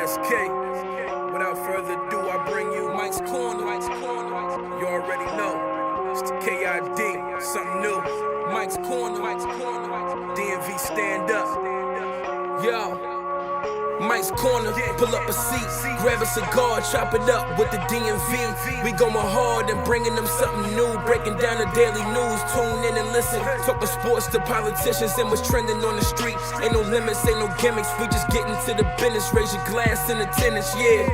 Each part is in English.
SK. Without further ado, I bring you Mike's Corner. You already know. It's the KID, something new. Mike's Corner. DMV stand up. Yo. Mike's Corner, pull up a seat, grab a cigar, chop it up with the DMV. We going hard and bringing them something new, breaking down the daily news. Tune in and listen, talking sports to politicians and what's trending on the street. Ain't no limits, ain't no gimmicks, we just getting to the business. Raise your glass in attendance, yeah.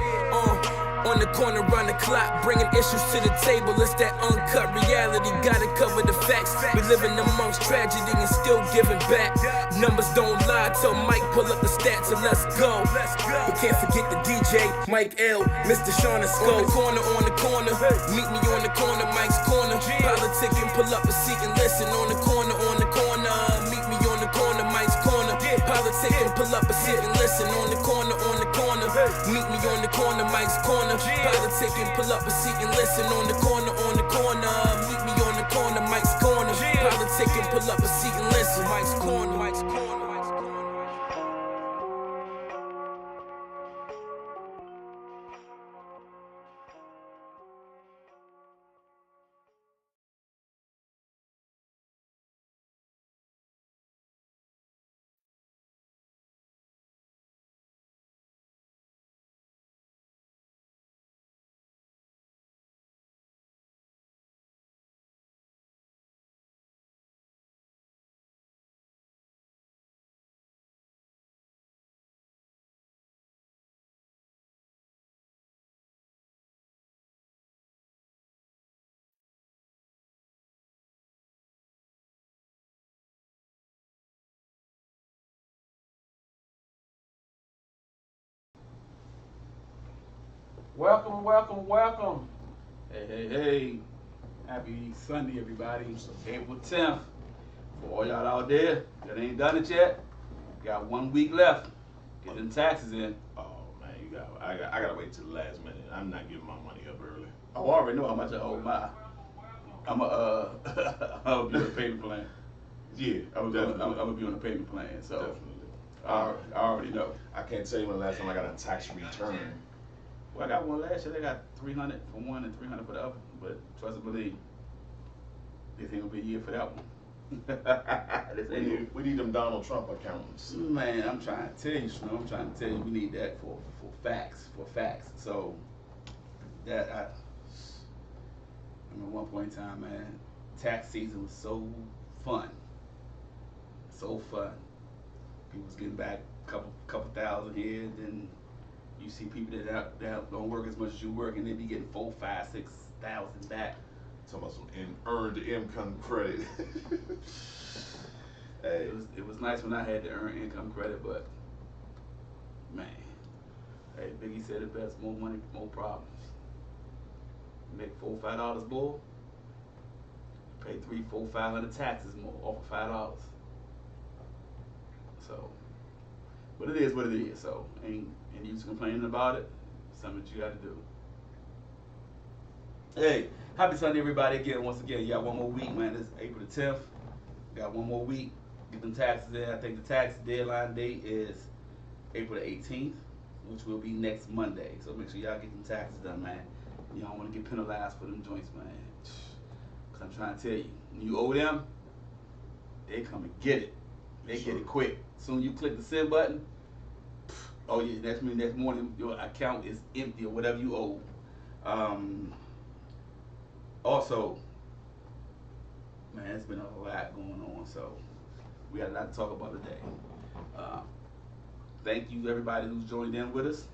On the corner, round the clock, bringing issues to the table. It's that uncut reality, gotta cover the facts. We living amongst tragedy and still giving back. Numbers don't lie, tell Mike pull up the stats and let's go. We can't forget the DJ, Mike L, Mr. Sean and Skull. On the corner, meet me on the corner, Mike's Corner. Politicking, pull up a seat and listen. On the corner, meet me on the corner, Mike's Corner. Politicking, pull up a seat and listen. On the corner, meet me on the corner, Mike's Corner. Politicking, pull up a seat and listen. On the corner, meet me on the corner, Mike's Corner. Politicking, pull up a seat and listen. Mike's Corner. Welcome. Hey. Happy Sunday, everybody. April 10th. For all y'all out there that ain't done it yet, got 1 week left. Get them taxes in. Oh man, I gotta wait till the last minute. I'm not giving my money up early. Oh, I already know how much I owe my. I'll be on a payment plan. Yeah, I'm gonna be on a payment plan, so definitely. I already know. I can't tell you when the last time I got a tax return. Well, I got one last year. They got 300 for one and 300 for the other. But trust and believe, this ain't gonna be a year for that one. We need them Donald Trump accountants. Man, I'm trying to tell you, Snow. I'm trying to tell you, we need that for facts. So that I remember one point in time, man, tax season was so fun. People was getting back a couple thousand here, then you see people that don't work as much as you work, and they be getting 4, 5, 6,000 back. Talking about some earned income credit. Hey. It was nice when I had the earned income credit, but man, hey, Biggie said it best: more money, more problems. You make $4, $5 more, pay 3, 4, 500 taxes more off of $5. So, but it is what it is. So, ain't use complaining about it. Something that you got to do. Hey, happy Sunday, everybody! Once again, you got 1 more week, man. It's April the 10th. Got 1 more week. Get them taxes in. I think the tax deadline date is April the 18th, which will be next Monday. So make sure y'all get them taxes done, man. You don't want to get penalized for them joints, man. Cause I'm trying to tell you, when you owe them, they come and get it. They get it quick. Soon you click the send button. Oh yeah, next morning your account is empty or whatever you owe. Also, man, it's been a lot going on, so we got a lot to talk about today. Thank you everybody who's joined in with us.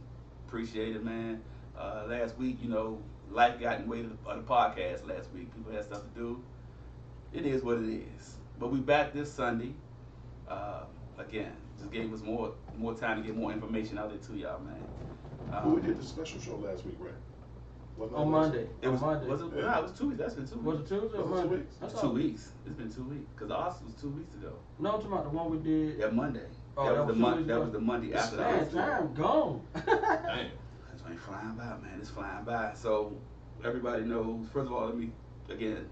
Appreciate it, man. Last week, life got in the way of the podcast last week. People had stuff to do. It is what it is. But we back this Sunday. Again, just gave us more time to get more information out there to y'all, man. We did the special show last week, right? On Monday. Was it? Yeah. Nah, it was 2 weeks. That's been 2 weeks. Was it Tuesday or Was it 2 Monday? weeks? It's 2 weeks. It's been 2 weeks. Because Austin was 2 weeks ago. No, I'm talking about the one we did. Yeah, Monday. Oh, that was the 2 weeks That ago? was the Monday after the Man, Austin. time gone. Damn. That's ain't flying by, man. It's flying by. So everybody knows. First of all, let me again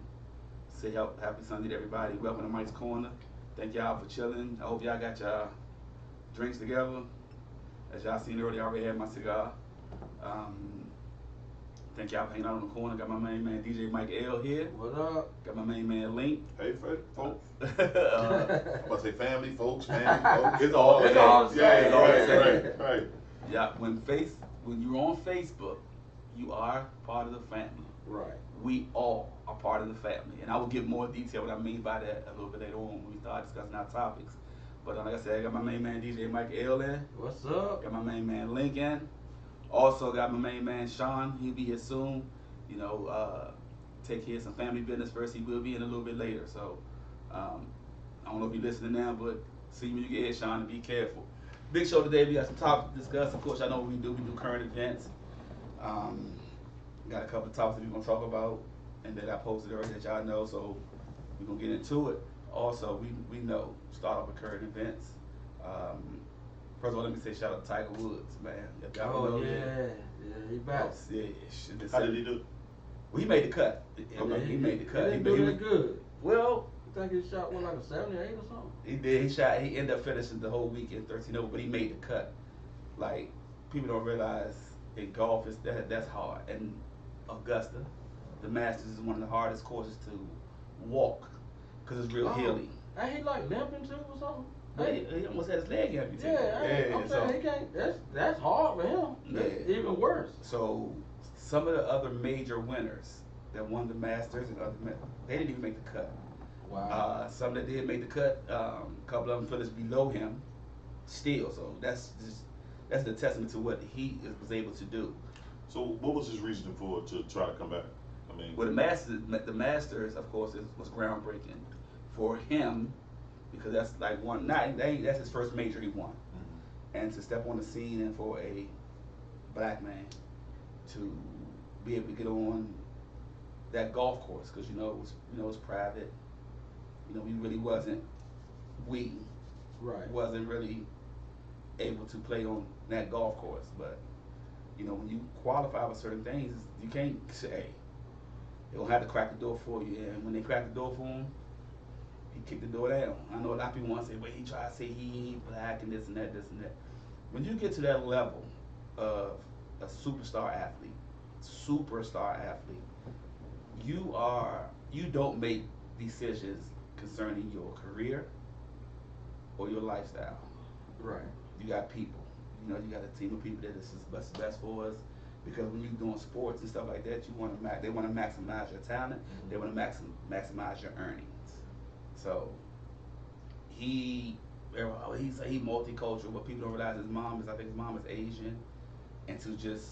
say happy Sunday to everybody. Welcome to Mike's Corner. Thank y'all for chilling. I hope y'all got y'all drinks together. As y'all seen earlier, I already had my cigar. Thank y'all for hanging out on the corner. Got my main man DJ Mike L here. What up? Got my main man Link. Hey, folks. I'm uh, about to say family, folks. It's all It's the all same. the Yeah, same. right. yeah, when you're on Facebook, you are part of the family. Right. We all are part of the family. And I will give more detail what I mean by that a little bit later on when we start discussing our topics. But like I said, I got my main man DJ Mike L in. What's up? Got my main man Lincoln. Also got my main man Sean. He'll be here soon. You know, take care of some family business first. He will be in a little bit later. So I don't know if you're listening now, but see when you get here, Sean, and be careful. Big show today. We got some topics to discuss. Of course, I know what we do. We do current events. Got a couple of topics that we're going to talk about and that I posted earlier that y'all know. So we're going to get into it. Also, we know, start off with current events. First of all, let me say shout out to Tiger Woods, man. If y'all Oh know yeah, that- yeah, he back. Yeah, How did he do? Well, he made the cut. Okay. He made the cut. He didn't do that good. Well, You think he shot like a 78 or something? he did. He ended up finishing the whole weekend 13-0, but he made the cut. Like, people don't realize in golf that's hard. And Augusta, the Masters is one of the hardest courses to walk because it's real hilly. And he like limping too or something? But he almost had his leg amputated. Yeah, I'm saying he can't. That's hard for him. That's Yeah. even worse. So some of the other major winners that won the Masters and they didn't even make the cut. Wow. Some that did make the cut, a couple of them finished below him still. So that's the testament to what he was able to do. So what was his reason to try to come back? I mean, Well, the Masters, of course, was groundbreaking for him because that's like that's his first major he won, and to step on the scene and for a black man to be able to get on that golf course because it was private. We really wasn't Right. wasn't really able to play on that golf course, but when you qualify for certain things, you can't say, hey, they don't have to crack the door for you. And when they crack the door for him, he kicked the door down. I know a lot of people want to say, well, he tried to say he ain't black and this and that. When you get to that level of a superstar athlete, you don't make decisions concerning your career or your lifestyle. Right. You got people. You got a team of people that is best for us. Because when you're doing sports and stuff like that, they want to maximize your talent. They want to maximize your earnings. So he's multicultural, but people don't realize I think his mom is Asian, and to just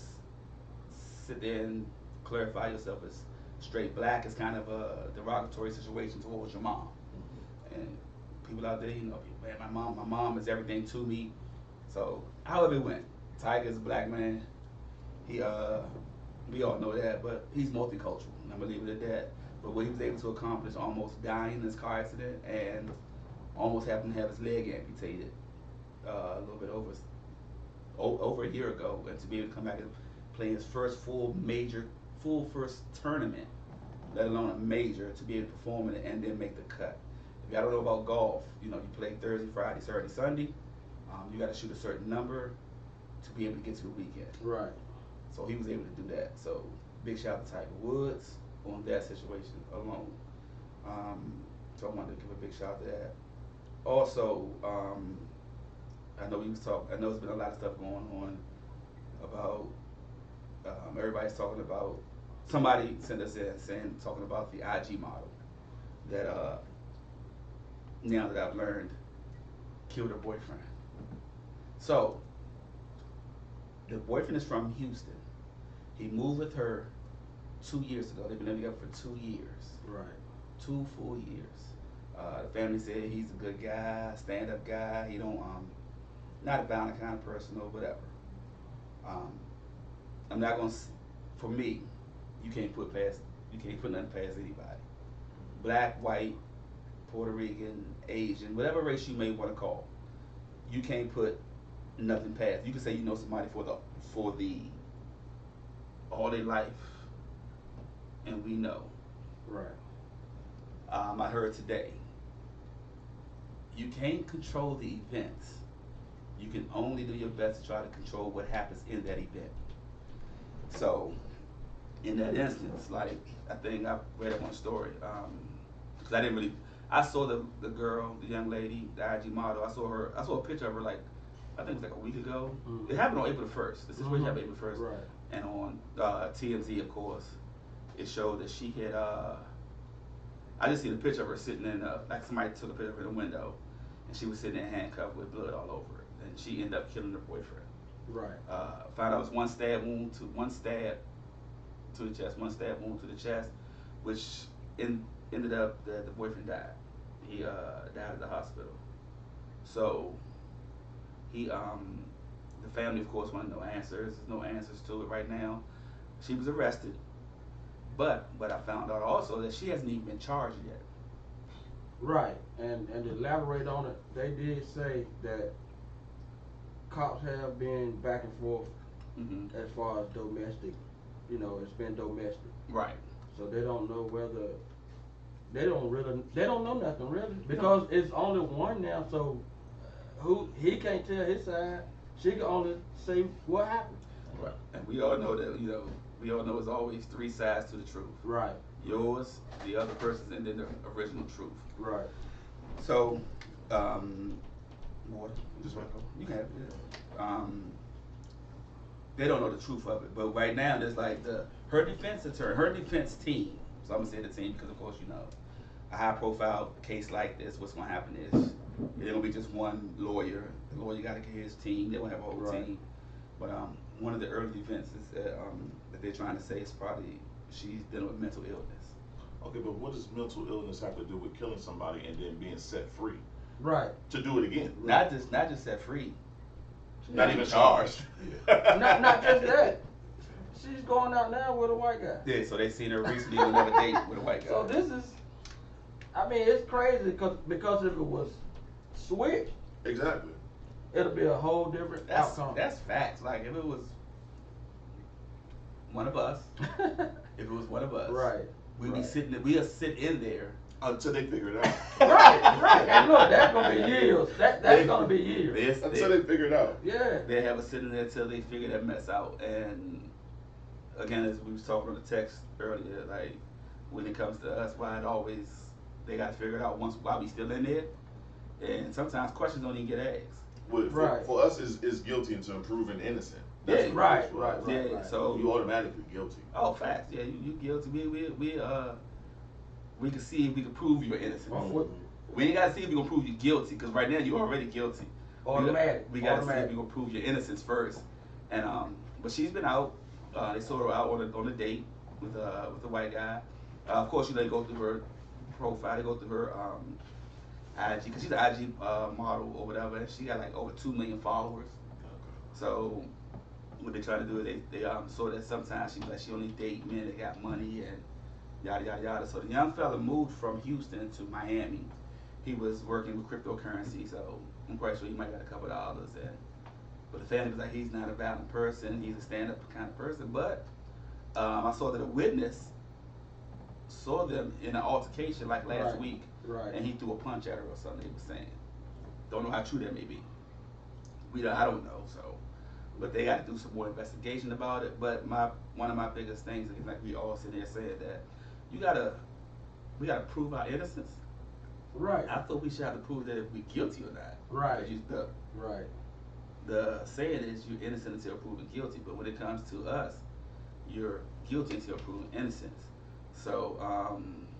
sit there and clarify yourself as straight black is kind of a derogatory situation towards your mom. And people out there, man, my mom is everything to me. So however it went, Tiger's a black man. We all know that, but he's multicultural, and I'm gonna leave it at that. But what he was able to accomplish, almost dying in his car accident and almost having to have his leg amputated a little bit over a year ago, and to be able to come back and play his first full first tournament, let alone a major, to be able to perform in it and then make the cut. If y'all don't know about golf, you play Thursday, Friday, Saturday, Sunday. You got to shoot a certain number to be able to get to the weekend. Right. So he was able to do that. So big shout out to Tiger Woods on that situation alone. So I wanted to give a big shout out to that. Also, I know there's been a lot of stuff going on about everybody's talking about, somebody sent us in talking about the IG model that now that I've learned killed her boyfriend. So the boyfriend is from Houston. He moved with her 2 years ago. They've been together for 2 years. Right. 2 full years. The family said he's a good guy, stand-up guy. He don't, not a violent kind of person or whatever. I'm not gonna. For me, you can't put nothing past anybody. Black, white, Puerto Rican, Asian, whatever race you may want to call. You can't put nothing past. You can say you know somebody for the all their life, and we know. Right. I heard today, you can't control the events, you can only do your best to try to control what happens in that event. So, in that instance, like, I think I read up one story, because I didn't really, I saw the girl, the young lady, the IG model, I saw a picture of her, like, I think it was like a week ago. Mhm. It happened on April the 1st. The situation Mhm. happened April 1st. Right. And on TMZ, of course, it showed that she had, I just seen a picture of her sitting in, like somebody took a picture of her in the window, and she was sitting there handcuffed with blood all over her. And she ended up killing her boyfriend. Right. Found out it was one stab to the chest, one stab wound to the chest, which ended up the boyfriend died. He died at the hospital. So he the family of course wanted no answers. There's no answers to it right now. She was arrested, but I found out also that she hasn't even been charged yet. Right. And to elaborate on it, they did say that cops have been back and forth Hmm. as far as domestic. You know, it's been domestic. Right. So they don't know whether they don't know nothing really because it's only one now. So he can't tell his side. She can only say what happened. Right. And we all know that we all know there's always three sides to the truth. Right. Yours, the other person's, and then the original truth. Right. So, water. Just right. You can have it. They don't know the truth of it, but right now there's like her defense attorney, her defense team. So I'm gonna say the team because of course a high profile case like this, what's gonna happen is it's gonna be just one lawyer. The lawyer gotta get his team. They won't have a whole Right. team. But one of the early defenses that they're trying to say is probably she's dealing with mental illness. Okay, but what does mental illness have to do with killing somebody and then being set free Right. to do it again? Not just set free. Not even charged. Not just that. She's going out now with a white guy. Yeah, so they seen her recently on another date with a white guy. So this is, I mean, it's crazy because if it was switched, Exactly. it'll be a whole different outcome. That's facts. Like if it was one of us, Right. we'd be Right. sitting. We'll sit in there. Until they figure it out. Right. And look, that's gonna be years. That's gonna be years. Until they figure it out. Yeah. They have us sitting there until they figure that mess out. And again, as we was talking on the text earlier, like when it comes to us, why it always they got to figure it out while we still in there. And sometimes questions don't even get asked. Well, Right. for us, is guilty until proven innocent. Yeah, what it is right, for right, us. right. Yeah, so You automatically guilty. oh, facts. Yeah, you guilty. We can see if we can prove you're innocent. What- We ain't gotta see if we gonna prove you guilty, because right now you're already guilty. Automatic. We gotta see Automatic. if we gonna prove your innocence first. And but she's been out. They saw her out on a date with the white guy. Of course, they go through her profile. They go through her IG, because she's an IG model or whatever. And she got like over 2 million followers. So what they try to do is they saw that sometimes she only date men that got money and yada yada yada. So the young fella moved from Houston to Miami. He was working with cryptocurrency, so I'm quite sure he might got a couple dollars. But the family was like, he's not a violent person. He's a stand-up kind of person. But I saw that a witness saw them in an altercation like last Right. week, Right. and he threw a punch at her or something. They were saying, don't know how true that may be. I don't know. So, but they got to do some more investigation about it. But one of my biggest things is like we all sit there saying that we gotta prove our innocence. Right. I thought we should have to prove that if we're guilty or not. Right. Because Right. the saying is you're innocent until proven guilty, but when it comes to us, you're guilty until proven innocence. So,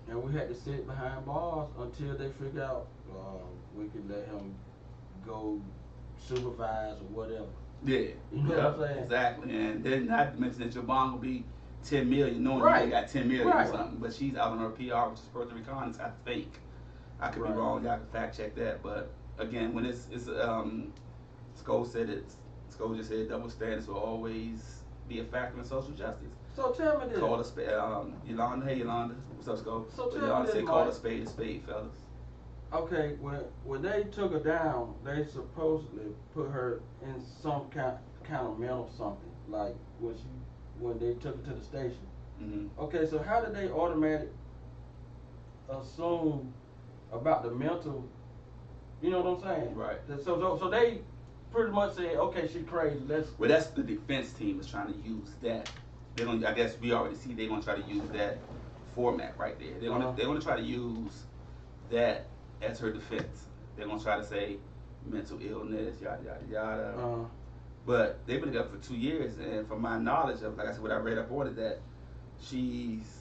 And we had to sit behind bars until they figure out we could let him go supervise or whatever. yeah, You know what I'm saying? Exactly. And then not to mention that your bond will be 10 million, knowing Right. you got 10 million Right. or something. But she's out on her PR, which is Puerto Ricanos, I think. I could Right. be wrong. Y'all can fact check that. But again, when Sko said it, Sko just said double standards will always be a factor in social justice. So tell me this. Call a spade. Yolanda, hey Yolanda, what's up, Sko? So tell me Yolanda this, said call a Mike. spade, fellas. Okay, when they took her down, they supposedly put her in some kind of mental something, like when they took her to the station. Mm-hmm. Okay, so how did they automatically assume about the mental? You know what I'm saying? Right. So they pretty much said, okay, she crazy. Well, that's the defense team is trying to use that. They're gonna. I guess we already see they're gonna try to use that format right there. They're gonna try to use that as her defense. They're gonna try to say mental illness, yada yada yada. But they've been together for 2 years, and from my knowledge of, like I said, what I read up on it, that she's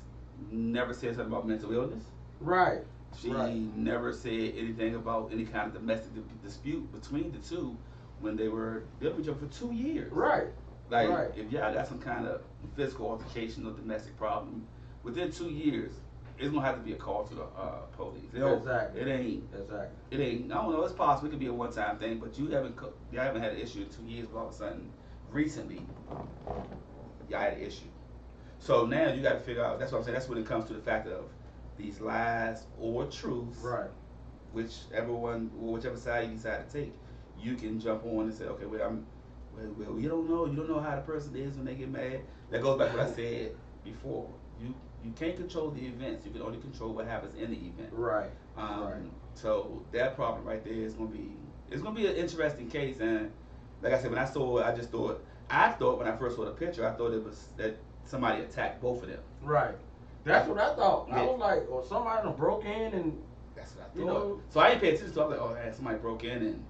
never said something about mental illness. Right. She never said anything about any kind of domestic dispute between the two when they were dealing with each other for 2 years. Right. Like, Right. if y'all got some kind of physical altercation or domestic problem, within 2 years, it's gonna have to be a call to the police. Exactly. It ain't. Exactly. It ain't. I don't know. It's possible. It could be a one-time thing, but y'all haven't had an issue in 2 years. But all of a sudden, recently, y'all had an issue. So now you got to figure out. That's what I'm saying. That's when it comes to the fact of these lies or truths. Right. Whichever side you decide to take, you can jump on and say, okay, well, you don't know. You don't know how the person is when they get mad. That goes back to what I said before. You can't control the events. You can only control what happens in the event. Right. So that problem right there is gonna be an interesting case. And like I said, when I saw it, I thought when I first saw the picture, I thought it was that somebody attacked both of them. Right. That's what I thought. Yeah. I was like, or somebody done broke in and That's what I thought. You know? So I didn't pay attention to it. I was like, oh, man, somebody broke in and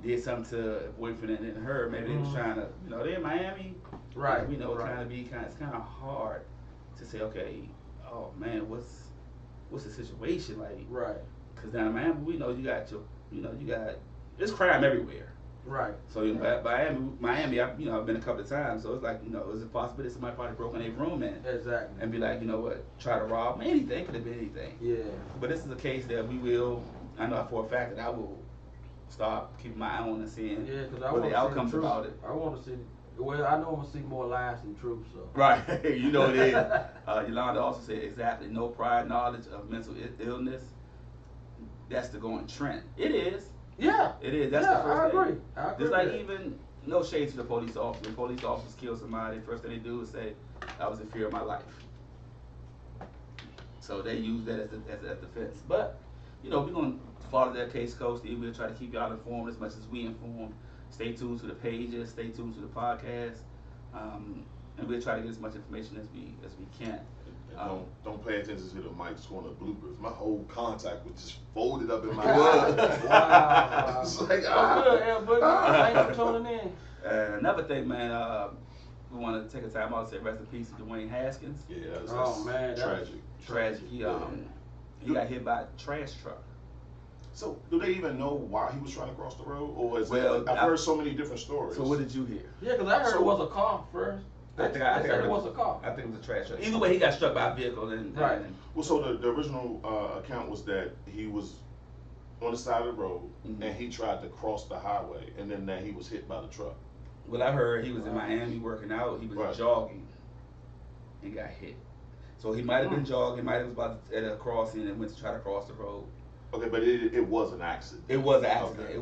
did something to a boyfriend and her. Maybe they was trying to, they're in Miami. Right. Trying to be it's kind of hard to say, okay, oh man, what's the situation like? Right. Because down in Miami, we know you got there's crime everywhere. Right. So Miami, I've been a couple of times. So it's like, is it possible that somebody probably broke in their room and be like, try to rob me? Anything could have been anything. Yeah. But this is a case that I know for a fact that I will start keeping my eye on and seeing what the outcomes about it. I want to see. Well, I know I'm gonna see more lies than truth. So. Right. You know it is. Yolanda also said exactly. No prior knowledge of mental illness. That's the going trend. It is. Yeah. It is. That's the first thing. I agree. Just like even no shade to the police officer. When police officers kill somebody, first thing they do is say, "I was in fear of my life." So they use that as a defense. But we're gonna follow that case closely. We'll try to keep y'all informed as much as we informed. Stay tuned to the pages. Stay tuned to the podcast, and we'll try to get as much information as we can. Don't pay attention to the Mike's Corner bloopers. My whole contact was just folded up in my head. Wow. It's like, Thanks for tuning in. Another thing, man, we want to take a time out to say rest in peace to Dwayne Haskins. Yeah, that's tragic. Tragic. He got hit by a trash truck. So, do they even know why he was trying to cross the road, or is I've heard so many different stories. So, what did you hear? Yeah, because I heard it was a car first. I think it was a car. I think it was a trash truck. Either way, he got struck by a vehicle. Right. Well, so the original account was that he was on the side of the road and he tried to cross the highway, and then that he was hit by the truck. Well, I heard he was in Miami working out. He was jogging and got hit. So he might have been jogging. Might have was at a crossing and went to try to cross the road. Okay, but it was an accident. It was an accident. Okay.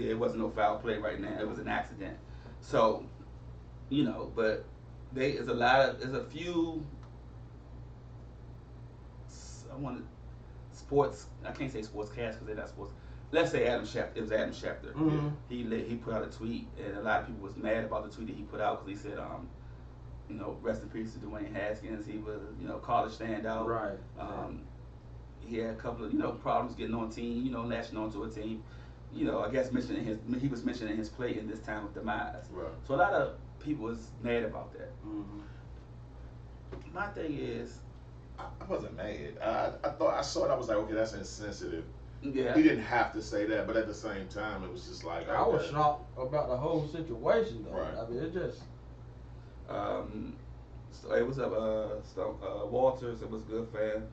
It wasn't no foul play right now. It was an accident. So, but there's a few. Sports. I can't say sportscast because they're not sports. Let's say Adam Schefter. It was Adam Schefter. Mm-hmm. He put out a tweet, and a lot of people was mad about the tweet that he put out because he said, rest in peace to Dwayne Haskins. He was, college standout. Right. He had a couple of, problems getting on team, latching onto a team. I guess he was mentioning his play in this time of demise. Right. So a lot of people was mad about that. Mm-hmm. My thing is, I wasn't mad. I thought I saw it. I was like, okay, that's insensitive. yeah. He didn't have to say that, but at the same time, it was just like I was shocked about the whole situation, though. Right. I mean, it just. So it was Walters. It was a good fan.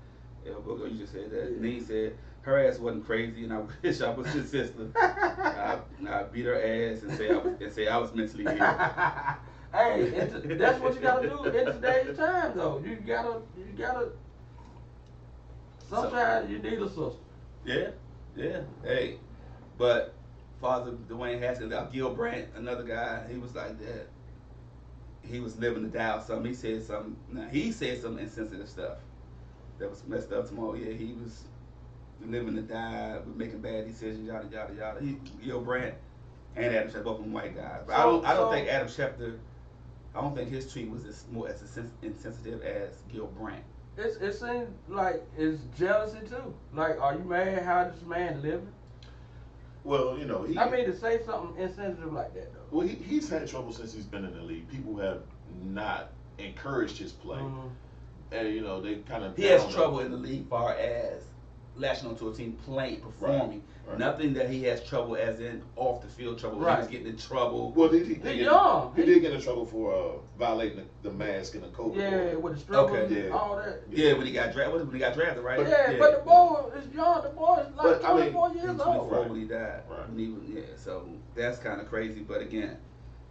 You just said that. And he said her ass wasn't crazy, and I wish I was his sister. I beat her ass and say I was mentally ill. Hey, that's what you gotta do in today's time, though. You gotta. Sometimes you need a sister. Yeah. Hey, but Father Dwayne Haskins, Gil Brandt, another guy, he was like that. He was living to die or something. He said some insensitive stuff that was messed up tomorrow. Yeah, he was living to die, making bad decisions, yada yada yada. Gil Brandt, And Adam Schefter, both of them white guys. But So- I don't so- think Adam Schefter. I don't think his tweet was as insensitive as Gil Brandt. It seems like it's jealousy too. Like, are you mad how this man living? Well, you know, I mean, to say something insensitive like that though. well, he's had trouble since he's been in the league. People have not encouraged his play, Mhm. and you know they kind of He has trouble in the league, far as latching onto a team, playing, performing. Right. Nothing that he has trouble as in off the field trouble. He was Right. getting in trouble. Well, he He young. He did get in trouble for violating the mask and the COVID Yeah, order. with the struggles Okay. and all that. Yeah, when he got drafted. When he got drafted, right? Yeah, but the boy is young. The boy is like But, I mean, 24 He years was old. 24 when he died. Right. When he was, yeah, so that's kind of crazy. But again,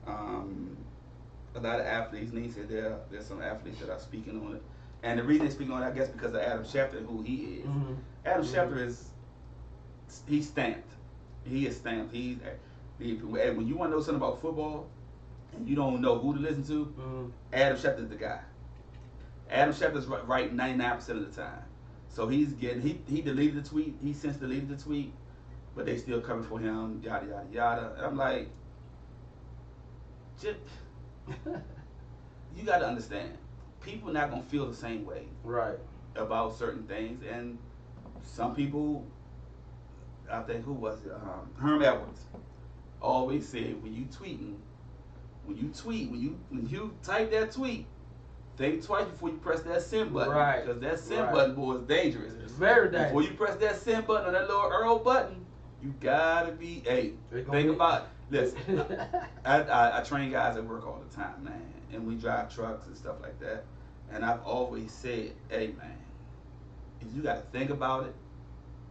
a lot of athletes, and he said there's some athletes that are speaking on it. And the reason they speak on it, I guess, because of Adam Schefter and who he is. Mhm. Adam Schefter he's stamped. He is stamped. And when you want to know something about football, and you don't know who to listen to, Mhm. Adam Schefter's the guy. Adam Schefter's right 99% of the time. So he deleted the tweet. He since deleted the tweet, but they still coming for him, yada, yada, yada. And I'm like, just, you got to understand, people not going to feel the same way Right. about certain things. And some people, I think, who was it? Herm Edwards always said, when you type that tweet, think twice before you press that send button. Right. Because that send Right. button, boy, is dangerous. It's very dangerous. Before you press that send button or that little Earl button, you gotta be, hey, They gonna think be- about, listen, I train guys at work all the time, man. And we drive trucks and stuff like that. And I've always said, hey, man, if you gotta think about it,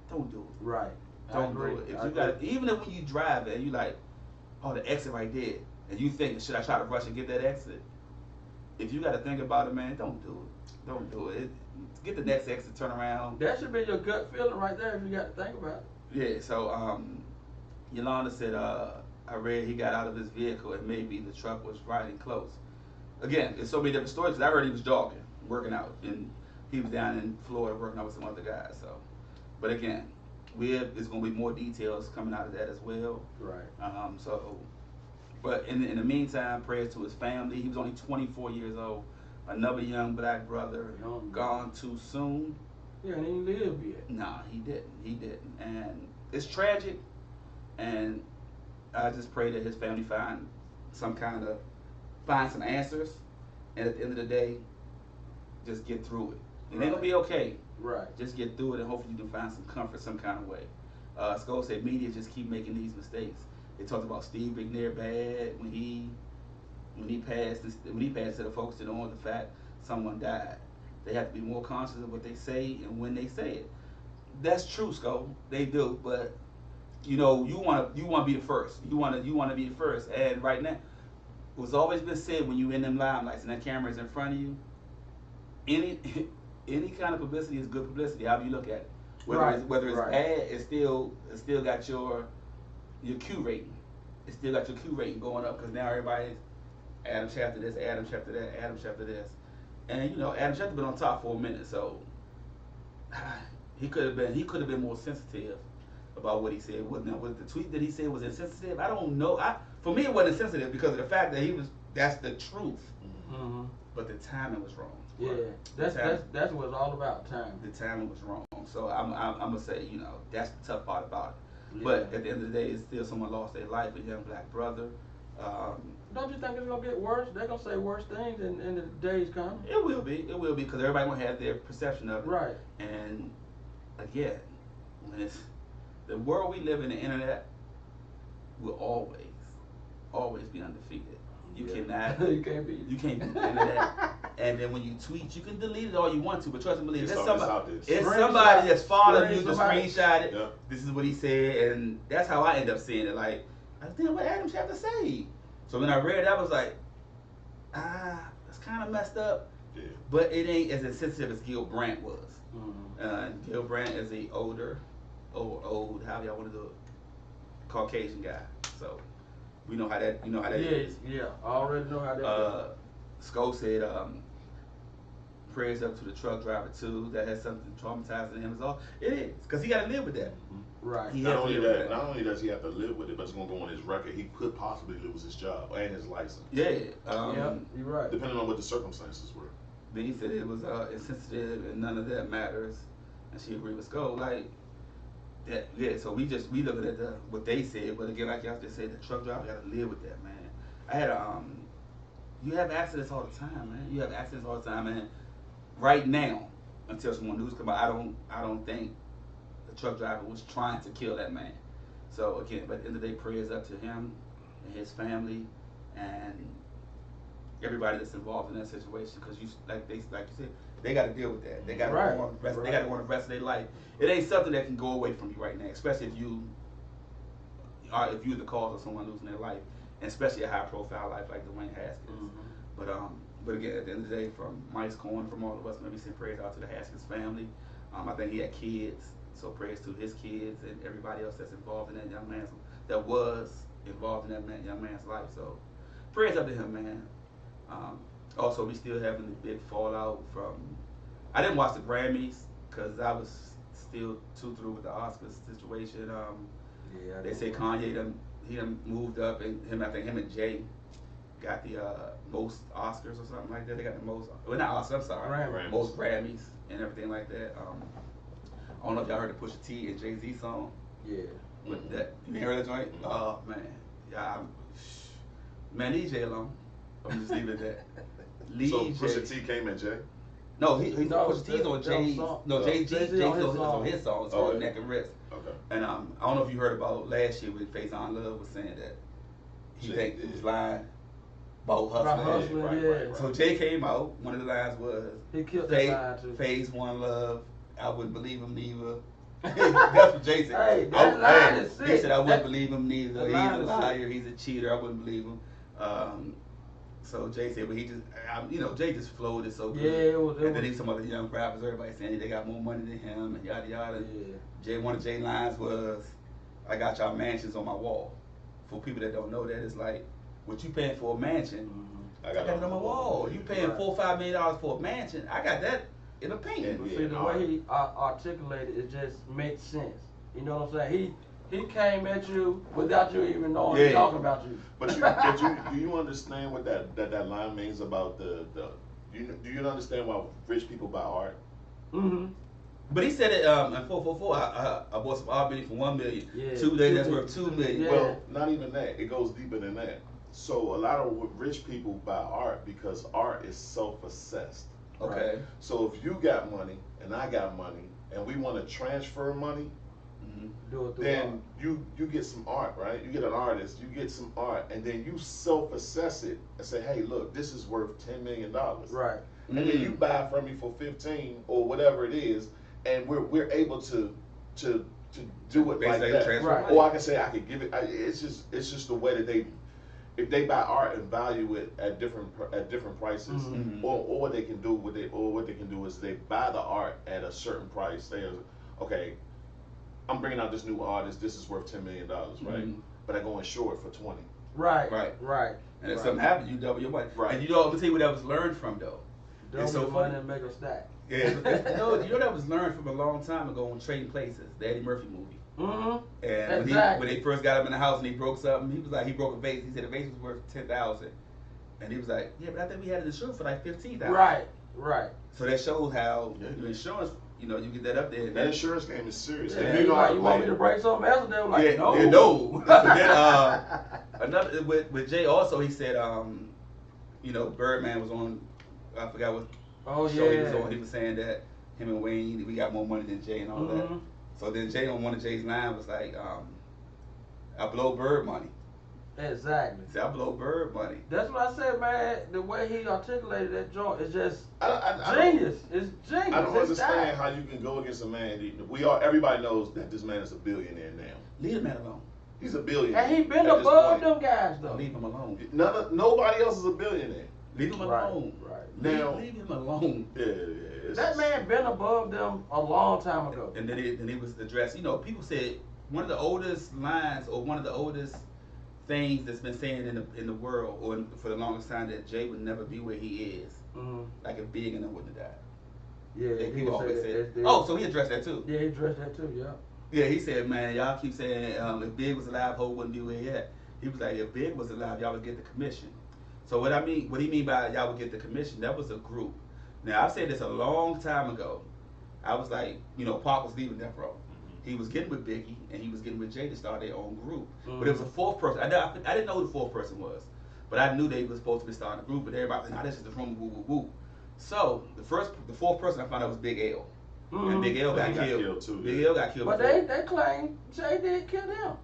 don't do it. Right. I Don't agree. do it. If I you agree. got, even if when you drive and you like, oh, the exit right there, and you think, should I try to rush and get that exit? If you got to think about it, man, don't do it. Don't do it. Get the next exit, turn around. That should be your gut feeling right there if you got to think about it. Yeah. So, Yolanda said, I read he got out of his vehicle and maybe the truck was riding close. Again, there's so many different stories. 'Cause I heard he was jogging, working out, and he was down in Florida working out with some other guys. So, but again, there's going to be more details coming out of that as well. Right. But in the meantime, prayers to his family. He was only 24 years old. Another young black brother gone too soon. Yeah, and he didn't live yet. Nah, he didn't. And it's tragic. And I just pray that his family find some answers. And at the end of the day, just get through it. It ain't gonna be okay. Right. Just get through it, and hopefully you can find some comfort some kind of way. Skull said media just keep making these mistakes. They talked about Steve McNair bad when he passed. Instead of focusing on the fact someone died. They have to be more conscious of what they say and when they say it. That's true, Skull. They do, but you know you want to be the first. You want to be the first. And right now, what's always been said when you in them limelights and that camera is in front of you, any kind of publicity is good publicity. However you look at it. Whether it's right. bad, it's still got your Q rating. It still got your Q rating going up because now everybody's Adam Schefter this, Adam Schefter that, Adam Schefter this, and you know Adam Schefter been on top for a minute, so he could have been more sensitive about what he said. Was the tweet that he said was insensitive? I don't know. For me it wasn't sensitive because of the fact that that's the truth, Mm-hmm. but the timing was wrong. Yeah, that's what it's all about, time. The timing was wrong. So I'm gonna say, you know, that's the tough part about it. Yeah. But at the end of the day, it's still someone lost their life, a young black brother. Don't you think it's gonna get worse? They're gonna say worse things in the days coming. It will be, because everybody gonna have their perception of it. Right. And again, when it's the world we live in, the internet will always be undefeated. You Yeah. cannot. You can't be. You can't beat the internet. And then when you tweet, you can delete it all you want to, but trust and believe, It's it's something somebody, out there. it's Screenshot. somebody that's following you to Somebody. screenshot it. Yeah. This is what he said, and that's how I end up seeing it. Like, I was thinking, what Adam Schefter say? So when I read it, I was like, that's kind of messed up. Yeah. But it ain't as insensitive as Gil Brandt was. Mm-hmm. Gil Brandt is a old, however y'all want to do it, Caucasian guy. So we know how that, Yeah, is. yeah. I already know how that goes. Sko said prayers up to the truck driver too. That has something traumatizing him. It is because he got to live with that. Right. He Not has to only live with that, not only does he have to live with it, but it's gonna go on his record. He could possibly lose his job and his license. Yeah. Yeah, you're right. Depending on what the circumstances were. Then he said it was insensitive and none of that matters, and she agreed with Skull. Like that, yeah. So we looking at what they said, but again, like y'all just said, the truck driver got to live with that, man. I had you have accidents all the time, man. You have accidents all the time, man. Right now, until some more news come out, I don't think the truck driver was trying to kill that man. So again, but at the end of the day, prayers up to him and his family and everybody that's involved in that situation, because like you said, they got to deal with that. They got to Right. go on the rest. Right. They got to go on the rest of their life. It ain't something that can go away from you right now, especially if you're the cause of someone losing their life, and especially a high-profile life like Dwayne Haskins. But again, at the end of the day, from Mike's Corner, from all of us, maybe send prayers out to the Haskins family. I think he had kids, so prayers to his kids and everybody else that's involved in that young man's life. So prayers up to him, man. Also, we still having the big fallout from. I didn't watch the Grammys because I was still too through with the Oscars situation. Yeah. They say Kanye he done moved up, and I think him and Jay got the most Oscars or something like that. They got the most, well, not Oscars, I'm sorry, Grammys. most Grammys and everything like that. I don't know if y'all heard the Pusha T and Jay-Z song. Yeah. With that, you hear that joint? Oh man, yeah, man, leave Jay alone. I'm just leave it at that. Leave So Jay. Pusha T came at Jay? No, he's No, Pusha T's on that Jay's. song. No, Jay-Z Jay-Z on his on song. his song. It's Oh, called yeah. Neck and Wrist. Okay. And I don't know if you heard about last year with Faison Love was saying that he Jay think he did. was lying about About hustling. hustling, yeah. So Jay came out. One of the lines was, He killed that line too. Phase One Love. I wouldn't believe him neither. That's what Jay said. Hey, that line is sick. He said I wouldn't That- believe him neither. that He's line a is liar. sick. He's a cheater. I wouldn't believe him. So Jay said, but he just, Jay just flowed it so good. Yeah, it was. And then he some other young rappers, everybody saying they got more money than him and yada yada. Yeah. One of Jay lines was, "I got y'all mansions on my wall." For people that don't know that, it's like, what you paying for a mansion? I got it on my wall. You paying Right. $4-5 million for a mansion? I got that in a painting. But Yeah, see, the no. way he articulated it just makes sense. You know what I'm saying? He came at you without you even knowing he's Yeah. talking about you. But do you understand what that line means about do you understand why rich people buy art? Mm-hmm. But he said it in 444. I bought some art for $1 million. Yeah. 2 days that's worth $2 million. Yeah. Well, not even that. It goes deeper than that. So a lot of rich people buy art because art is self-assessed. Okay. So if you got money and I got money and we want to transfer money, Do it through then you get some art, right? You get an artist, you get some art, and then you self-assess it and say, hey, look, this is worth $10 million. art. Right. And then you buy from me for 15 or whatever it is, and we're able to do it like Basically that. transfer Right. money. Or I can say I could give it. It's just the way that if they buy art and value it at different prices, Mhm. or what they can do is they buy the art at a certain price. They okay, I'm bringing out this new artist. This is worth $10 million, right? Mhm. But I go and show it for 20. Right. Right. Right. And if Right. something happens, you double your money. Right. And I'm gonna tell you where that was learned from though. Double It's so your money funny. and make a stack. Yeah. you know that was learned from a long time ago on Trading Places, the Eddie Murphy movie. Mm-hmm. And Exactly. when they first got him in the house and he broke something, he was like, he broke a vase. He said the vase was worth $10,000, and he was like, yeah, but I think we had it insured for like $15,000. Right. Right. So that shows how Yeah. your insurance, you get that up there. That insurance game is serious. Yeah, And you, know how to you want play me to it. break something else? And they were like, yeah, no. yeah, no. Then, another with Jay also, he said, Birdman was on. I forgot what Oh show he yeah. was on. He was saying that him and Wayne, we got more money than Jay and all that. Mhm. So then Jay on one of Jay's lines was like, I blow Bird money. Exactly. He said, I blow Bird money. That's what I said, man. The way he articulated that joint is just I genius. It's genius. don't It's understand style. how you can go against a man. Everybody knows that this man is a billionaire now. Leave the man alone. He's a billionaire. And he been at this above point. them guys though. Leave him alone. Nobody else is a billionaire. Leave him Right, alone. right. Now- leave him alone. Yeah. It's That man been above them a long time ago. And then he was addressed. People said one of the oldest lines or one of the oldest things that's been saying in the world or for the longest time that Jay would never be where he is. Mm-hmm. Like if Big and them wouldn't have died. Yeah, And he people would always say said, that. oh, so he addressed that too. Yeah, he addressed that too. Yeah. Yeah, he said, man, y'all keep saying if Big was alive, Ho wouldn't be where he at. He was like, if Big was alive, y'all would get the commission. So what he mean by y'all would get the commission, that was a group. Now I've said this a long time ago. I was like, you know, Pac was leaving Death Row. He was getting with Biggie and he was getting with Jay to start their own group. But it was a fourth person. I didn't know who the fourth person was, but I knew they were supposed to be starting a group. But everybody was like, nah, this is the rumor, woo, woo, woo. So the fourth person I found out was Big L. Mm-hmm. And Big L got He got killed. killed too, Big yeah. L got killed. But before. they claim Jay did kill them.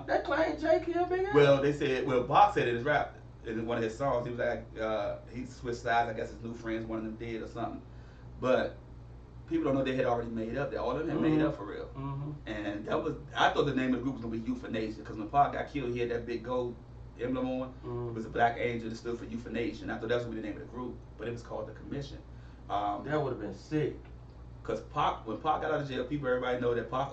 They claim Jay killed Big L. Well, they said, Pac said in his rap, in one of his songs, he was like, he switched sides. I guess his new friends, one of them dead or something. But people don't know they had already made up. All of them had made up for real. Mm-hmm. And I thought the name of the group was gonna be Euthanasia because when Pac got killed, he had that big gold emblem on. Mm-hmm. It was a black angel that stood for Euthanasia. And I thought that was gonna be the name of the group, but it was called the Commission. That would have been sick. Because when Pac got out of jail, everybody know that Pac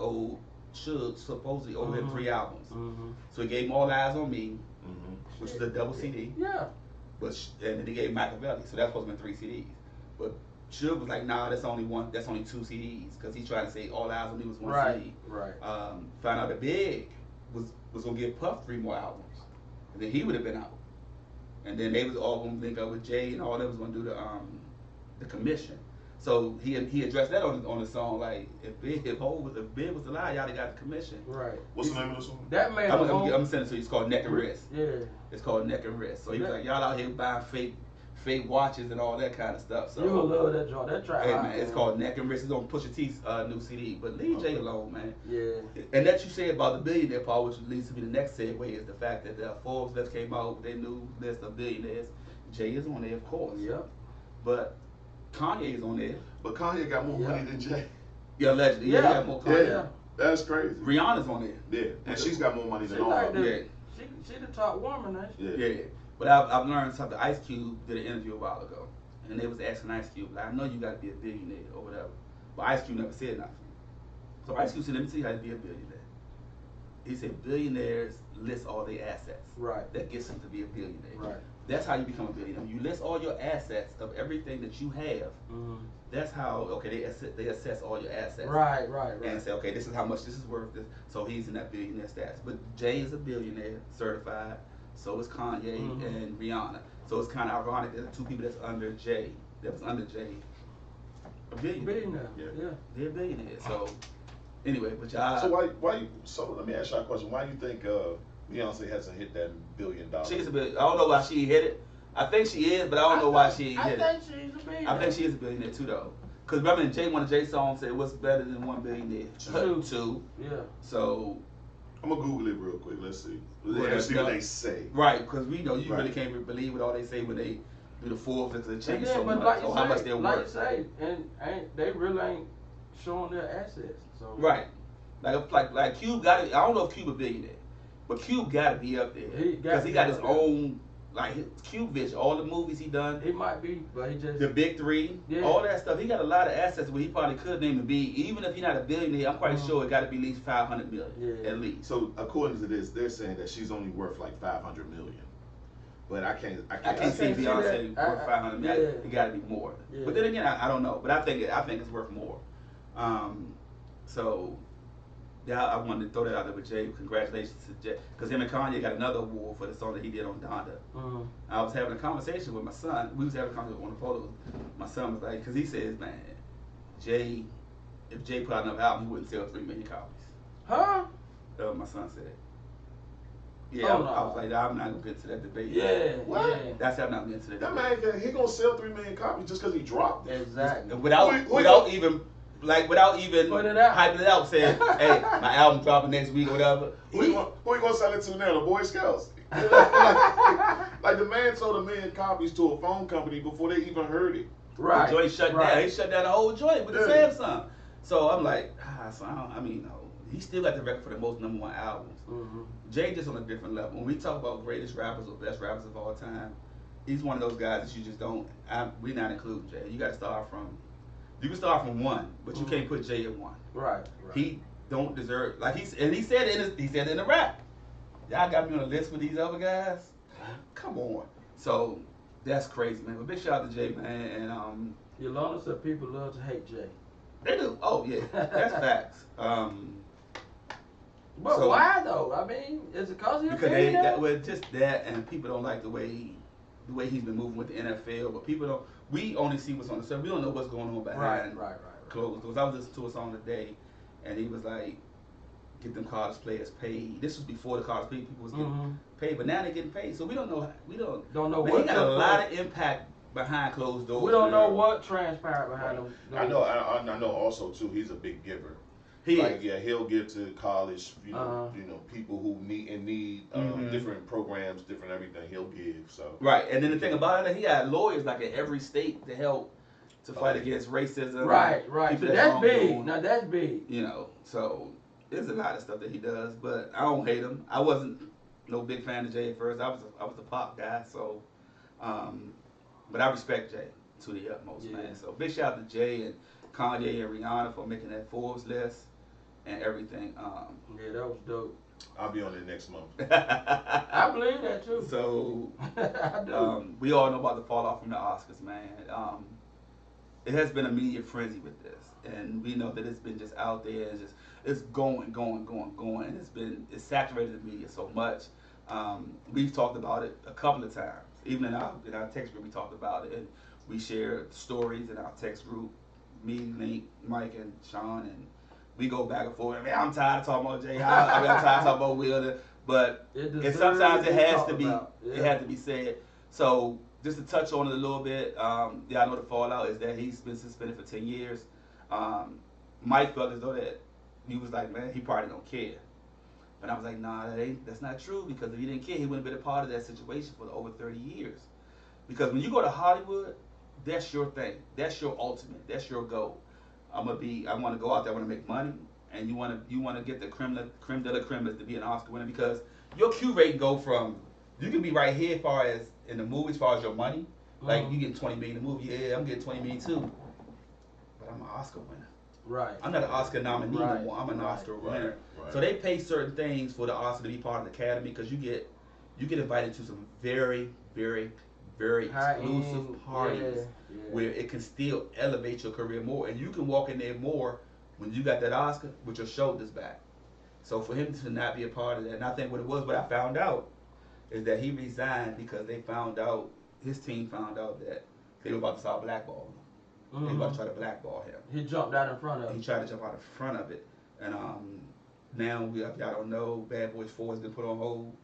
supposedly owed him 3 albums. Mm-hmm. So he gave him All Eyes on Me, Mm-hmm. which is a double CD. Yeah. And then he gave Machiavelli, so that's supposed to be 3 CDs. But Suge was like, nah, that's only 2 CDs, because he tried to say All Eyes on Me was 1 CD. Right. Found out that Big was gonna give Puff 3 more albums, and then he would have been out. And then they was all gonna link up with Jay, and all that was gonna do the Commission. So he addressed that on the song, like if Big was alive, y'all got the Commission. Right. What's the name of this one? That made I'm gonna send it to you. It's called Neck and Wrist. Yeah. It's called Neck and Wrist. So he was like, y'all out here buying fake watches and all that kind of stuff. So You will love that joint. That track. hey man, it's called Neck and Wrist. It's on Pusha T's new CD. But leave Jay alone, man. Yeah. And that you say about the billionaire part, which leads to be the next segue, is the fact that Forbes just came out with their new list of billionaires. Jay is on there, of course. Yep. But Kanye is on there. But Kanye got more money than Jay. Yeah, allegedly. Yeah, he got more Kanye. Yeah. That's crazy. Rihanna's on there. Yeah. And she's got more money than She all like of them. Yeah. She the top woman, ain't she? Yeah. Yeah. But I've learned something. Ice Cube did an interview a while ago, and they was asking Ice Cube, like, I know you got to be a billionaire or whatever, but Ice Cube never said nothing. So Ice Cube said, let me tell you how to be a billionaire. He said, billionaires list all their assets. Right. That gets them to be a billionaire. Right. That's how you become a billionaire. You list all your assets of everything that you have. Mm-hmm. That's how, they assess all your assets. Right. And say, okay, this is how much this is worth. So he's in that billionaire status. But Jay is a billionaire, certified. So is Kanye and Rihanna. So it's kind of ironic that the 2 people that was under Jay, a billionaire. Yeah. They're billionaires. So anyway, but y'all. So let me ask you a question. Why do you think Beyonce hasn't hit that $1 billion? She's a billionaire. I don't know why she hit it. I think she is, but I don't know why she ain't hit it. I think she's a billionaire. I think she is a billionaire too, though. Because remember, in one of Jay's songs said, "What's better than 1 billionaire?" 2. Yeah. So. I'm gonna Google it real quick. Let's see. Yeah, Let's see what they say. Right, because we know you Right. really can't believe what all they say when they do the Forbes because they change And then, so but much like you or how much say, they're like worth. you say, and they really ain't showing their assets. So Right. Like Cube got it. I don't know if Cube a billionaire, but Cube got to be up there because he got his own his Cube vision. All the movies he done, He might be, but he just the Big 3, all that stuff. He got a lot of assets where he probably could name and be. Even if he's not a billionaire, I'm quite sure it got to be at least 500 million at least. So according to this, they're saying that she's only worth like 500 million. But I can't see Beyonce that. worth 500 million. Yeah. It got to be more. Yeah. But then again, I don't know. But I think it's worth more. So yeah, I wanted to throw that out there with Jay. Congratulations to Jay, because him and Kanye got another award for the song that he did on Donda. I was having a conversation with my son. We was having a conversation on the photos. My son was like, because he says, man, if Jay put out another album, he wouldn't sell 3 million copies. Huh? That's what my son said. Yeah, Oh, no. I was like, I'm not gonna get into that debate. Yeah. What? Yeah. That's how I'm not gonna get into that That debate. man, he gonna sell 3 million copies just because he dropped it. Exactly. Without even Put it out. hyping it out, saying, "Hey, my album dropping next week or whatever." Who you gonna sell it to now? The Boy Scouts? like the man sold 1 million copies to a phone company before they even heard it. Right. The joint shut down. He shut down the whole joint with the Yeah. Samsung. So I'm like, he still got the record for the most #1 albums. Jay just on a different level. When we talk about greatest rappers or best rappers of all time, he's one of those guys that you just don't. We're not including Jay. You got to start from. You can start from 1, but you can't put Jay at 1. Right. He don't deserve he said it in the rap. Y'all got me on a list with these other guys. Come on. So that's crazy, man. But big shout out to Jay, man. And Yolanda said people love to hate Jay. they do. Oh yeah, that's facts. But So- why though? I mean, is it cause he's Because a billionaire? well, just that, and people don't like the way he's been moving with the NFL. But people don't. We only see what's on the surface. We don't know what's going on behind Right. closed doors. I was listening to a song today, and he was like, "Get them college players paid." This was before the college people was getting paid, but now they're getting paid. So we don't know. We don't know Man, what he got a lot of impact behind closed doors. We don't know man. what transpired behind them. I know also too. He's a big giver. He Like is. yeah, he'll give to college. Uh-huh. People who need Mhm. different programs, different everything. He'll give. So Right, and then the thing about it, he had lawyers like in every state to help to fight against racism. Right. people So that's big. wrongdoing. Now that's big. You know, so there's a lot of stuff that he does, but I don't hate him. I wasn't no big fan of Jay at first. I was a pop guy, so but I respect Jay to the utmost, Yeah. man. So big shout out to Jay and Kanye and Rihanna for making that Forbes list and everything. Yeah, that was dope. I'll be on it next month. I believe that too. So I do. we all know about the fall off from the Oscars, man. It has been a media frenzy with this, and we know that it's been just out there. It's going, and it's saturated the media so much. We've talked about it a couple of times, even in our text group. We talked about it, and we shared stories in our text group. Me, Link, Mike, and Sean, and we go back and forth. I mean, I'm tired of talking about Jay. I'm tired of talking about Wilder, but sometimes it has to be. It has to be said. So just to touch on it a little bit, I know the fallout is that he's been suspended for 10 years. Mike felt as though that he was like, man, he probably don't care. But I was like, nah, that's not true, because if he didn't care, he wouldn't have been a part of that situation for over 30 years. Because when you go to Hollywood, that's your thing. That's your ultimate. That's your goal. I want to go out there, I want to make money, and you want to get the creme de la creme to be an Oscar winner, because your Q rate go from, you can be right here as far as in the movie, as far as your money. Like you getting 20 million in the movie, yeah, I'm getting 20 million too. But I'm an Oscar winner. Right. I'm not an Oscar nominee Right. anymore. I'm an Oscar winner. Right. So they pay certain things for the Oscar to be part of the Academy, because you get invited to some very, very, very High-end, exclusive parties yeah. where it can still elevate your career more, and you can walk in there more when you got that Oscar with your shoulders back. So for him to not be a part of that, and I think what I found out is that he resigned because his team found out that they were about to start blackballing him. They were about to try to blackball him. He jumped out in front of He him. tried to jump out in front of it, and now if y'all don't know, Bad Boys 4 has been put on hold.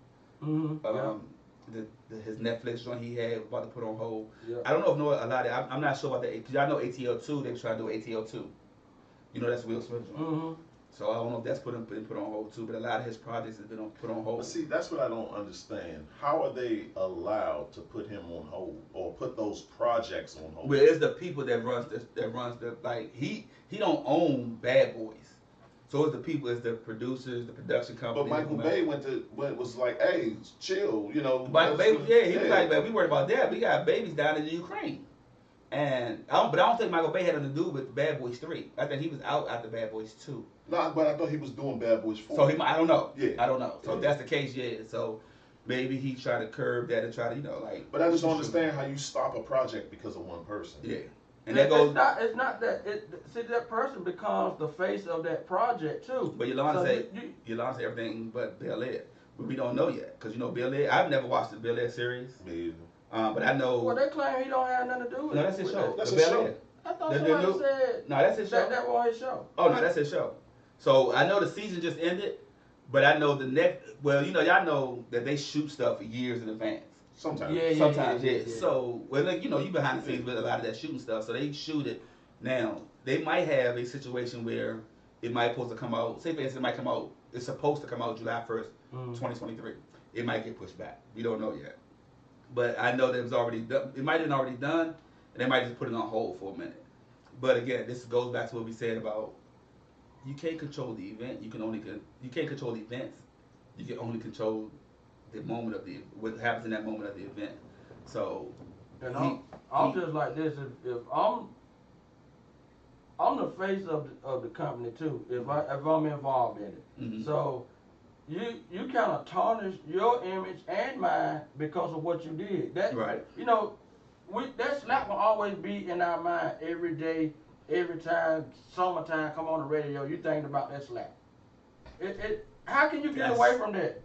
His Netflix joint he had about to put on hold. Yeah. I don't know if a lot of I'm not sure about that, because y'all know ATL 2. They were trying to do ATL 2. You know, that's Will Smith joint. So I don't know if that's been put on hold too, but a lot of his projects have been put on hold. But see, that's what I don't understand. How are they allowed to put him on hold or put those projects on hold? Well, it's the people that runs the like he don't own Bad Boys, so it's the people, it's the producers, the production company. But Michael Bay was like, hey, chill, you know. Michael Bay, he was like, man, we worried about that. We got babies down in the Ukraine. And but I don't think Michael Bay had anything to do with Bad Boys 3. I think he was out after Bad Boys 2. No, but I thought he was doing Bad Boys 4. So I don't know. Yeah. I don't know. So if that's the case, yeah. So maybe he tried to curb that and try to, like. But I just don't understand how you stop a project because of one person. Yeah. And that goes. It's not that. See, that person becomes the face of that project too. But Yolanda So said everything but Bel Air. But we don't know yet, because Bel Air. I've never watched the Bel Air series. Me either. But I know. Well, they claim he don't have nothing to do with it. No, that's his show. That's The his Bel show. Air. I thought The somebody new- said No, that's his show. that was his show. Oh no, that's his show. So I know the season just ended, but I know the next. Well, y'all know that they shoot stuff for years in advance. Sometimes. Yeah. Sometimes, yeah. So, well, like, you behind the scenes with a lot of that shooting stuff. So they shoot it. Now, they might have a situation where it might supposed to come out. Say, for instance, it might come out. It's supposed to come out July 1st, 2023. It might get pushed back. We don't know yet. But I know that it was already done. It might have been already done, and they might just put it on hold for a minute. But again, this goes back to what we said about you can't control the event. You can't control the events. You can only control the moment of what happens in that moment of the event. So, And I'm just like this. If I'm the face of the company too. If I'm involved in it, Mhm. so you kind of tarnish your image and mine because of what you did. That Right. You know, that slap will always be in our mind every day, every time summertime come on the radio. You think about that slap. How can you get away from that?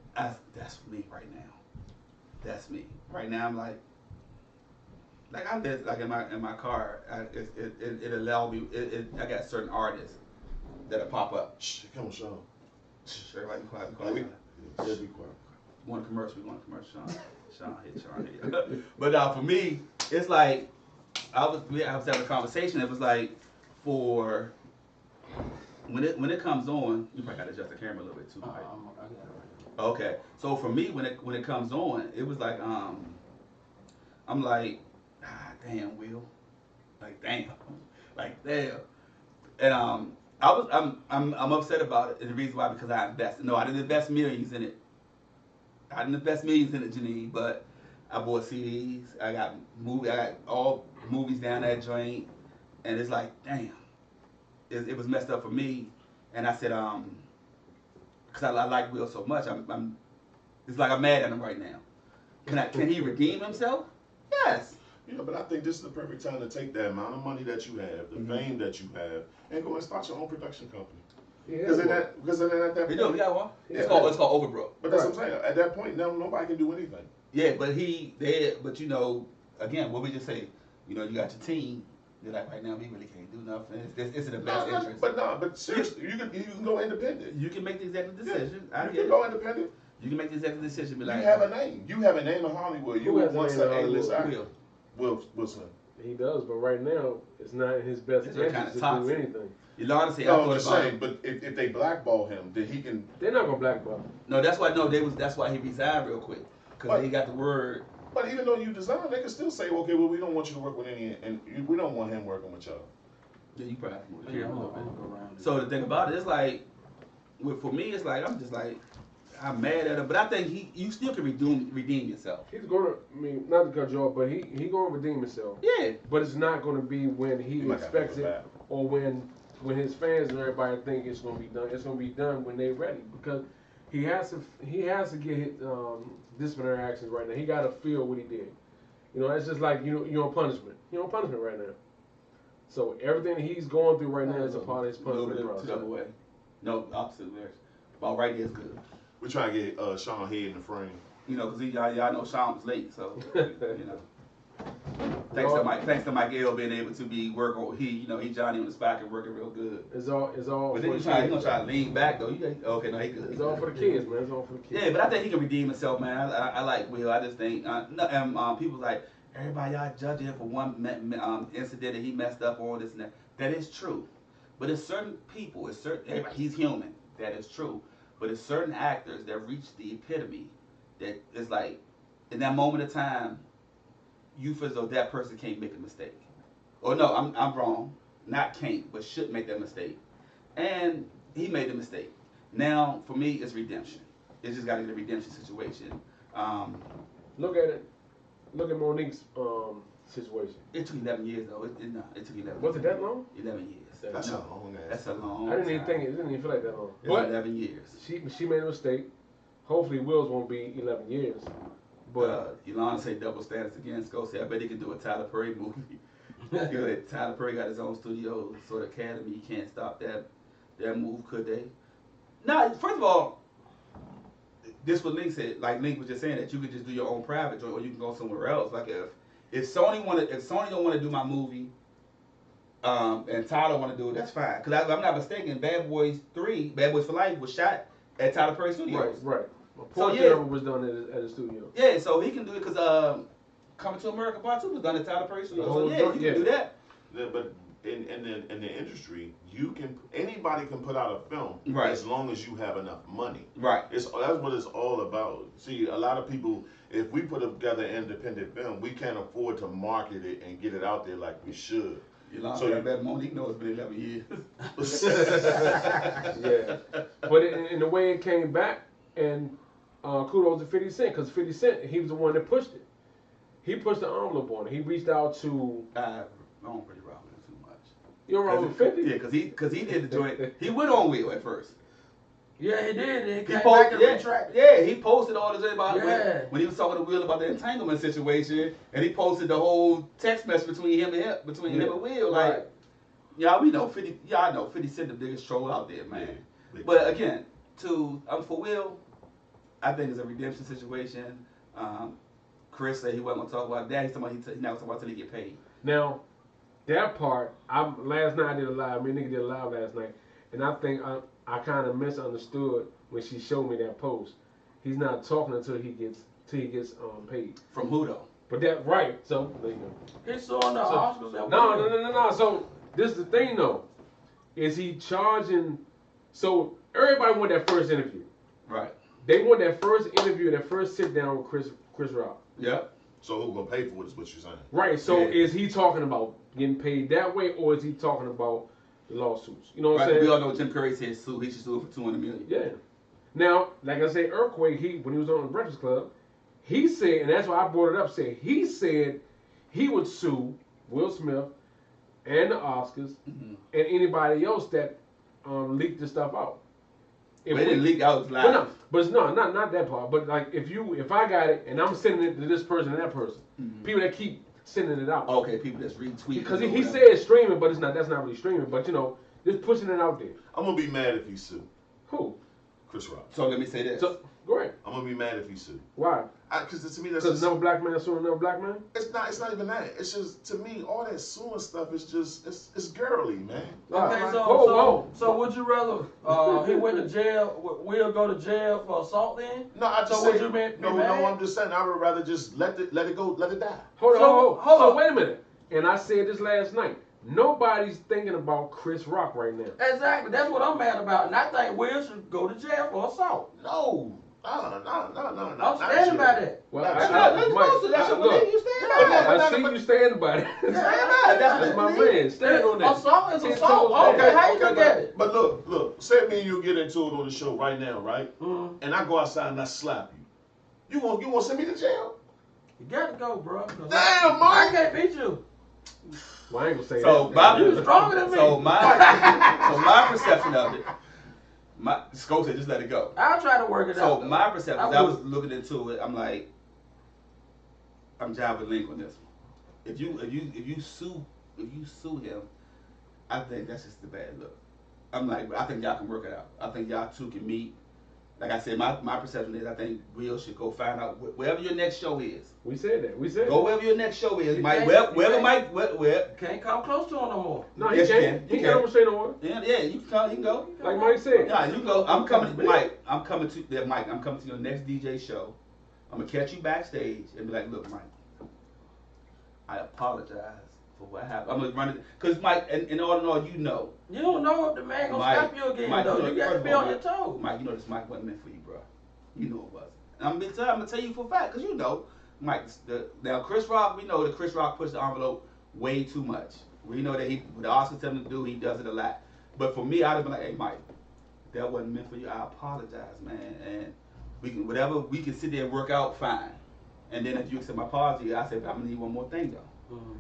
That's me right now. That's me right now. I'm like I live like in my car. It allow me. I got certain artists that'll pop up. Shh, come on, Sean. Everybody be quiet. Be Yeah, quiet. be quiet. One commercial. Sean hit. But for me, it's like I was having a conversation. It was like for when it comes on, you probably got to adjust the camera a little bit too. Right? I got it right. Okay, so for me, when it comes on, it was like I'm like, damn, Will, like damn, and I'm upset about it, and the reason why because I invested. No, I didn't invest millions in it. Janine, but I bought CDs. I got all movies down that joint, and it's like, damn, it was messed up for me, and I said, because I like Will so much, it's like I'm mad at him right now. Can he redeem himself? Yes. Yeah, but I think this is the perfect time to take that amount of money that you have, the fame that you have, and go and start your own production company. Because then at that point, We got one. Yeah. It's called Overbrook. But that's what I'm saying. At that point, now nobody can do anything. Yeah, but but you know, again, what we just say, you know, you got your team. They're like, right now, we really can't do nothing. It's in the best interest. But seriously, you can go independent. You can make the executive decision. Yeah, you can go independent. You can make the executive decision. Be like, You have a name. You have a name in Hollywood. You Who has a once name an in A-list Hollywood? actor. Will Wilson. He does, but right now it's not in his best These are interest kinda to do toxic. anything. You honestly, I No, thought I'm just about saying. it. But if they blackball him, then he can. They're not gonna blackball him. No, that's why. No, that's why he resigned real quick because What? he got the word. But even though you design, they can still say, okay, well, we don't want you to work with any, and we don't want him working with y'all. Yeah, you probably have to move the Yeah, camera I'm a little gonna bit. go around it. So the thing about it is like, for me, it's like I'm just like, I'm mad at him, but I think you still can redeem yourself. He's gonna. I mean, not to cut you off, but he gonna redeem himself. Yeah. But it's not gonna be when he You might have expects to go it, back. or when his fans and everybody think it's gonna be done. It's gonna be done when they're ready, because he has to get his, disciplinary actions right now. He got to feel what he did. You know, it's just like you're on punishment. You're on punishment right now. So everything he's going through right now is a part of his A little punishment bit to the process. other way. No, opposite direction. About right there is good. We're trying to get Sean Head in the frame. You know, because y'all know Sean was late, so you know. Thanks to Mike L being able to be he Johnny on the spot and working real good. It's all But for then the he's kids. gonna try to lean back though. Okay, no, he good. It's all for the kids, man. It's all for the kids. Yeah, but I think he can redeem himself, man. I like Will. I just think people like everybody y'all judging him for one incident that he messed up on this and that. That is true, but it's certain people. He's human. That is true, but it's certain actors that reach the epitome that is like in that moment of time, you feel as though that person can't make a mistake. Or no, I'm wrong. Not can't, but should make that mistake. And he made the mistake. Now, for me, it's redemption. It's just got to get a redemption situation. Look at it. Look at Monique's situation. It took 11 years, though. It took 11 Was it that long? 11 years. That's No, a long ass. That's a long I didn't even time. think it didn't even feel like that long. It's But 11 years. she made a mistake. Hopefully, Will's won't be 11 years. But Elon say double standards again. Sco say, I bet he can do a Tyler Perry movie. You know, Tyler Perry got his own studio, sort of academy. You can't stop that move, could they? No, first of all, this what Link said. Like Link was just saying that you could just do your own private joint, or you can go somewhere else. Like if Sony don't want to do my movie, and Tyler want to do it, that's fine. Because I'm not mistaken, Bad Boys for Life was shot at Tyler Perry Studios. right. A So, portion yeah. of it was done at a studio. Yeah, so he can do it because Coming to America Part 2 was done at Tyler Perry Studios. So yeah, you can do that. Yeah, but in the industry, anybody can put out a film Right. as long as you have enough money. Right. That's what it's all about. See, a lot of people, if we put together an independent film, we can't afford to market it and get it out there like we should. So I bet Monique knows it's been 11 years. Yeah. But in the way it came back, and kudos to 50 Cent, because 50 Cent, he was the one that pushed it. He pushed the envelope on it. He reached out to. I don't really rock with him too much. You don't rock with 50? Yeah, because he did the joint. He went on Will at first. Yeah, he did. He He came back posted, and yeah, retracted. yeah, he posted all this about Yeah. when he was talking to Will about the entanglement situation, and he posted the whole text message between him and Will. Like, Right. y'all, we know 50. Y'all know 50 Cent the biggest troll out there, man. Yeah. But again, for Will, I think it's a redemption situation. Chris said he wasn't gonna talk about that. He's not gonna talk about till he get paid. Now, that part, last night I did a live. Me and nigga did a live last night, and I think I kind of misunderstood when she showed me that post. He's not talking until he gets paid. From who though? But that right. So there you go. He's suing the Oscars. And No. So this is the thing though. Is he charging? So everybody want that first interview. Right. They want that first interview, that first sit down with Chris Rock. Yep. So who gonna pay for it is what you're saying. Right. So Yeah. is he talking about getting paid that way, or is he talking about the lawsuits? You know what I'm Right. saying? We all know Jim Curry said he should sue for $200 million. Yeah. Now, like I said, Earthquake, when he was on the Breakfast Club, he said, and that's why I brought it up, he said he would sue Will Smith and the Oscars Mm-hmm. and anybody else that leaked the stuff out. But it didn't leak out live. But no, but no, not that part. But like if I got it and I'm sending it to this person and that person, Mhm. people that keep sending it out. Okay, people just retweet. Because it or he whatever. said streaming, but that's not really streaming. But just pushing it out there. I'm gonna be mad if he sue Who? Chris Rock. So let me say this. So go ahead. I'm gonna be mad if he sue. Why? Because to me that's Because just, another black man suing another black man. it's not even that. It's just to me all that suing stuff is just it's girly, man. Okay, Like, so would you rather he went to jail? Will go to jail for assault then? no, I just So say, would you be no, mad? I'm just saying I would rather just let it go, let it die. Hold on, So, hold hold So on. wait a minute. And I said this last night. Nobody's thinking about Chris Rock right now. Exactly. That's what I'm mad about. And I think Will should go to jail for assault. No. I'm standing by that. Well, That's That's not- not Mike, that's your look, belief. You stand by Yeah. that. I see you stand by it. Stand by it. That's my man. Stand on that. Assault is 10 assault. toes Okay, down. how you look at it? But look, say me and you get into it on the show right now, right? Mm, And I go outside and I slap you. You want to send me to jail? you got to go, bro. 'cause Damn, I Mike. can't beat you. Well, I ain't gonna say So that. Bob, You stronger than me. so my perception of it, Scope said just let it go. I'll try to work it So out. my perception, I I would. was looking into it. I'm like, I'm jiving Link on this one. If you sue him, I think that's just a bad look. I'm like, I think y'all can work it out. I think y'all two can meet. Like I said, my perception is I think Will should go find out wherever your next show is. We said that. We said Go that. wherever your next show is. You Mike, can't- wherever you Mike, where, Can't come close to him no more. No, Yes, he you can't. can. He You can't can. overstay no more. yeah, you can come, you can go. Like Mike said. Yeah, you go. I'm coming, Mike. I'm coming to your next DJ show. I'm gonna catch you backstage and be like, look, Mike, I apologize for what happened. I'm gonna run it because Mike, and all in all, you know, You don't know if the man gonna Mike, stop you again, Mike, though. you know, You got to first be of all, on your toes. Mike, you know this mic wasn't meant for you, bro. You know it wasn't. And I'm gonna tell you for a fact because you know, Mike. Now Chris Rock, we know that Chris Rock pushed the envelope way too much. We know that what the Oscars tell him to do, he does it a lot. But for me, I'd have been like, hey, Mike, that wasn't meant for you. I apologize, man. And we can whatever we can sit there and work out, fine. And then if you accept my apology, I said, I'm gonna need one more thing though. Mhm.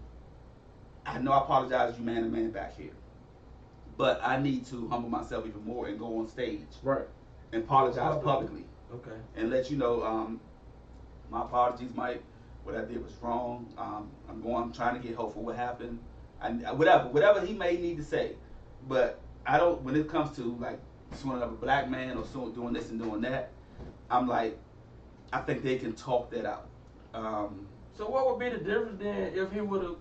I know I apologize to you man to man back here. But I need to humble myself even more and go on stage Right. and apologize publicly Okay. and let you know my apologies, Mike. What I did was wrong. I'm trying to get hope for what happened. Whatever he may need to say. But I don't, when it comes to like suing up a black man or doing this and doing that, I'm like, I think they can talk that out. So what would be the difference then if he would have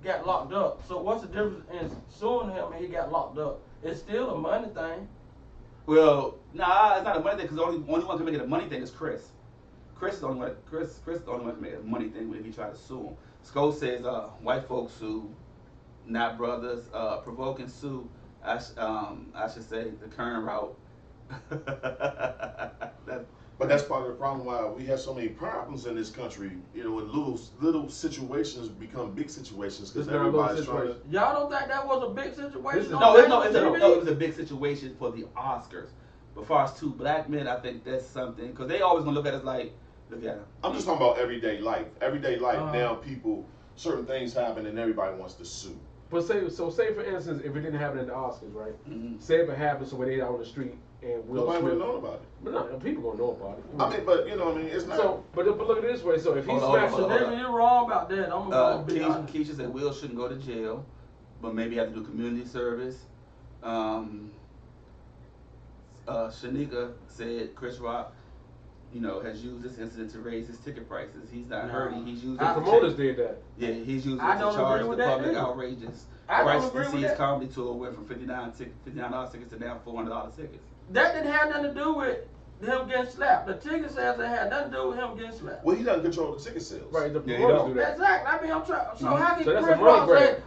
got locked up? So what's the difference in suing him and he got locked up? It's still a money thing. Well, nah, it's not a money thing because the only one can make it a money thing is Chris. Chris is the only one. Chris is the only one can make it a money thing if he try to sue him. Sco says white folks sue, not brothers. Provoking sue. I should say the current route. But that's part of the problem why we have so many problems in this country. You know, when little situations become big situations because It's not a little everybody's trying to. situation. Y'all don't think that was a big situation? This is- on No, it national TV? was a big situation for the Oscars. But as far as two black men, I think that's something because they always gonna look at us like, look at him. I'm just talking about everyday life. Everyday life Uh-huh. now, certain things happen and everybody wants to sue. But say for instance, if it didn't happen at the Oscars, right? Mhm. Say if it happened, so they out on the street and Will Nobody would Smith. have known about it. But no, people gonna know about it. I mean, but you know, it's not. So, but look at it this way. So if he Hold on, smashed, hold on, hold on. You're wrong about that. I'm gonna be honest. Keisha said Will shouldn't go to jail, but maybe have to do community service. Shanika said Chris Rock, has used this incident to raise his ticket prices. He's not No. hurting. He's using the it to promoters check- did that. Yeah, he's using I it don't to charge agree with the that public either. outrageous. I don't Price agree to with see his that. comedy tour went from $59 tickets to now $400 tickets. That didn't have nothing to do with him getting slapped. The ticket sales that had nothing to do with him getting slapped. Well, he doesn't control the ticket sales. Right, the Yeah, promoters you do that. Exactly. I mean, I'm trying. So Mhm. how can So that's Chris a money Rock grab. say,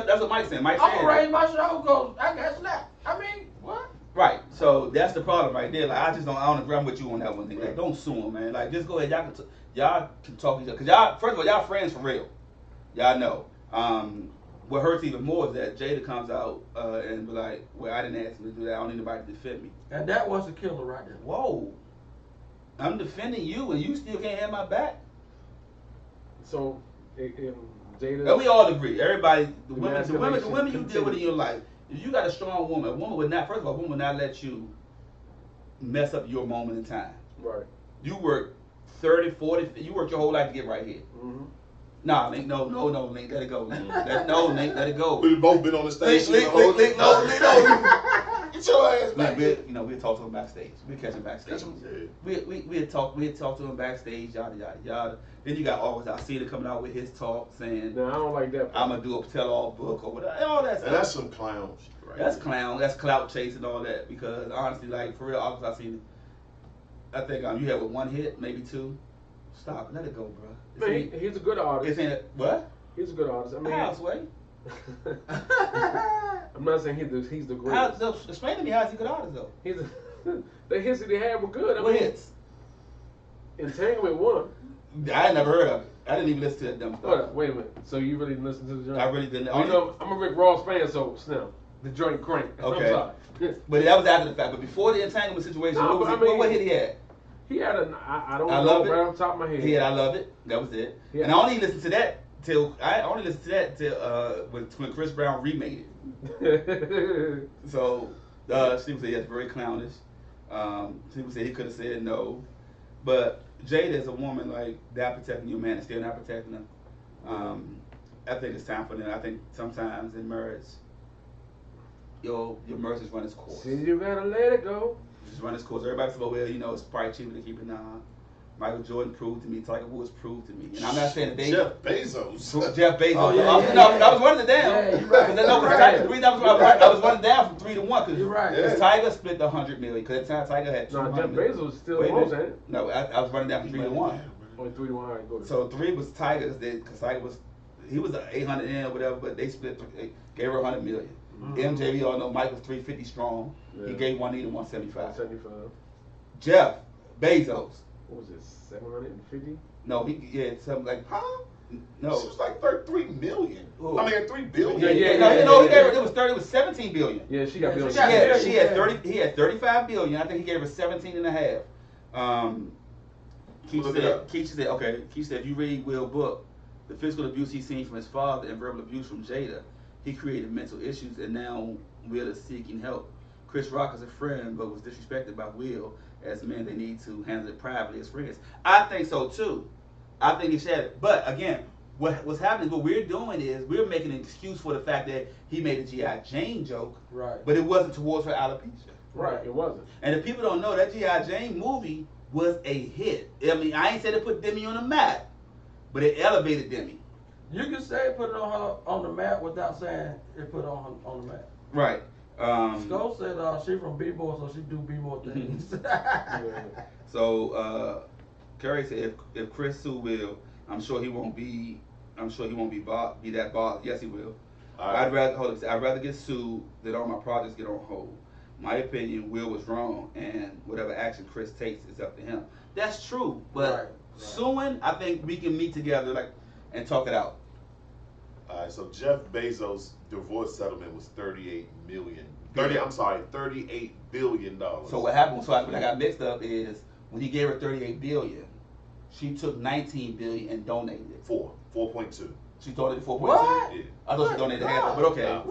That's what Mike's saying. Mike's I'm saying gonna raise my show because I got slapped? I mean, what? Right. So that's the problem right there. Like I don't agree with you on that one thing. Like don't sue him, man. Like just go ahead. Y'all can talk to each other. Cause y'all, first of all, y'all friends for real. Y'all know. What hurts even more is that Jada comes out and be like, "Well, I didn't ask him to do that. I don't need anybody to defend me." And that was the killer right there. Whoa. I'm defending you, and you still can't have my back. So, if Jada, And we all agree. Everybody, the The women you masculination deal with in continues. your life. If you got a strong woman, a woman would not. First of all, a woman would not let you mess up your moment in time. right? You work 30, 40, you worked your whole life to get right here. Mm-hmm. Nah, Link, no, Link, let it go, Link. Link, let it go. We've both been on the stage. Link, no. Link, no. Get your ass back. We'd talk to him backstage. We'd catch him backstage. Catch 'em, yeah. We'd talk to him backstage, yada, yada, yada. Then you got August Alsina coming out with his talk saying, Now I don't like that. I'm going to do a tell-all book or whatever. All that stuff. And that's some clown shit, right? That's clown. That's clout chase and all that. Because honestly, like for real, August Alsina, I think you had with one hit, maybe two. Stop. Let it go, bro. Man, he's a good artist. What? He's a good artist. I mean, Houseway. I'm not saying he's the greatest. Explain to me how's he good artist though. He's the hits that he had were good. I What mean, hits? Entanglement one. I ain't never heard of it. I didn't even listen to that dumb Hold stuff. up, wait a minute. So you really didn't listen to the joint? I really didn't. You know, I'm a Rick Ross fan, so Snell, the joint crank. Okay. I'm sorry. But that was after the fact. But before the entanglement situation, No, what, but was I he, what mean- hit he had? He had I don't I know Love It. right off the top of my head. He had I Love It. That was it. Yeah. And I only listened to that till when Chris Brown remade it. So Steve said that's very clownish. People said he could have said no, but Jada is a woman like that protecting your man and still not protecting him. I think it's time for them. I think sometimes in marriage, your marriage has run its course. See, you gotta let it go. Just run its course. Everybody says, well, it's probably cheaper to keep it on. Michael Jordan proved to me. Tiger Woods proved to me. And I'm not saying that they. Jeff Bezos. Jeff Bezos. Oh, yeah, I was running it down. Yeah, you're right. I was running down from 3-1 because You're right. Yeah. Tiger split the $100 million. Because at the time Tiger had No, 200 Jeff million. Bezos is still Wait the a most, minute. ain't it? No, I was running down from 3-1. Only 3-1. All right, go to. So 3 was Tiger's. Because Tiger he was 800 in or whatever, but they gave her 100 million. Mhm. MJ, we all know Mike was 350 strong. Yeah. He gave Juanita 175. 75. Jeff Bezos. What was it? 750. No, something like Huh? no. She was like 33 million. Who? I mean, 3 billion. He gave her. It was 17 billion. Yeah, she got Yeah, billion. she got billion. She had 30. He had 35 billion. I think he gave her 17 and a half. Look it up. Keisha said, okay. Keisha said, if you read Will's book, the physical abuse he's seen from his father and verbal abuse from Jada, he created mental issues, and now Will is seeking help. Chris Rock is a friend, but was disrespected by Will as men. They need to handle it privately as friends. I think so too. I think he said it. But again, what's happening? What we're doing is we're making an excuse for the fact that he made a G.I. Jane joke, Right. but it wasn't towards her alopecia. Right, it wasn't. And if people don't know, that G.I. Jane movie was a hit. I mean, I ain't said it put Demi on the map, but it elevated Demi. You can say put it on the map without saying it put on the map. Right. Skull said she from B-More, so she do B-More things. Yeah. So Kerry said if Chris sue Will, I'm sure he won't be that bothered. Yes, he will. I'd rather get sued than all my projects get on hold. My opinion, Will was wrong, and whatever action Chris takes is up to him. That's true, but Right. suing, I think we can meet together and talk it out. All right, so Jeff Bezos' divorce settlement was $38 billion. So what happened? So what I got mixed up is when he gave her $38 billion, she took $19 billion and donated it. 4.2. She donated 4.2. What? Yeah. I thought she donated half, but okay.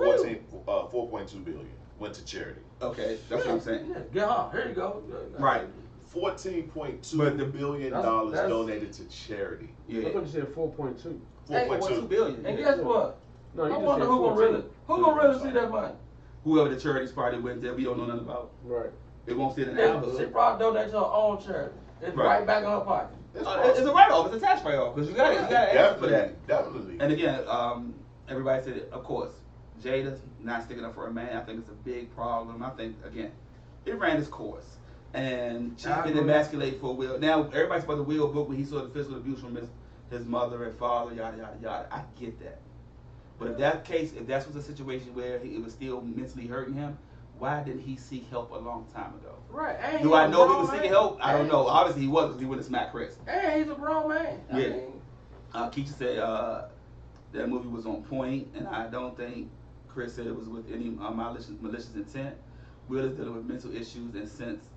4.2 billion went to charity. Okay, that's what I'm saying. Yeah, get her. Here you go. Right. $14.2 But billion that's- donated to charity. I Yeah. thought you said 4.2. 4.2 billion. And guess what? No, you I just wonder said who gonna 14. really see that money. Whoever the charity's party went there, we don't know nothing about. Right. It won't sit in the She neighborhood. probably donate to her own charity. It's Right. right back in her pocket. It's a write-off. It's a tax write-off because you got to ask for that. Definitely. And again, everybody said, of course, Jada's not sticking up for a man. I think it's a big problem. I think, again, it ran its course. And she's I been agree. emasculated for Will. Now, everybody's about the Will book when he saw the physical abuse from his mother and father, yada, yada, yada. I get that. But if that case, if that was a situation where it was still mentally hurting him, why didn't he seek help a long time ago? Right. And Do he's I a know if he grown was seeking man. help? I don't And- know. Obviously, he was because he wouldn't smack Chris. And he's a grown man. I Yeah. mean, Keisha said that movie was on point, and I don't think Chris said it was with any malicious intent. Will is dealing with mental issues, and since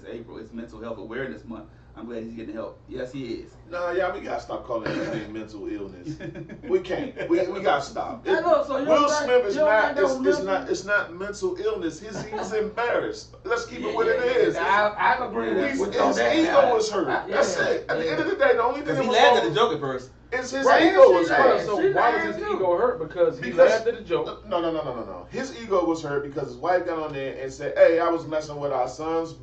April, it's Mental Health Awareness Month. I'm glad he's getting help. Yes, he is. Nah, yeah, we gotta stop calling anything mental illness. We can't. We gotta stop. Hey, look, so you Will don't think- Smith is you don't not. think that was It's mental? not. It's not mental illness. He's embarrassed. Let's keep yeah, it what yeah, it is. I agree with His with you on that. ego is hurt. Yeah, That's it. At the end of the day, the only thing Because that he was laughed at wrong the joke at first. is his Right, ego she was laughed. hurt. So She why laughed was his too. ego hurt? Because he Because- laughed at the joke. No. His ego was hurt because his wife got on there and said, "Hey, I was messing with our son's."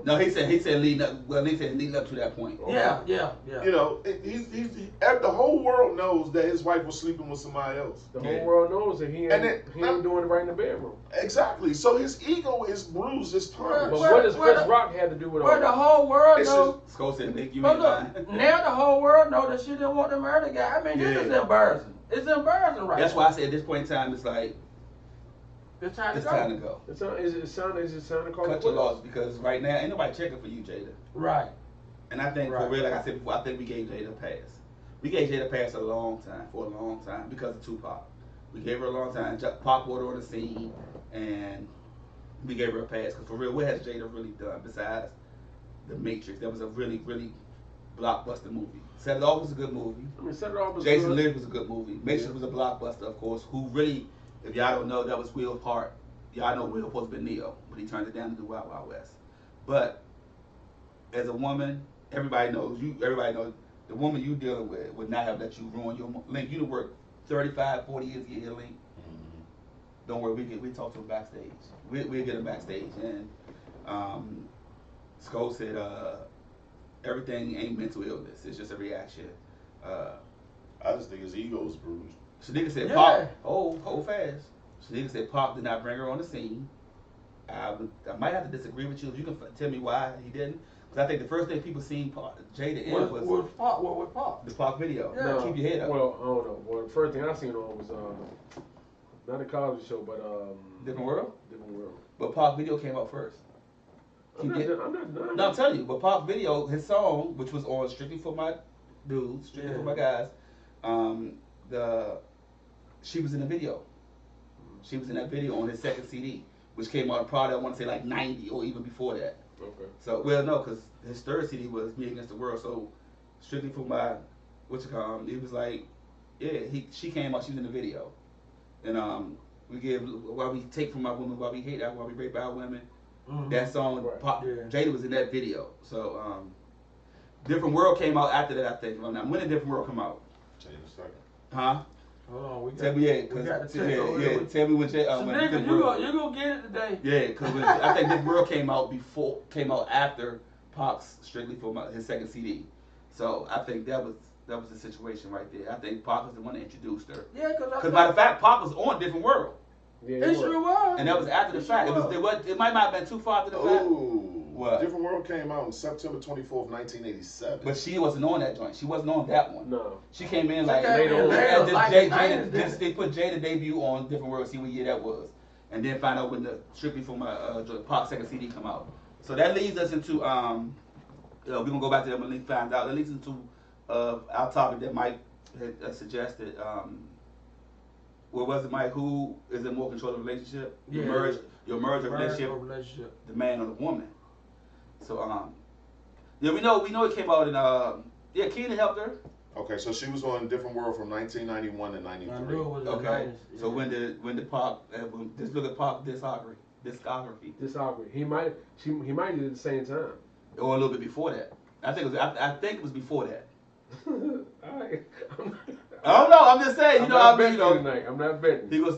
No, he said leading up. Well, he said leading up to that point. Yeah. You know, the whole world knows that his wife was sleeping with somebody else. The Yeah. whole world knows that he And ain't doing it right in the bedroom. Exactly. So his ego is bruised, it's But tarnished. what does Where Chris the- Rock have to do with all But the that? whole world It's knows. Skull said, "Make you But ain't look, lying." now the whole world know that she didn't want to murder the guy. I mean, this is Yeah. embarrassing. It's embarrassing right That's now. why I said at this point in time, it's like It's time to it's go. time to go. Is it time to call Cut it your quits? loss because right now ain't nobody checking for you, Jada. Right. And I think for Right. real, like I said before, I think we gave Jada a pass. We gave Jada a pass for a long time because of Tupac. We gave her a long time. Pac brought her on the scene, and we gave her a pass because for real, what has Jada really done besides The Matrix? That was a really, really blockbuster movie. Set It Off was a good movie. I mean, Set It Off was Jason good. Live was a good movie. Matrix Yeah. was a blockbuster, of course. Who really, if y'all don't know, that was Will's part. Y'all know Will supposed to be Neo, but he turned it down to do Wild Wild West. But as a woman, everybody knows the woman you dealing with would not have let you ruin your Link. You done worked 35, 40 years to get here, Link. Don't worry, we talk to him backstage. We'll get him backstage. And Skull said everything ain't mental illness. It's just a reaction. I just think his ego is bruised. Shanika said, Yeah. Pop, hold fast. Shanika said, Pop did not bring her on the scene. I might have to disagree with you. If you can tell me why he didn't. Because I think the first thing people seen Jada in was With Pop. the Pop video. Yeah. Keep your head up. Well, I don't know. Well, the first thing I seen on was not a Cosby Show, but Different World? Different World. But Pop video came out first. I'm not No, I'm telling you. But Pop video, his song, which was on Strictly for My Dudes, Strictly for My Guys, she was in the video. She was in that video on his second CD, which came out probably, I want to say, like 90 or even before that. Okay. So, well, no, because his third CD was Me Against the World. So, Strictly for My, it was like, yeah, she came out, she was in the video. And we give, Why We Take From Our Women, Why We Hate Our, Why We Rape Our Women. Mhm. That song, Right. Pop, Yeah. Jada was in that video. So, Different World came out after that, I think. When did Different World come out? Change a second. Huh? Hold on, we Tell got. me, yeah, we got cause, the text over yeah, there. tell me when So nigga, Different you World. gonna get it today. Yeah, because I think Different World came out after Pac's Strictly for his second CD. So I think that was the situation right there. I think Pac was the one that introduced her. Yeah, Because matter of fact, Pac was on Different World, Yeah, it sure was. and that was after the It fact. sure It might not have been too far after the fact. Oh, What? Different World came out on September 24th, 1987. But she wasn't on that joint. She wasn't on that one. No. She came in She like came in later, like Jada, the 90s, didn't they put Jada debut on Different World, see what year that was, and then find out when the Strictly for My Pac second CD come out. So that leads us into we're gonna go back to that when we find out. That leads into our topic that Mike had suggested. What was it, Mike? Who is in more control of the relationship? Yeah. Your merge of Marriage relationship, or relationship. the man or the woman. So yeah, we know it came out in Keenan helped her. Okay, so she was on Different World from 1991 to I 93. knew it was the Okay. 90s. So when did Pac? Just look at Pac discography. Discography. He might do it at the same time. Or a little bit before that. I think it was before that. Alright. I don't know. I'm just saying. I'm You know, not I mean, betting you know, tonight. I'm not betting. he was.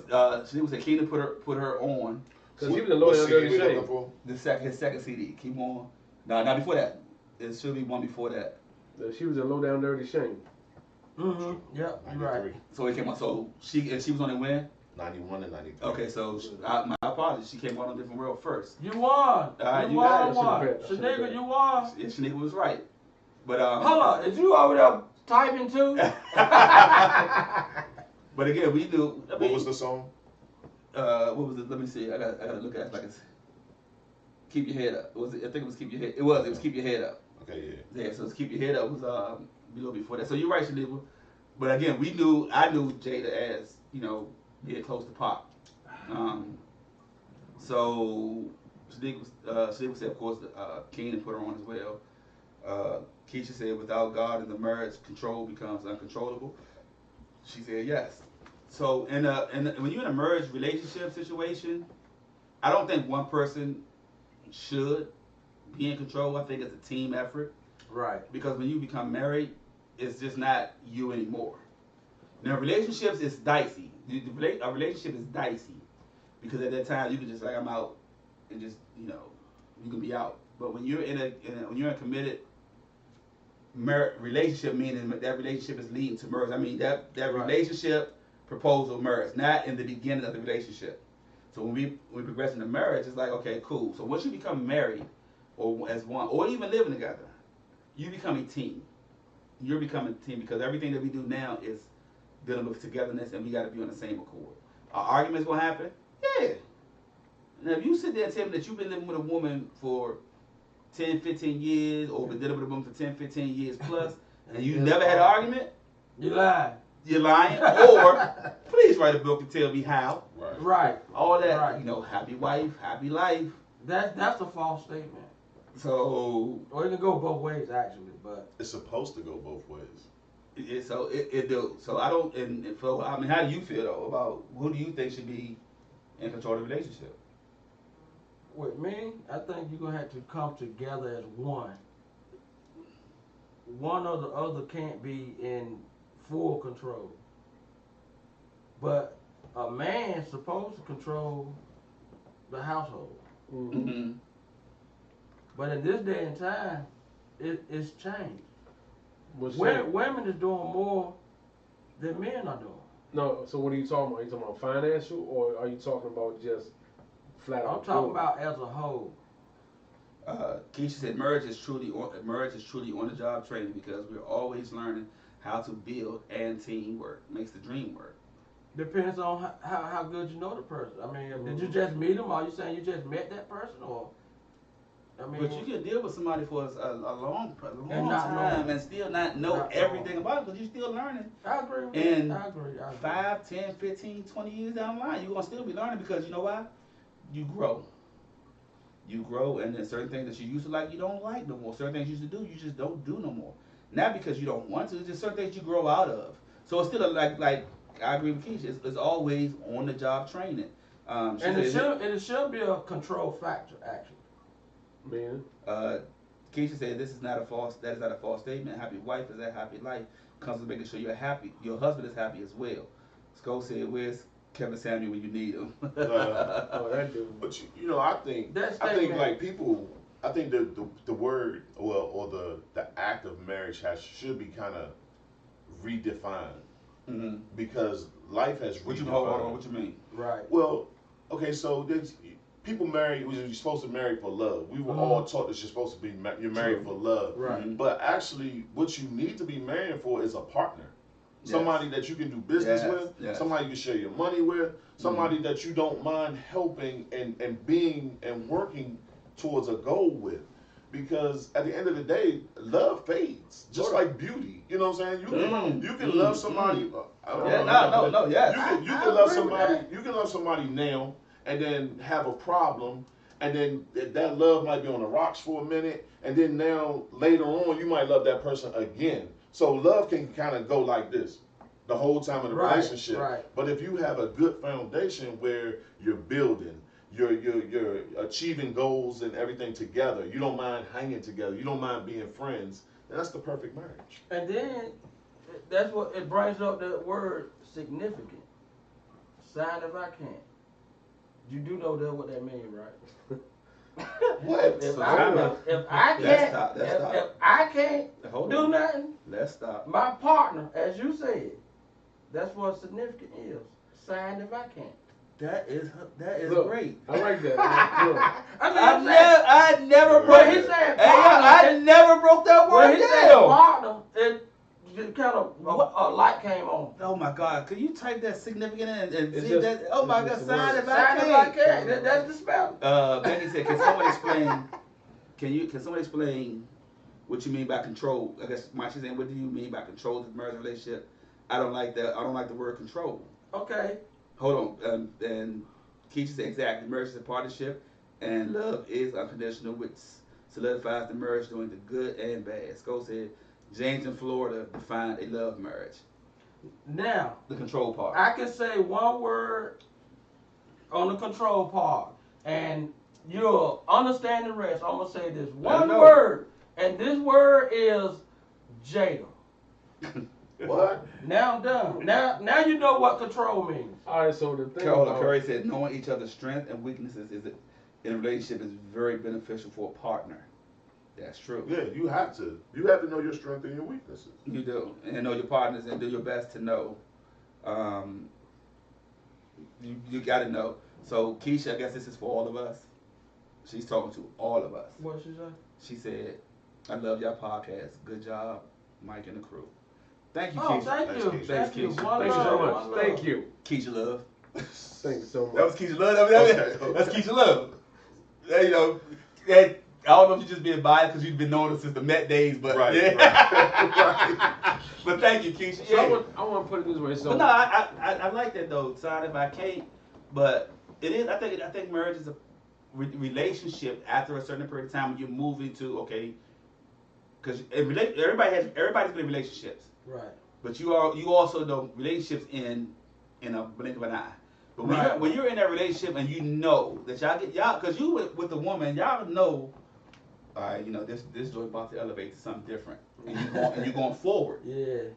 She was a Keena put her on Because he was a low What down CD dirty we shame. looking for? his second CD. Keep on. No, not before that. It should be one before that. She was a low down dirty shame. Mm-hmm. Yep, you're right. 93, So it came out. So she was on it when? 91 and 93. Okay, so my apologies. She came out on Different World first. You won. Alright, You you got won. it. Should've bet. Shaniqua, you won. Yeah, Shaniqua was right. But Hold on, is you over there typing too? But again, we knew. I What mean, was the song? what was it? Let me see. I gotta look at it like it's Keep Your Head Up. Was it? I think it was Keep Your Head. It was Keep Your Head Up. Okay, yeah. Yeah, so it's Keep Your Head Up was a little before that. So you're right, Shaniqua. But again, I knew Jada as, you know, being close to Pop. So Shaniqua said, of course, Keenan put her on as well. Keisha said, without God in the marriage, control becomes uncontrollable. She said yes. So when you're in a marriage relationship situation, I don't think one person should be in control. I think it's a team effort. Right. Because when you become married, it's just not you anymore. Now, relationships is dicey. A relationship is dicey because at that time you can just like, I'm out, and just, you know, you can be out. But when you're in a committed relationship, meaning that relationship is leading to marriage. I mean that Right. relationship proposal marriage, not in the beginning of the relationship. So when we progress into marriage, it's like, okay, cool. So once you become married, or as one, or even living together, you become a team. You're becoming a team because everything that we do now is dealing with togetherness, and we got to be on the same accord. Our arguments will happen, yeah. Now if you sit there and tell me that you've been living with a woman for 10, 15 years, or been dealing with a woman for 10, 15 years plus, and you never had an argument, You lied. you're lying. Or please write a book and tell me how. Right. Right. All that, Right. you know, happy wife, happy life. That's a false statement. So, Or it can go both ways actually, but It's supposed to go both ways. it do. So I don't. And so I mean, how do you feel though about who do you think should be in control of the relationship? with me, I think you're gonna have to come together as one. One or the other can't be in full control. But a man's supposed to control the household. Mm-hmm. Mm-hmm. But in this day and time, it's changed. What's Women is doing more than men are doing. No, so what are you talking about? Are you talking about financial, or are you talking about just flat out? I'm talking about as a whole. Keisha said marriage is truly on the job training because we're always learning how to build, and teamwork makes the dream work. Depends on how good you know the person. I mean, did you just meet them? Are you saying you just met that person, or? I mean, But you can deal with somebody for a long And not time know. and still not know Not everything know. about it because you're still learning. I agree with And that. I agree. 5, 10, 15, 20 years down the line, you're going to still be learning because you know why? You grow. You grow, and then certain things that you used to like, you don't like no more. Certain things you used to do, you just don't do no more. Not because you don't want to, it's just certain things you grow out of. So it's still like I agree with Keisha, it's always on the job training. She And said- it should be a control factor, actually. Man, Keisha said that is not a false statement. Happy wife is a happy life. Comes with making sure you're happy. Your husband is happy as well. Sko said, where's Kevin Samuel when you need him? oh that dude. But you know, I think like people, I think the word or the act of marriage should be kind of redefined Mm-hmm. because life has What you redefined. hold on? What you mean? Right. Well, okay, so there's people marry. You're supposed to marry for love. We were all taught that you're supposed to be you're married for love. Right. Mhm. But actually, what you need to be marrying for is a partner. Yes. Somebody that you can do business Yes, with, yes. somebody you can share your money with, somebody that you don't mind helping and being and working towards a goal with. Because at the end of the day, love fades, just like beauty. You know what I'm saying? You can love somebody. I don't Yeah, know. no, yes. You I can love agree with somebody. that. You can love somebody now, and then have a problem, and then that love might be on the rocks for a minute, and then now later on you might love that person again. So love can kind of go like this the whole time of the Right, relationship. right. But if you have a good foundation where you're building, you're achieving goals and everything together, you don't mind hanging together, you don't mind being friends, then that's the perfect marriage. And then that's what it brings up that word significant. Sign if I can't. You do know that what that means, right? What? If So I time can't, out. if I Let's can't, stop, let's stop. if I can't Hold do on. nothing, Let's stop. my partner, as you said, that's what significant is. Sign if I can't. That is Look, great. I like that. Look, I never broke. What he said, Hey, partner, I never broke that when word he said down. partner, it kind of a light came on. Oh my God! Could you type that significant and It's see just- that? Oh my it's God! just a Sign word. if I Sign if I can't. can't. That's the spelling. Becky said, "Can someone explain? Can someone explain what you mean by control?" I guess Mike, she's saying, "What do you mean by control the marriage relationship?" I don't like that. I don't like the word control. Okay. Hold on. And Keisha said exactly. Marriage is a partnership, and love is unconditional, which solidifies the marriage during the good and bad. Scott said, James in Florida defined a love marriage. Now, The control part. I can say one word on the control part, and you'll understand the rest. I'm gonna say this one know. word, and this word is Jada. What? Now I'm done. Now you know what control means. all right, so the thing Carol about Curry said, knowing each other's strengths and weaknesses in a relationship is very beneficial for a partner. That's true. Yeah, you have to. You have to know your strengths and your weaknesses. You do, and know your partners, and do your best to know. You got to know. So Keisha, I guess this is for all of us. She's talking to all of us. What she say? She said, "I love y'all podcast. Good job, Mike and the crew." Thank you, Oh, Keisha. thank Thanks, you. Keisha. Thank you. Keisha. One Thank you love, so one much. love. Thank you. Keisha love. Thank you so much. That was Keisha love. Okay. That's Keisha love. You know, I don't know if you're just being biased because you've been knowing us since the Met days, but Right, yeah. But thank you, Keisha. So Yeah. I want to put it this way. So But no, I like that though. Sign if I can't, but it is. I think marriage is a relationship after a certain period of time when you're moving to because everybody's been in relationships, Right. but you also know relationships in a blink of an eye. But when you're in that relationship and you know that y'all because you with the woman, y'all know, this joint about to elevate to something different, and you're going forward. Yeah.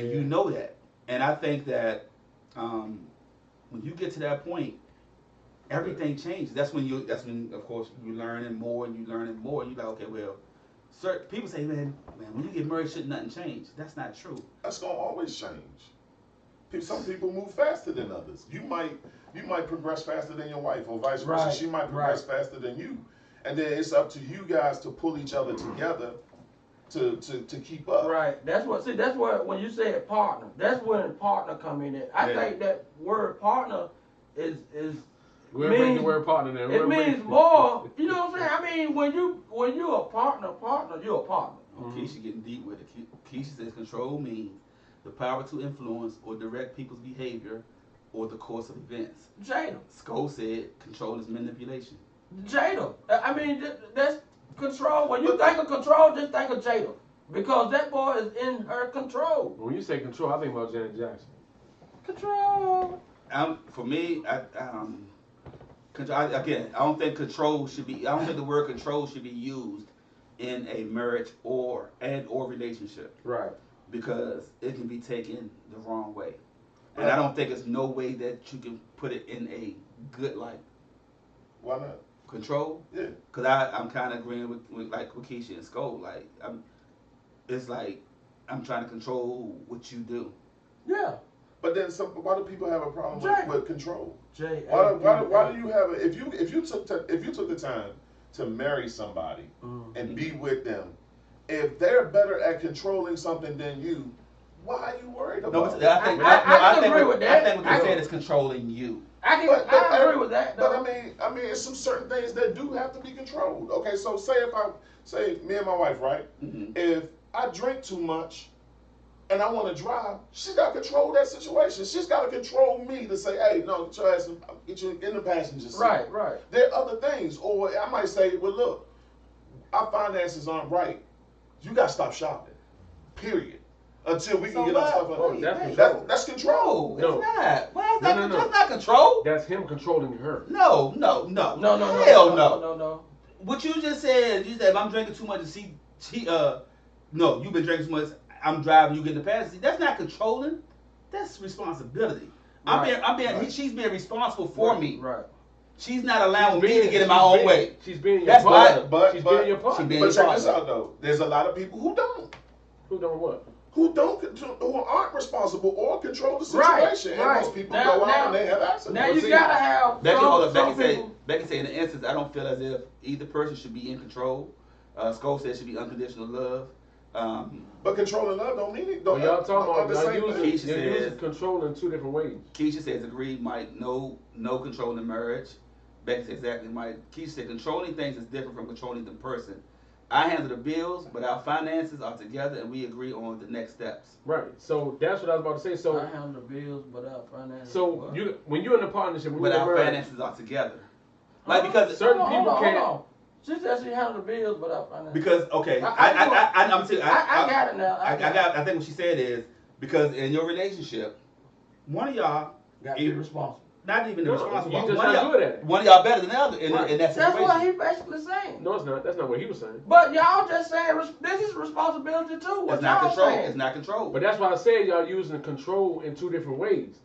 And you know that. And I think that when you get to that point, everything changes. That's when of course you learning more and you're like, okay, well, certain people say, man, when you get married, should nothing change? That's not true. That's gonna always change. Some people move faster than others. You might progress faster than your wife, or vice versa. Right, She might progress right. faster than you, and then it's up to you guys to pull each other together to keep up. Right. That's what when you say partner, that's when partner come in. I Yeah. think that word partner is we'll bring the means- word partner there. it means more. You know what I'm saying? I mean, when you're a partner, you're a partner. Keisha getting deep with it. Keisha says control means the power to influence or direct people's behavior or the course of events. Jada. Sko said control is manipulation. Jada. I mean, that's control. When you think of control, just think of Jada. Because that boy is in her control. When you say control, I think about Janet Jackson. Control. For me, I don't think control should be. I don't think the word control should be used in a marriage or relationship Right. because it can be taken the wrong way, and I don't think there's no way that you can put it in a good light. Why not? Control, Yeah. because I'm kind of agreeing with Keisha and Sko. Like it's like I'm trying to control what you do. Yeah. But then why do people have a problem Jada. with control? J. Why do you have if you took the time to marry somebody and be with them, if they're better at controlling something than you, why are you worried No, about I it? think I agree with that. I think what they said is controlling you. I agree with that. But Though. I mean, it's some certain things that do have to be controlled. Okay, so say me and my wife, right? Mhm. If I drink too much and I want to drive, she's got to control that situation. She's got to control me to say, hey, no, get your ass get you in the passenger seat. Right. Right. There are other things. Or I might say, well, look, our finances aren't right. You got to stop shopping. Period. until we can So get what? our stuff in Wait, order. That's wait. control. That's control. No, No. it's not. Why is No, that? no, no. That's not control. That's him controlling her. No. No, Hell no. no. What you just said, you said if I'm drinking too much and no, you've been drinking too much, I'm driving, you get in the passenger seat. That's not controlling. That's responsibility. Right. She's being responsible for Right, me. Right. She's not allowing She's me to being- get in my she's own being- way. She's being your That's partner. But She's being your She partner. being- but check your this partner. out though. There's a lot of people who don't. Who don't what? Who aren't responsible or control the Right, situation. right. And most people Now- go out now- and they have accidents. Now Well, you see, gotta have Becky, hold up. some Becky people. say in the instance, I don't feel as if either person should be in control. Skull said it should be unconditional love. But controlling love don't mean it. Well, Don't y'all talking are about the y'all same using, thing. Keisha you're using says- control in two different ways. Keisha says agreed, Mike. No control in marriage. Becky says exactly, Mike. Keisha said controlling things is different from controlling the person. I handle the bills, but our finances are together, and we agree on the next steps. Right. So that's what I was about to say. So I handle the bills, but our finances. so what? when you're in a partnership, when But you're our married, finances are together. Like Huh? because certain Hold on, people hold can't. on. She said she handle the bills, but our finances. because okay, I I'm telling you, I got it now. I think what she said is because in your relationship, one of y'all got to be responsible. not even the No, responsible. you just one of not y'all, good at it. one of y'all better than the other in Right. that That's situation. what he basically saying. No, it's not. That's not what he was saying. But y'all just saying this is responsibility too. What It's not y'all control. saying? It's not control. But that's why I said y'all using control in two different ways.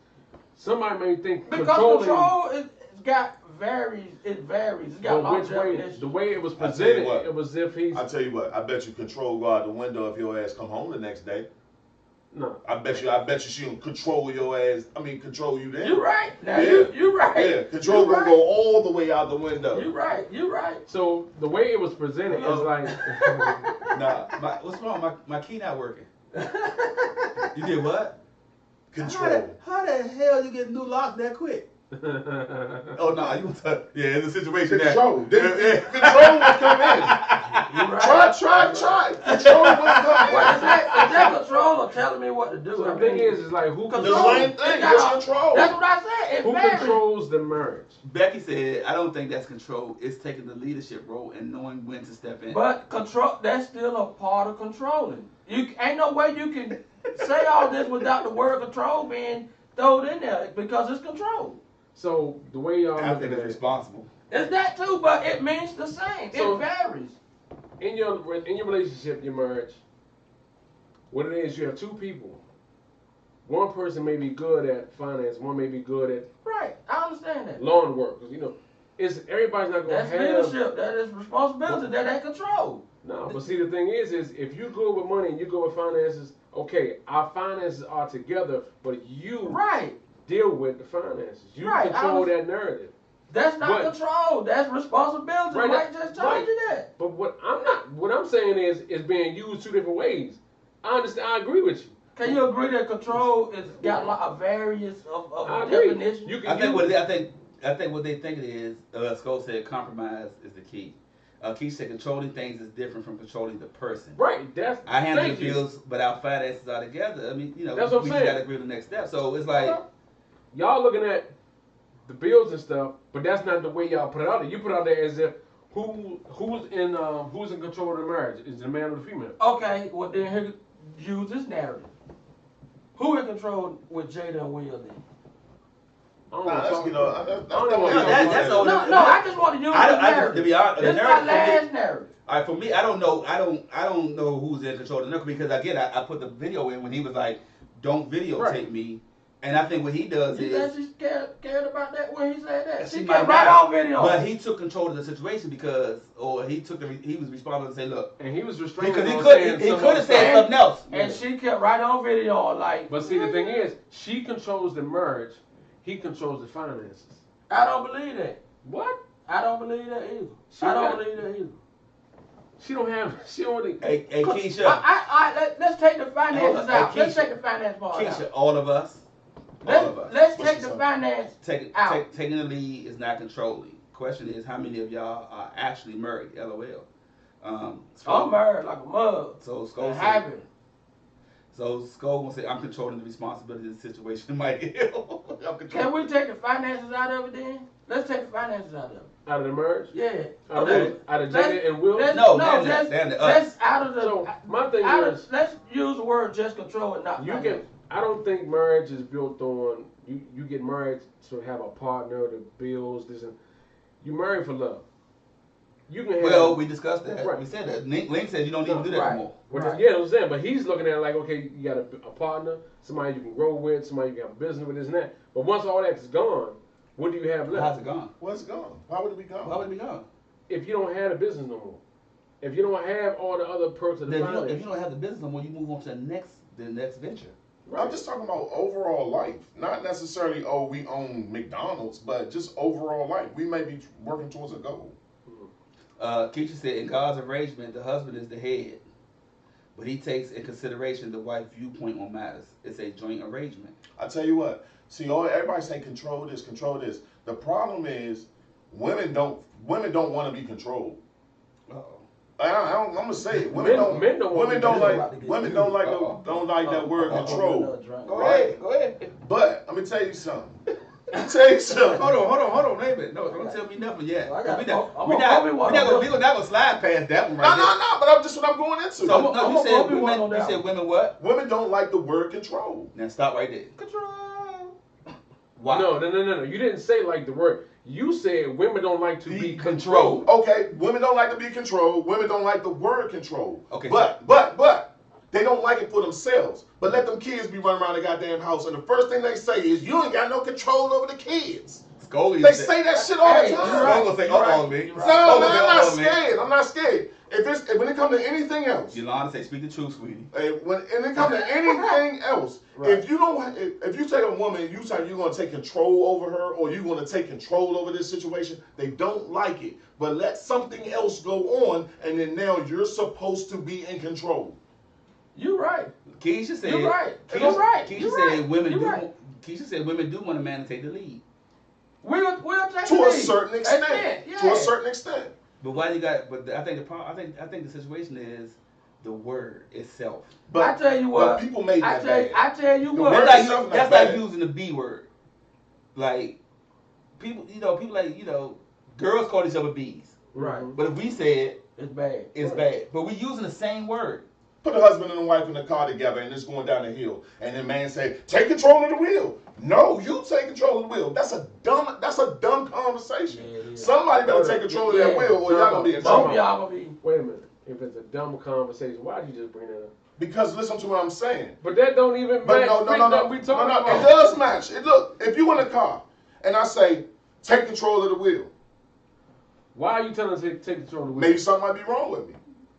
Somebody may think Because controlling, control it's got varies. It varies. It's got but lots which of way? definitions. The way it was I tell you presented, what. it was as if he's I tell you what, I bet you control go out the window if your ass come home the next day. no. I bet you she'll control your ass. I mean, control you then. You right. Now Yeah. you right. Yeah, control You gonna right. go all the way out the window. You right. You right. So the way it was presented is like Nah, what's wrong? My key not working. You did what? Control. How the hell you get new locks that quick? Oh no, you yeah, it's a situation Control. that Control will come in. You right. Try. Control will come in. What is that? Is that control or telling me what to do? so I the thing mean, is like who The Control. same thing. It's control. That's what I said. It who varies. controls the marriage? Becky said, I don't think that's control. It's taking the leadership role and knowing when to step in. But control, that's still a part of controlling. You ain't no way you can say all this without the word control being thrown in there because it's control. So the way y'all I looking think at it's it, responsible. It's that too, but it means the same. So- It varies. in your relationship, your marriage, what it is, you have two people. One person may be good at finance, one may be good at Right. I understand that. lawn work. 'Cause, everybody's not gonna That's have leadership. That is responsibility. That ain't control. No, but see the thing is if you go with money and you go with finances, okay, our finances are together, but you Right. deal with the finances. You Right, control I that narrative. That's not But- control. That's responsibility. Right, Mike just told right. you that. But what I'm saying is being used two different ways. I understand. I agree with you. Can you agree that control is got a lot of various of I agree. definitions? You can I think use- I think what they think it is. Skull said compromise is the key. Keith said controlling things is different from controlling the person. Right. That's I handle the thank you. bills, but our finances are together. I mean, That's what I'm we saying. got to agree on the next step. So it's like, Y'all looking at the bills and stuff, but that's not the way y'all put it out there. You put it out there as if who's in control of the marriage? Is it the man or the female? Okay, well then here, use this narrative. Who in control with Jada and Will then? I don't Nah, wanna that's, talk you know, about it. that's I don't wanna No, talk that's about all- that. No, I just want to use I the don't- I just- narrative. to be honest, the This is my narrative for me- last narrative. all right, for me, I don't know. I don't know who's in control of the knuckle because again, I put the video in when he was like, "Don't videotape Right. me," and I think what he does You is. said she cared about that when he said that. She She might kept right not, on video. But he took control of the situation he was responsible to say, look, And he was restrained. because he on could saying he some could other have stuff. said something else. And she kept right on video like. But see, the thing is, she controls the marriage. He controls the finances. I don't believe that. What? I don't believe that either. She I don't got- believe that either. She only. Hey, Keisha, Let's take the finances Hey, out. Let's Keisha. take the finance part Keisha, out. all of us, Let's What's take this the up? finance. out. taking the lead is not controlling. Question is, how many of y'all are actually married? LOL. I'm married like a mug. So Skull And said, happy. so Skull will say, I'm controlling the responsibility of the situation, Mike Hill. of control. Can we take the finances out of it then? Let's take the finances out of it. Out of the marriage? Yeah. Out Okay. of Jada and Will? No, let's out of the. So my thing out is, of, let's use the word just control and not. you finance. I don't think marriage is built on you get married to have a partner, the bills, this and you married for love. You can have. Well, we discussed that. Right. We said that. Link said you don't need to do that Right. no more. Well, Right. yeah, I'm saying, but he's looking at it like, okay, you got a partner, somebody you can grow with, somebody you can have a business with, this and that. But once all that's gone, what do you have left? How's it gone? Where's it gone? Why would it be gone? Why would it be gone? If you don't have a business no more, if you don't have all the other perks of the Then if finance, you don't have the business no more, you move on to the next venture. I'm just talking about overall life, not necessarily, oh, we own McDonald's, but just overall life. We may be working towards a goal. Keisha said, in God's arrangement, the husband is the head, but he takes in consideration the wife's viewpoint on matters. It's a joint arrangement. I tell you what, see, everybody say control this, control this. The problem is women don't want to be controlled. Uh-oh. I'm gonna say it. Women don't like that word control. Go ahead. But let me tell you something. Hold on, wait a minute. No, don't tell me nothing yet. I got- We're I'm not gonna slide past that one right No, but I'm just what I'm going into. there. So, no, I'm you gonna said open one on women, you that said women what? Women don't like the word control. Now stop right there. Control. Why? No. You didn't say like the word. You said women don't like to be controlled. Okay, women don't like to be controlled. Women don't like the word control. Okay. But they don't like it for themselves. But let them kids be running around the goddamn house, and the first thing they say is, "You ain't got no control over the kids." Scully They say that shit all the Hey, time. you're right. Scully gonna say, "Uh-oh, me." No, Scully man, gonna I'm not say, "Uh-oh, me." scared. I'm not scared. If when it comes to anything else, Yolanda say, "Speak the truth, sweetie." when it comes to anything else, if you don't, if you take a woman, you say you're gonna take control over her, or you're gonna take control over this situation, they don't like it. But let something else go on, and then now you're supposed to be in control. You right. Keisha said, You're right. Keisha, You're right. Keisha You're said right. women You're do. right. Keisha said women do want a man to take the lead. We'll take To the a lead. certain extent. Yeah. To a certain extent. But why you got? But I think the problem. I think the situation is the word itself. But I tell you what. but people made that bad. I tell you The what. word That's itself like not that's bad. like using the B word. Like people, people like girls call each other B's. Right. But if we said It's bad. it's bad, but we using the same word. Put a husband and a wife in the car together, and it's going down the hill, and the man say, "Take control of the wheel." No, you take control of the wheel. That's a dumb conversation. Yeah, it is. Somebody better take control of that Yeah. wheel, or y'all gonna be in Both trouble. of y'all gonna be. Wait a minute. If it's a dumb conversation, why did you just bring that up? Because listen to what I'm saying. But that don't even But match no, what we talking It about. does match. Look, if you in a car, and I say, "Take control of the wheel," Why are you telling us to take control of the wheel? maybe something might be wrong with me.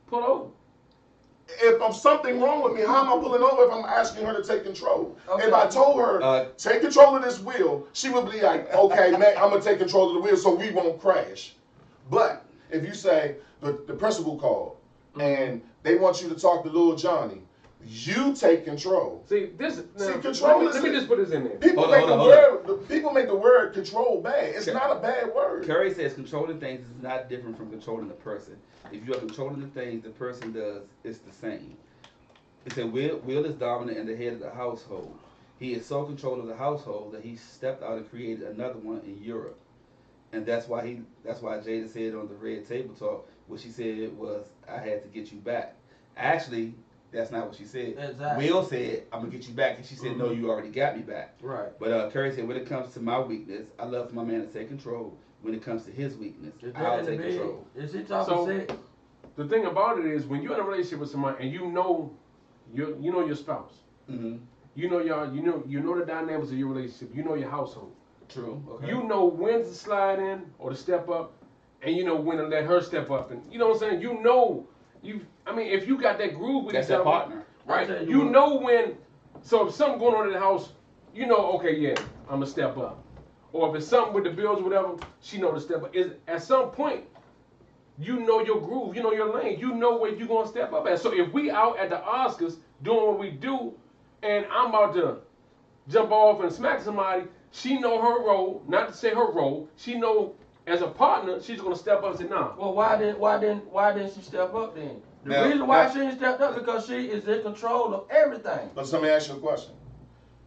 Pull over. If I'm something wrong with me, how am I pulling over if I'm asking her to take control? Okay. If I told her, take control of this wheel, she would be like, okay, man, I'm going to take control of the wheel so we won't crash. But if you say, the principal called, and they want you to talk to little Johnny, you take control. See, control let me just put this in there. People people make the word control bad. It's not a bad word. Curry says controlling things is not different from controlling the person. If you are controlling the things the person does, it's the same. He said Will is dominant and the head of the household. He is so control of the household that he stepped out and created another one in Europe. And that's why Jada said on the Red Table Talk, what she said was, "I had to get you back." Actually, that's not what she said. Exactly. Will said, "I'm gonna get you back," and she said, "No, you already got me back." Right. But Curry said, when it comes to my weakness, I love for my man to take control. When it comes to his weakness, Is that I'll in the take bed? control. Is he talking So- sex? The thing about it is when you're in a relationship with somebody and you know your spouse, Mm-hmm. you know the dynamics of your relationship, you know your household. True. Okay. You know when to slide in or to step up, and you know when to let her step up, and you know what I'm saying. You know, if you got that groove with That's each that other, partner. right? I'll tell You what. know when. So if something going on in the house, you know, okay, yeah, I'm gonna step up. Or if it's something with the bills or whatever, she know to step up. At some point, you know your groove, you know your lane, you know where you gonna step up at. So if we out at the Oscars doing what we do, and I'm about to jump off and smack somebody, she know her role. Not to say her role, she know as a partner, she's gonna step up and say, nah. Well, why didn't she step up then? The Now- reason why now- she didn't step up because she is in control of everything. But let me ask you a question.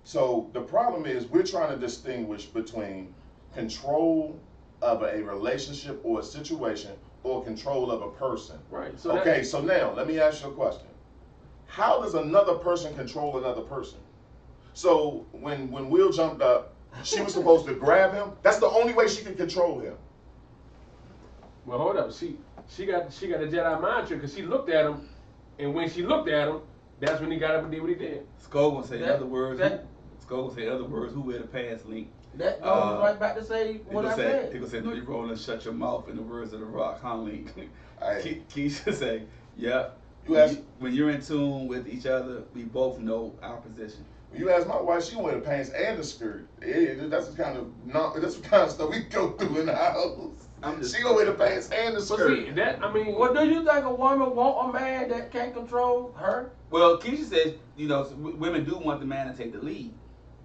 So the problem is we're trying to distinguish between control of a relationship or a situation or control of a person. Right. So Okay, so now let me ask you a question. How does another person control another person? So when Will jumped up, she was supposed to grab him. That's the only way she can control him. Well, hold up. She got a Jedi mind trick because she looked at him, and when she looked at him, that's when he got up and did what he did. Skull gonna say in That- other words. that- Skull gonna say in other words. Who wear the pants, Link? That goes right back to say He what gonna I say. said. He gonna say, "Be rolling, shut your mouth." In the words of the Rock, huh, Link? Hey. Keisha say, "Yep." You ask- When you're in tune with each other, we both know our position. When you ask my wife, she wear the pants and the skirt. That's the kind of stuff we go through in the house. I'm just- She gonna wear the pants and the But skirt. see, that I mean, Well, do you think a woman want a man that can't control her? Well, Keisha says, women do want the man to take the lead.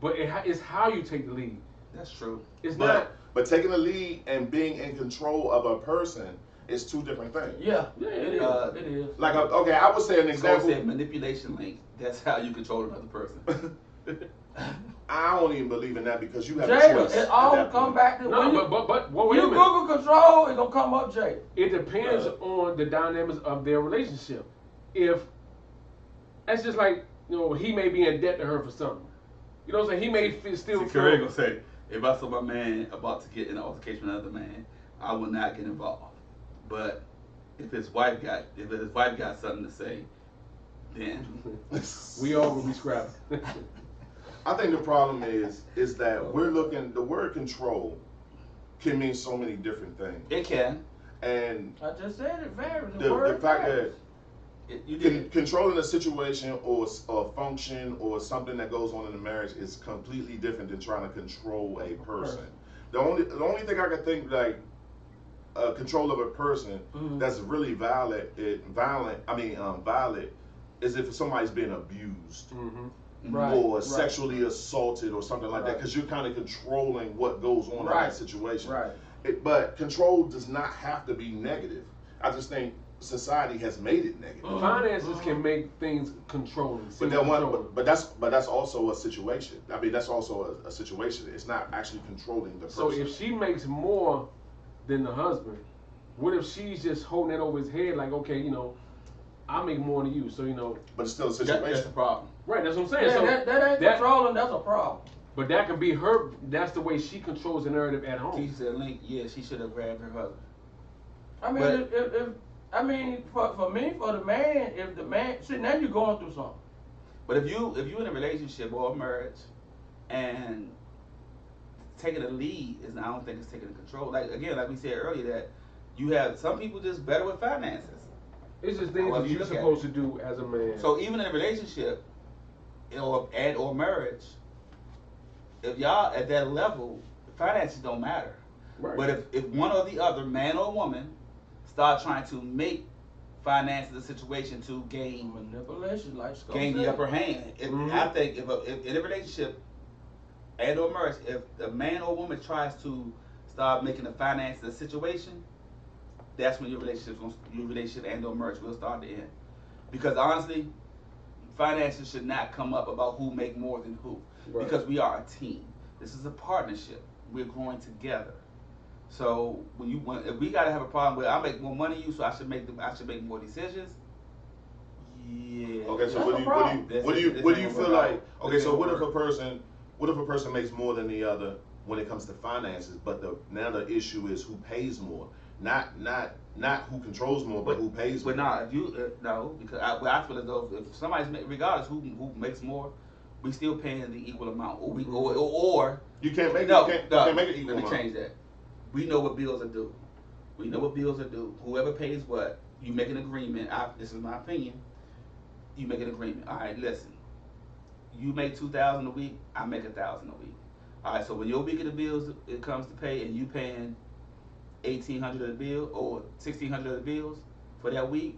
but it's how you take the lead. That's true. It's But not. but taking the lead and being in control of a person is two different things. Yeah, Yeah, it is. it It is. Like okay, I would say an Skull example. said manipulation, Link. That's how you control another person. I don't even believe in that because you have a Jada, choice. it at all that come point. back to No, when you, but wait a you minute. Google control, it's gonna come up Jada. It depends on the dynamics of their relationship. If that's just like he may be in debt to her for something. You know what I'm saying? He may still See, feel. Curry gonna say, if I saw my man about to get in an altercation with another man, I would not get involved. But if his wife got something to say, then We all will be scrapping. I think the problem is that we're looking. The word control can mean so many different things, it can. and I just said it varies. the fact that You did. controlling a situation or a function or something that goes on in a marriage is completely different than trying to control a person. The only thing I can think like control of a person that's really violent is if somebody's being abused Mm-hmm. Right, or right. sexually assaulted or something like that Right. because you're kind of controlling what goes on in Right, that situation. right. But control does not have to be negative. I just think society has made it negative. Finances can make things controlling. But seem that one, controlling. but that's also a situation. I mean, that's also a situation. It's not actually controlling the person. So if she makes more than the husband, what if she's just holding it over his head like, okay, I make more than you, so but it's still a That's situation. the problem. right? That's what I'm saying. Yeah, so that ain't controlling, that's a problem. But that can be her. That's the way she controls the narrative at home. Keisha said, Link, yeah, she should have grabbed her husband. I mean, for me, for the man, if the man, see, now you're going through something. But if you in a relationship or a marriage and taking the lead I don't think it's taking the control. Like we said earlier, that you have some people just better with finances. It's just things However that you you're look at supposed to do as a man. So even in a relationship or marriage, if y'all at that level, finances don't matter. right. But if one or the other, man or woman, start trying to make finances a situation to gain Manipulation, like Scott the said. upper hand, I think if in a relationship and or marriage, if a man or woman tries to start making the finances a situation, that's when your relationship and or marriage will start to end. Because honestly, finances should not come up about who make more than who. Right. Because we are a team. This is a partnership. We're growing together. So if we gotta have a problem with I make more money than you, so I should make more decisions. Yeah. Okay, so That's what a do problem. you feel like? Okay, so what if a a person makes more than the other when it comes to finances, but now the issue is who pays more, not who controls more, but who pays more. But nah, if you no, because I feel as though if somebody's regardless who makes more, we still paying the equal amount, or You can't make no, it. You no, can't make it equal. let me amount. change that. We know what bills are due. We know what bills are due. Whoever pays what, you make an agreement. This is my opinion. You make an agreement. All right, listen. You make $2,000 a week. I make $1,000 a week. All right. So when your week of the bills it comes to pay, and you paying $1,800 of the bill or $1,600 of the bills for that week,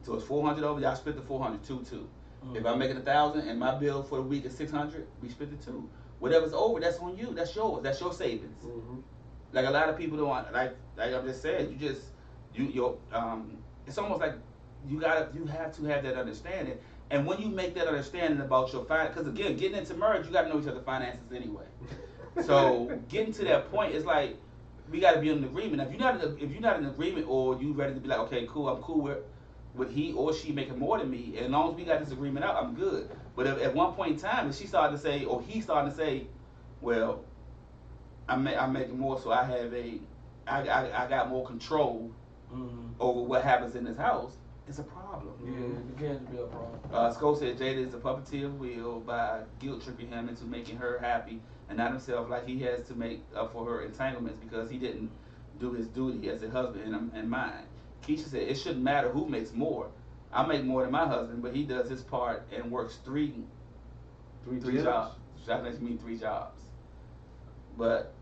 so it's $400 over. Y'all split the $400 two. Mm-hmm. If I'm making $1,000 and my bill for the week is $600, we split the two. Whatever's over, that's on you. That's yours. That's your savings. Mhm. Like a lot of people don't want, like I'm just saying, it's almost like you have to have that understanding. And when you make that understanding about your finance, because again, getting into marriage, you got to know each other's finances anyway. So getting to that point is like we got to be in an agreement. If you're not in agreement, or you ready to be like, okay, cool, I'm cool with he or she making more than me, and as long as we got this agreement out, I'm good. But if at one point in time, if she started to say, or he started to say, well, I'm making more, so I got more control over what happens in this house, it's a problem. Yeah, it begins to be a problem. Sko said Jada is a puppeteer of Will by guilt tripping him into making her happy and not himself, like he has to make up for her entanglements because he didn't do his duty as a husband and mine. Keisha said it shouldn't matter who makes more. I make more than my husband, but he does his part and works three jobs. That makes me 3 jobs. But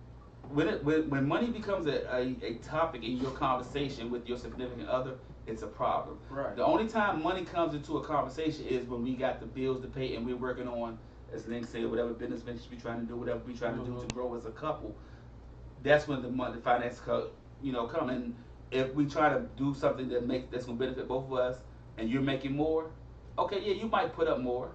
when money becomes a topic in your conversation with your significant other, it's a problem. Right. The only time money comes into a conversation is when we got the bills to pay and we're working on, as Link said, whatever business ventures we trying to do, whatever we trying to do to grow as a couple. That's when the finance come. And if we try to do something that's gonna benefit both of us, and you're making more, okay, yeah, you might put up more,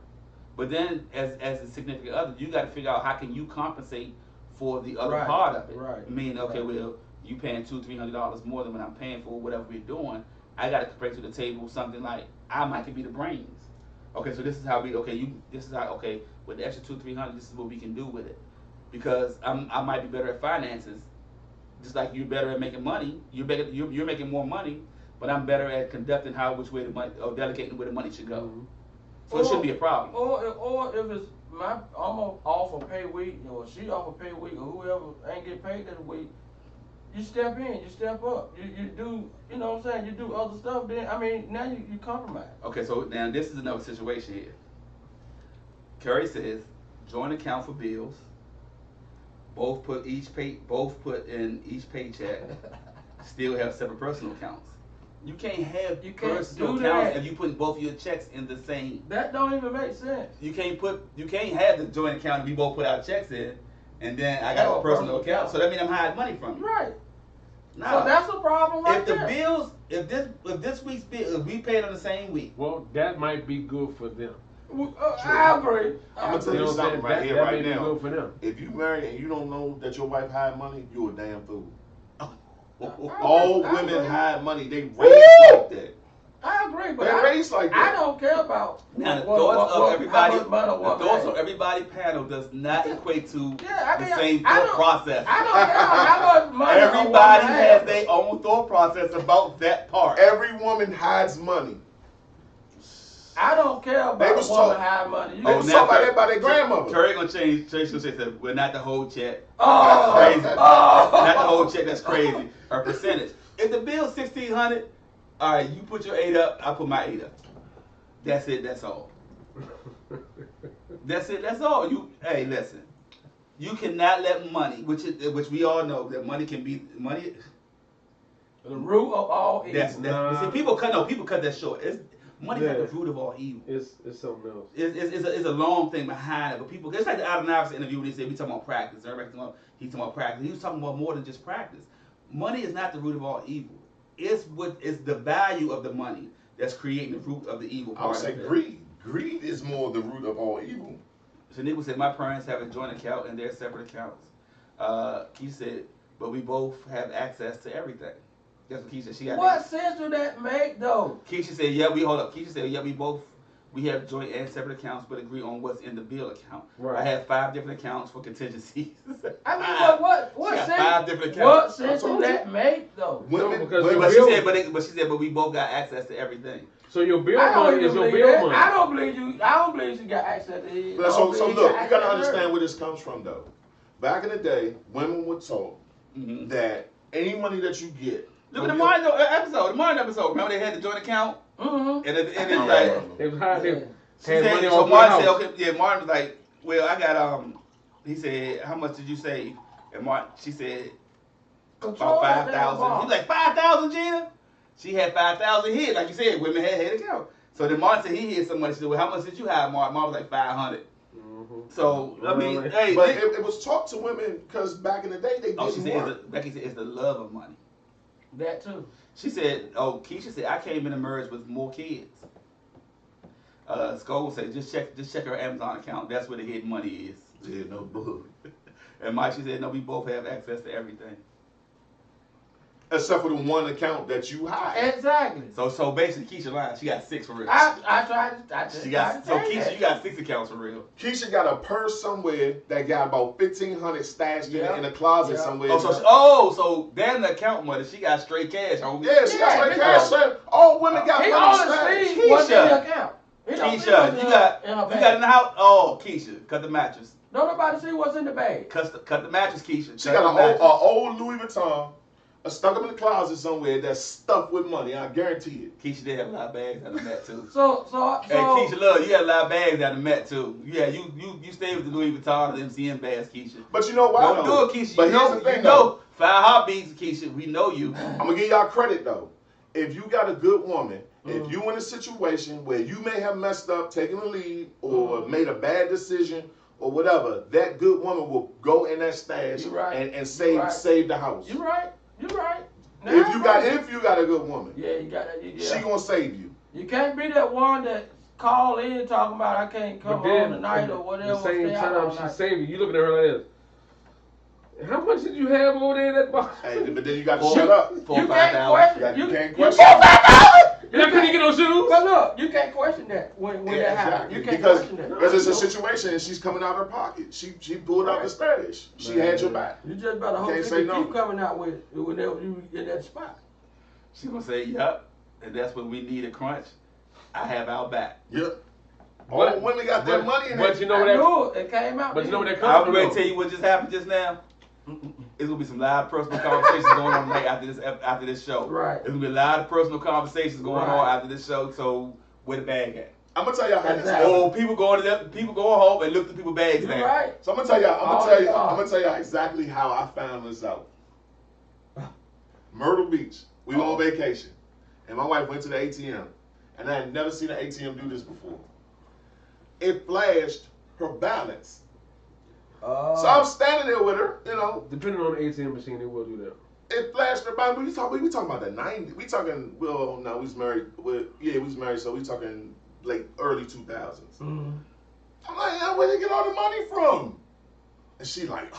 but then as a significant other, you got to figure out how can you compensate for the other part of it. Right. Meaning, okay, well, you paying $200-300 more than what I'm paying for whatever we're doing. I got to bring to the table something like I might could be the brains. Okay, so this is how with the extra $200-300, this is what we can do with it, because I might be better at finances, just like you're better at making money. You're making more money, but I'm better at conducting which way the money, or delegating where the money should go. So it shouldn't be a problem. Or if it's I'm off a pay week, or she off a pay week, or whoever ain't get paid that week, you step in, you step up, you do, you know what I'm saying, you do other stuff. Then now you compromise. Okay, so now this is another situation here. Curry says joint account for bills. Both put in each paycheck. Still have separate personal accounts. You can't have personal accounts if you put both your checks in the same. That don't even make sense. You can't have the joint account and we both put our checks in, and then I got a personal account. So that means I'm hiding money from you. Right. No. So that's a problem right there. If this week's bill, if we paid on the same week. Well, that might be good for them. I agree. I'm gonna tell you something right here, that right may be now. good for them. If you married and you don't know that your wife hide money, you a damn fool. Oh. All I women agree. hide money. They raised like that. I agree, but They're raised like I that. don't care about Now the what- thoughts what- of everybody, how much money the one thoughts has. of everybody panel does not equate to Yeah, I mean, the same I thought don't- process. I don't care how much money a woman Everybody has has. their own thought process about that part. Every woman hides money. I don't care They about was a woman taught- high money. You They Oh, was now taught by Curry- that by their grandmother. Curry gonna change to say we're not the whole check. Oh, That's crazy. oh. Not the whole check. That's crazy. Her percentage. If the bill's $1,600, all right, you put your 8 up, I put my 8 up. That's it. That's all. That's it. That's all. Hey, listen. You cannot let money, which we all know that money can be money. The root of all evil. That's see, people cut that short. Money's not the root of all evil. It's something else. It's a long thing behind it, but people, it's like the Allen Iverson interview when they said we talking about practice. Everybody he's talking about practice. He was talking about more than just practice. Money is not the root of all evil. It's the value of the money that's creating the root of the evil part. I would say of it. greed. Greed is more the root of all evil. Shaniqua said my parents have a joint account and they're separate accounts. Keisha said, but we both have access to everything. That's what Keisha said. She got What sense do that make, though? Keisha said, Keisha said, we have joint and separate accounts, but agree on what's in the bill account. Right. I have 5 different accounts for contingencies. I mean, what She got sense? 5 different What accounts. sense do that make, though? Women, because women- But bill- she said, but we both got access to everything. So your bill I don't money even is your believe bill that. money. I don't believe you got access to it. But so look, you gotta understand where this comes from though. Back in the day, women were taught Mm-hmm. that any money that you get. Look at the Martin episode. Remember they had the joint account? Mm-hmm. And it's I like, remember. They was hiding. Yeah. she Had said, money so off Martin your said, house. okay, yeah, Martin was like, well, I got, he said, how much did you save? And she said, Control about that damn 5,000. ball. He was like, 5,000, Gina? She had 5,000 hit. Like you said, women had account. So then Martin said he hit some money. She said, well, how much did you have, Martin? Martin was like 500. Mhm. So, I mean, Really? hey. But it was taught to women because back in the day they Oh, she didn't said, work. Becky said, it's the love of money. That too. She said, Keisha said, I came in a marriage with more kids. Skull said, just check her Amazon account. That's where the hidden money is. Yeah, no bull. And Mike, she said, no, we both have access to everything. Except for the one account that you hide. Exactly. So basically, Keisha lying. She got 6 for real. I tried to. She got so Keisha, you got 6 accounts for real. Keisha got a purse somewhere that got about $1,500 stashed Yeah. in a closet Yeah. somewhere. So then the account money, she got straight cash. Homie. Yeah, she got straight Yeah, cash. Son. All women got He money only stashed. see what's in Keisha. the account. He don't see Keisha, what's you in got her you bag. got in the house. Oh, Keisha, cut the mattress. Don't nobody see what's in the bag. Cut the mattress, Keisha. She Cut got the an mattress. old Louis Vuitton stuck up in the closet somewhere that's stuffed with money. I guarantee it. Keisha did have a lot of bags out of Met too. So Hey, Keisha, look, you had a lot of bags out of Met too. Yeah, you stayed with the Louis Vuitton and MCM bags, Keisha. But you know why? Don't though? do it, Keisha. But You know, here's the thing, you though. know, 5 heartbeats, Keisha. We know you. I'm gonna give y'all credit though. If you got a good woman, Mm-hmm. if you in a situation where you may have messed up, taken the lead, or made a bad decision, or whatever, that good woman will go in that stash You right. and You save right. save the house. You right. You right. Now, If you got a good woman, Yeah, you got that. Yeah. she gonna save you. You can't be that one that call in talking about I can't come home tonight or whatever. At the same stay out all time, night. she's saving you. You looking at her like this. How much did you have over there in that box? Hey, but then you got to Four- shut up. 4 or You 5 can't dollars. question. You You can't you question. And I couldn't get no shoes. But look, you can't question that when Yeah, that happens. exactly. You can't Because question that. there's a situation and she's coming out of her pocket. She pulled out the stash. She had your back. You just better hope Can't she say can no. keep coming out with it whenever you in that spot. She gonna say, "Yup," and that's when we need a crunch. I have our back. Yep. All women got their money in But it. you know I what that? knew it. It came out. But you know what that I'm comes from? ready to though? tell you what just happened just now. It's gonna be some live personal conversations going on tonight after this show. Right. It's gonna be a lot of personal conversations going on Right. after this show. So where the bag at? I'm gonna tell y'all how this Exactly. happened. Oh, people going home and look through people's bags You're now. right. So I'm gonna tell y'all. All I'm the time. gonna tell y'all exactly how I found this out. Myrtle Beach. We were on vacation, and my wife went to the ATM, and I had never seen an ATM do this before. It flashed her balance. So I'm standing there with her, you know. Depending on the ATM machine, they will do that. It flashed her balance. We talking about the 90s. We talking. Well, no, we was married. We was married, so we talking late early 2000s. Mhm. I'm like, yeah, where they get all the money from? And she like,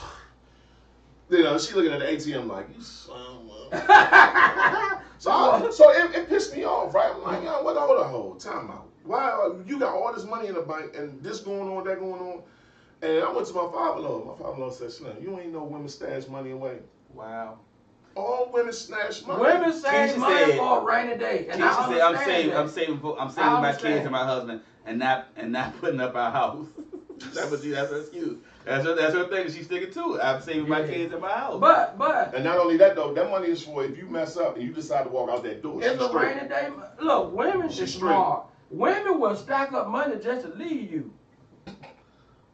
you know, she looking at the ATM like, you son of a-" So it pissed me off, right? I'm like, yo, what the whole time out? Why you got all this money in the bank and this going on, that going on? And I went to my father-in-law. My father-in-law said, Slim, you ain't know women stash money away. Wow. All women snatch money. Women save Keisha money said- for a rainy day. And Keisha I said, "I'm understand saving that. my kids understand. and my husband, and not putting up our house." That's her excuse. That's her thing. She's sticking to it. I'm saving my Yeah. kids and my house. But And not only that, though, that money is for if you mess up and you decide to walk out that door. it's she's a straight. rainy day. Look, women She's is smart. Women will stack up money just to leave you.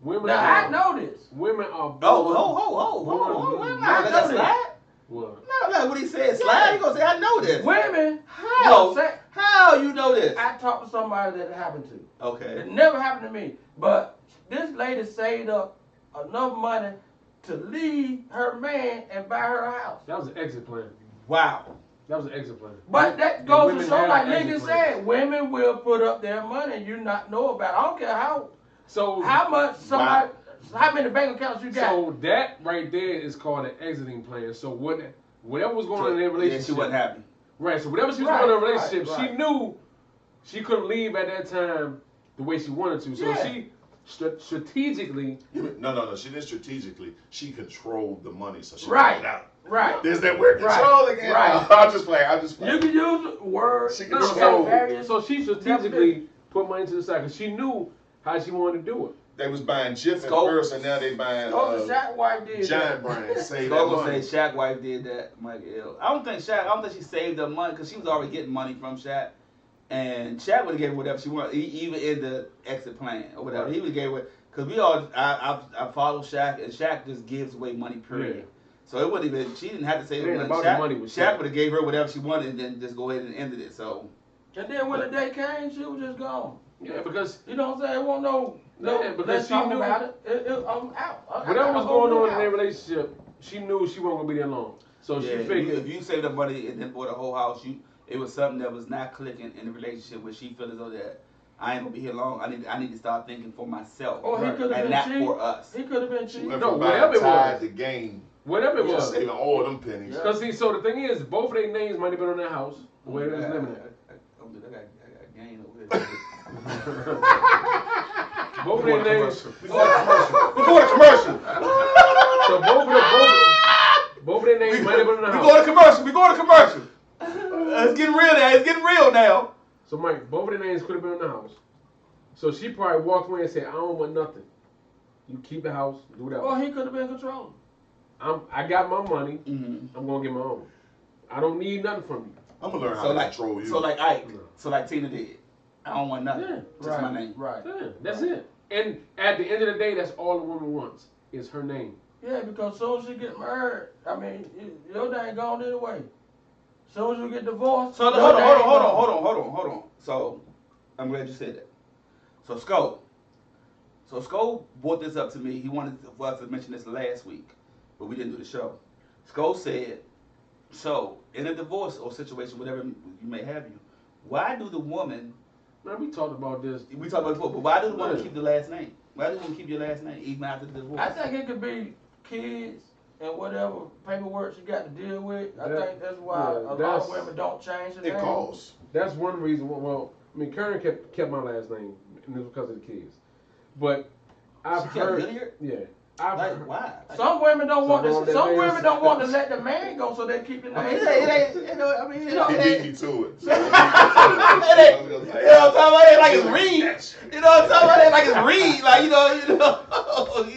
Women Now are, I know this. Women are born. Oh, wait a minute. I Let know that this. slide? What? No, what he said. Slide. You gonna say I know this? Women, How? say, How you know this? I talked to somebody that it happened to. Okay. It never happened to me. But this lady saved up enough money to leave her man and buy her a house. That was an exit plan. Wow. That was an exit plan. But that And goes to women show, have like exit niggas plans. said, women will put up their money and you not know about it. I don't care So how much somebody, how many bank accounts you got. So that right there is called an exiting plan. So whatever was going on in their Yeah, relationship, she wasn't happy. right? So whatever she was Right, going on in a relationship, right. she knew she couldn't leave at that time the way she wanted to. So Yeah. she strategically, No. She didn't strategically. She controlled the money, so she Right. got it out. Right. There's that word Right. control again. Right. I'll just play. You can use words. She no, control. so she strategically put money to the side because she knew how she wanted to do it. They was buying Jif at Scope. first, and now they buying Oh, the Shaq wife did Giant that. Brand. Save that Gogo money. say Shaq wife did that. Mike L. I don't think she saved up money because she was already getting money from Shaq, and Shaq would have gave her whatever she wanted, even in the exit plan or whatever. Right. He would have gave her because I follow Shaq, and Shaq just gives away money. Period. Yeah. So it wouldn't even. She didn't have to save It ain't the about money. the money with Shaq Shaq. would have gave her whatever she wanted, and then just go ahead and ended it. So And then when the day came, she was just gone. Yeah, because You know what I'm saying? It won't no, Yeah, because let's she talk knew- about it. I'm out. I whatever got was a whole going on new in their house. relationship, she knew she wasn't gonna be there long. So yeah, she if figured. you saved up money and then bought a whole house, it was something that was not clicking in the relationship where she felt as though that I ain't gonna be here long. I need to start thinking for myself. Or he Right. could have And been not cheap. for us. He could have been She cheap. went No, from whatever buying it was. tied to game. Whatever it Just was. saving all them pennies. Yeah. Because see, so the thing is, both of their names might have been on their house where it was limited. I got game over here. Both of their names. We going to commercial. We're going to commercial. So both of their names might have been in the We house. going to commercial. We going to commercial. It's getting real now. It's getting real now. So Mike, both of their names could have been in the house. So she probably walked away and said, "I don't want nothing. You keep the house, do whatever. Or he could have been controlling. I got my money. Mm-hmm. I'm gonna get my own. I don't need nothing from you." I'm gonna learn how So to like, control you. so like Ike, so like Tina did. I don't want nothing. Yeah. Just my name. Right. Yeah, that's it. And at the end of the day, that's all the woman wants is her name. Yeah, because as soon as she get married, I mean, your name gone anyway. As soon as you get divorced, So your hold name gone. on. So I'm glad you said that. So Sko brought this up to me. He wanted for us to mention this last week, but we didn't do the show. Sko said, so in a divorce or situation, whatever you may have you, why do the woman, Man, we talked about this. we talked about it before, but why do the woman Yeah. keep the last name? Why do the woman keep your last name even after the divorce? I think it could be kids and whatever paperwork she got to deal with. I think that's why yeah, a lot that's- of women don't change the it name. costs. That's one reason. Well, I mean, Karen kept my last name, and it was because of the kids. But I've She kept heard, Hilliard? yeah, I've Like, heard, why? Some women don't want Some to. of Some them women is- don't want to let the man go, so they keep the I name. mean, it ain't, you know, I mean, you know, He it beat ain't, me to it. it ain't, you know what I'm talking about? It ain't like it's Reed. You know what I'm talking about? It ain't like it's Reed. Like, you know.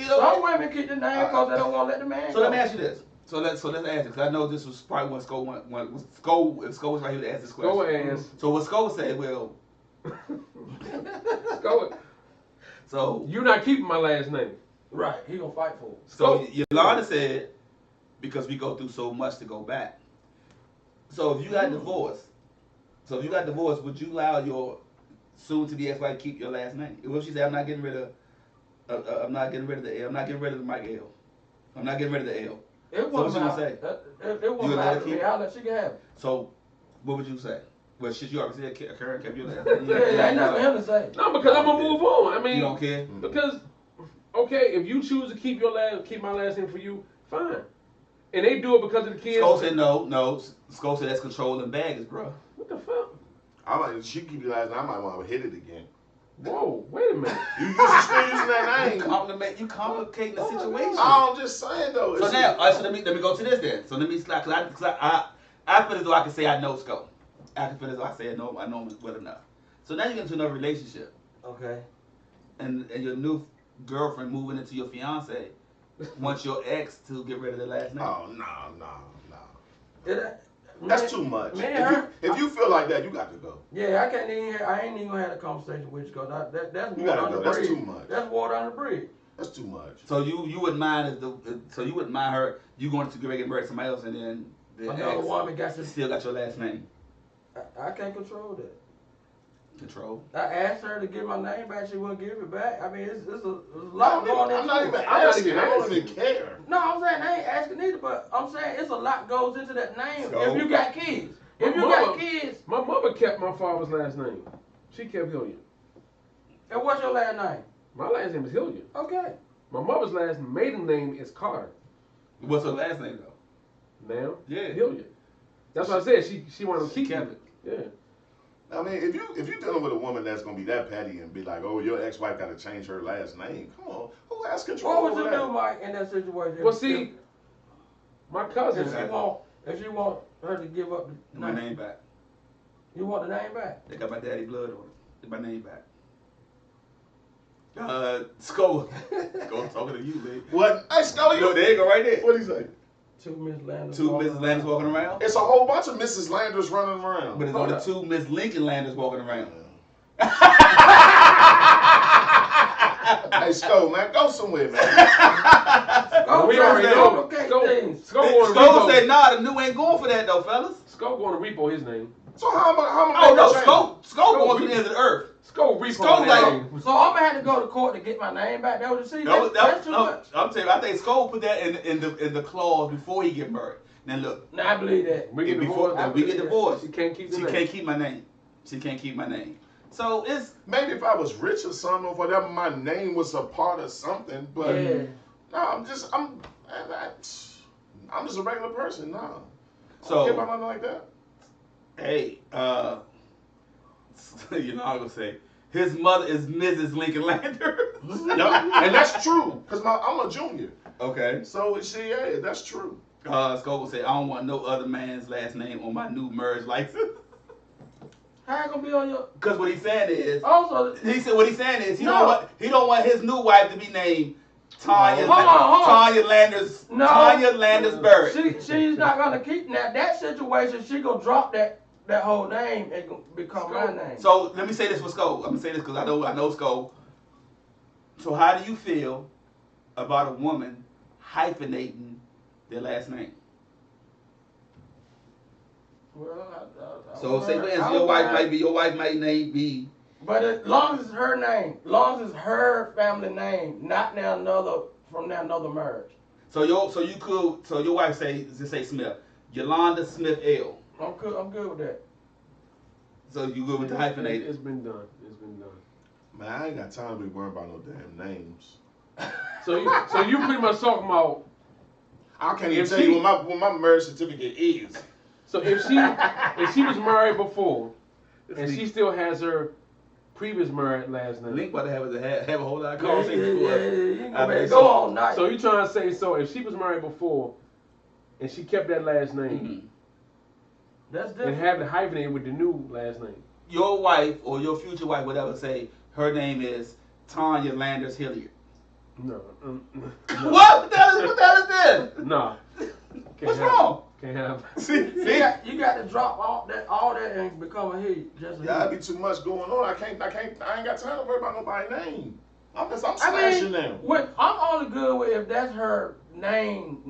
Some women keep the name because they don't want to let the man So go. let me ask you this. So let's ask it, because I know this was probably what Sko Sko was right here to ask this question. go ask. So what Sko said, well, Go. so You're not keeping my last name. Right, he gonna fight for it. So Yolanda said, because we go through so much to go back. So if you got divorced, would you allow your soon-to-be ex-wife to keep your last name? What if she said, I'm not getting rid of the L, I'm not getting rid of the Mike L. I'm not getting rid of the L. It what wasn't you matter. gonna It You wasn't would let matter her to me. keep- I'll let she can have it. So what would you say? Well, shit, you already said Karen kept your last name. Yeah, ain't nothing for him to say. No, because I'm gonna move on. I mean, You don't care? because okay, if you choose to keep my last name for you, fine. And they do it because of the kids. Sko said no. Sko said that's controlling baggage, bro. What the fuck? I might. She keep your last name. I might want to hit it again. Whoa, wait a minute. You still using that name. You complicating the situation. I'm just saying though. So it's- now, all right, so let me go to this then. So let me slide, cause I feel as though I can say I know Sko. I can feel as though I say I know him well enough. So now you get into another relationship, Okay. and your new girlfriend moving into your fiance wants your ex to get rid of their last name. Oh no. It, That's too much. Me and her. If you feel like that, you got to go. Yeah, I ain't even gonna have a conversation with you because that's You water gotta under go. the That's bridge. too much. That's water under the bridge. That's too much. So you wouldn't mind you wouldn't mind her you going to get married to somebody else and then the Another ex woman got to. still got your last name. I can't control that. Control. I asked her to give my name back. She wouldn't give it back. I mean, it's a lot going I'm into not it. even I'm not asking. even I don't asking. even care. No, I'm saying I ain't asking either, but I'm saying it's a lot goes into that name. So- If you got kids, if you My got mama- kids, My mother kept my father's last name. She kept Hilliard. and what's your last name? My last name is Hilliard. Okay. My mother's last maiden name is Carter. What's her last name though? Now, Yeah. Hilliard. That's what I said. She wanted to She keep kept it. it. Yeah. I mean, if you're dealing with a woman that's gonna be that petty and be like, oh, your ex-wife got to change her last name. Come on, who has control What would over you that? do, Mike, in that situation? Well, see, my cousin. if she want her to give up the My name back. you want the name back? They got my daddy blood on it. Get my name back. Sko talking to you, Lee. What? Hey, Scully, You know, there you go right there. what do you say? Two Miss Landers. Two walking Mrs. Landers walking around. It's a whole bunch of Mrs. Landers running around. But it's only two Miss Lincoln Landers walking around. Hey, Sko, man, go somewhere, man. Oh, we we already already know. complicate Go- things. Sko going to Sko said, repo. nah, the new ain't going for that though, fellas. Sko going to repo his name. So how am I? Oh no, change? Sko Sko going to the end of the earth. Sko repo Sko that like- name. So I'm gonna have to go to court to get my name back. That was see. That's too much. I'm telling you, I think Sko put that in the clause before he get married. Now look, Now I believe that. We get before divorced. we get divorced, She can't keep the she name. can't keep my name. She can't keep my name. So it's Maybe if I was rich or something, or whatever, my name was a part of something. But Yeah. no, I'm just a regular person. No, I So- don't care about nothing like that. hey, you know, I'm gonna say his mother is Mrs. Lincoln Landers. Yeah, and that's true, cause I'm a junior. Okay. So she, yeah, that's true. Scope will say, I don't want no other man's last name on my new merge license. How it gonna be on your? Cause what he's saying is, Also, he said what he's saying is he No. don't want his new wife to be named Tanya Hold on. Tanya Landers No. Tanya Landers Bird. she's not gonna keep that situation. She gonna drop that whole name and become my name. So let me say this for Scope. I'm gonna say this because I know Scope. So how do you feel about a woman hyphenating their last name? Well, So say for instance, your wife might name be. But as long as it's her name, long as it's her family name, not now another marriage. So your wife say Smith, Yolanda Smith L. I'm good with that. So you good with the hyphenated? It's been done. It's been done. Man, I ain't got time to be worrying about no damn names. So you pretty much talking about. I can't even If tell she- you what my marriage certificate is. So if she was married before, and she still has her previous married last name. Link about to have a whole lot of Yeah, conversations. you for us. ain't gonna I mean, make it go all night. So you trying to say if she was married before, and she kept that last name, Mhm. That's and different. have it hyphenated with the new last name. Your wife or your future wife, whatever, say her name is Tanya Landers Hilliard. No. What the hell is this? Nah. What's wrong? Can't have. See, You got to drop all that and become a he. Just a That'd he. be too much going on. I ain't got time to worry about nobody's name. I'm I smashing mean, them. I'm only good with if that's her name.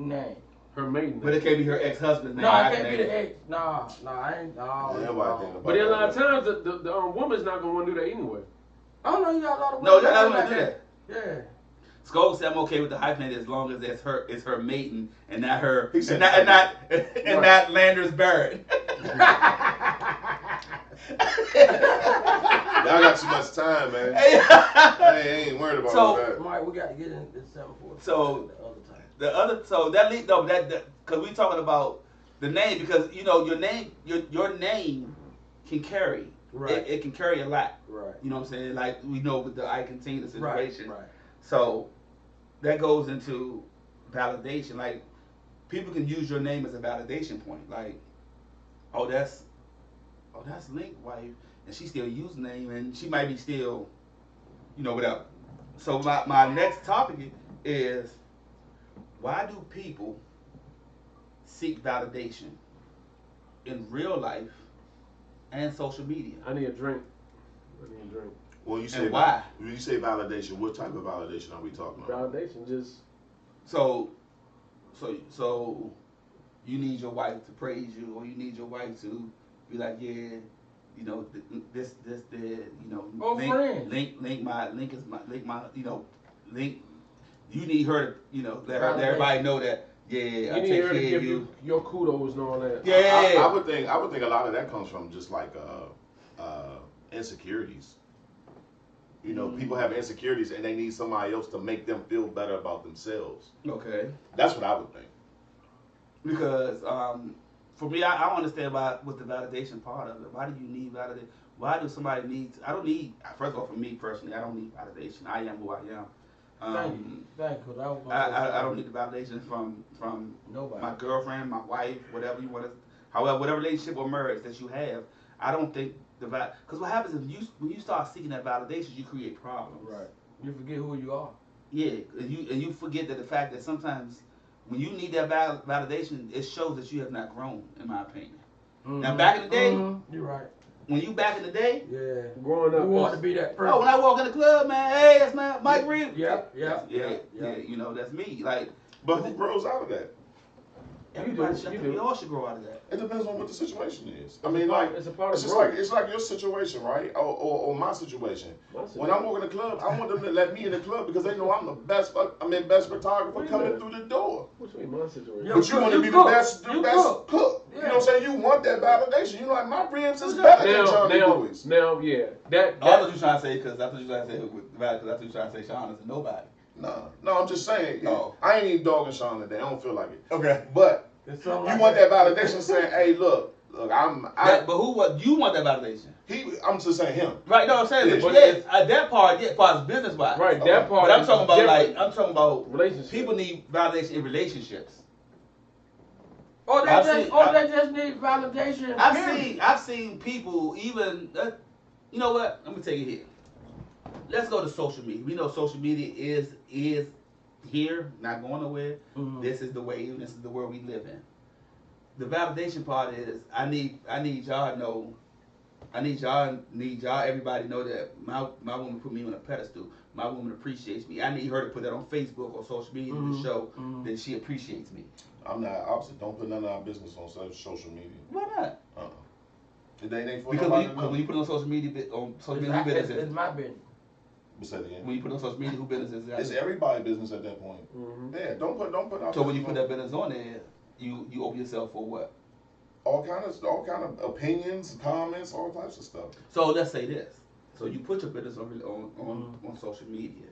Her maiden name. but it can't be her ex-husband's name. No, I it can't can be name the it. ex. Nah, I ain't. No, Yeah, nobody think about But then a lot of that. times the woman's not gonna want to do that anyway. I don't know. You got a lot of No, women you're not like gonna do that. Yeah. Skull said I'm okay with the hyphenated as long as it's her maiden and not her He said and not Landers Barrett. Y'all got too much time, man. I ain't worried about So- all that. Mike, we got to get in this 7:40. So- the other time. The other, so that lead, no, that because we talking about the name, because you know your name can carry. Right. It can carry a lot. Right. You know what I'm saying? Like we know with the Ike Tina situation. Right. So that goes into validation. Like people can use your name as a validation point. Like, oh that's Link's wife, and she still use the name, and she might be still, whatever. So my next topic is, why do people seek validation in real life and social media? I need a drink. When you say And why? When you say validation, what type of validation are we talking about? Validation, just So you need your wife to praise you, or you need your wife to be like, yeah, this did, Or friends. Link you need her to, let everybody know that, yeah, you I need take her to care give of you. your kudos and all that. Yeah. I would think a lot of that comes from just like insecurities. People have insecurities and they need somebody else to make them feel better about themselves. Okay. That's what I would think. Because for me, I don't understand what's the validation part of it. Why do you need validation? Why do somebody need? I don't need. First of all, for me personally, I don't need validation. I am who I am. Thank you. Cause I was gonna say I don't need the validation from nobody. my girlfriend, my wife, whatever you want to. However, whatever relationship or marriage that you have, I don't think because what happens is when you start seeking that validation, you create problems. Right. You forget who you are. Yeah, and you forget that the fact that sometimes when you need that validation, it shows that you have not grown, in my opinion. Now, back in the day, you're right. when you back in the day, Yeah. Growing up, You want to be that person. oh, when I walk in the club, man, hey, that's Mike Reed. Yeah. Yeah, that's me. Like, But who grows out of that? everybody, You we do. all should grow out of that. It depends on what the situation is. I It's mean, a part- like it's a part of just growth. it's like your situation, right? Or my situation. When I'm walking the club, I want them to let me in the club because they know I'm the best. Best photographer Wait a coming minute. through the door. Which way my situation? Yeah. But you want to you be cook. the best You cook. Yeah. You know what I'm saying? You want that validation. You like, my ribs is Now- better than Johnny Boy's. Now, yeah, that I thought you trying to say because I thought you trying to say because I thought you trying to say Sean is a nobody. No, I'm just saying. Oh. I ain't even dogging Sean today. I don't feel like it. Okay. But It's you something like want that validation saying, hey, look, But who? What you want that validation? I'm just saying him. Right? No, I'm saying, Yeah, but but that part, yeah, as far as business wise, right, Okay. that part. But I'm is talking about different. I'm talking about Relationships. people need validation in relationships. Or I've they just need validation. period. I've seen people even. You know what? Let me take it here. Let's go to social media. We know social media is here, not going nowhere. Mhm. This is the wave. This is the world we live in. The validation part is I need y'all to know. I need y'all everybody know that my woman put me on a pedestal. My woman appreciates me. I need her to put that on Facebook or social media to show that she appreciates me. I'm not opposite. Don't put none of our business on social media. Why not? It ain't for Because nobody to when know. you put it on social media, who business It's is? my business. Say it again. When you put it on social media, who business is It's that? everybody's business at that point. Mhm. Yeah, don't put our So when you business put on. that business on there, you open yourself for what? all kind of opinions, comments, all types of stuff. So let's say this. So you put your business on social media.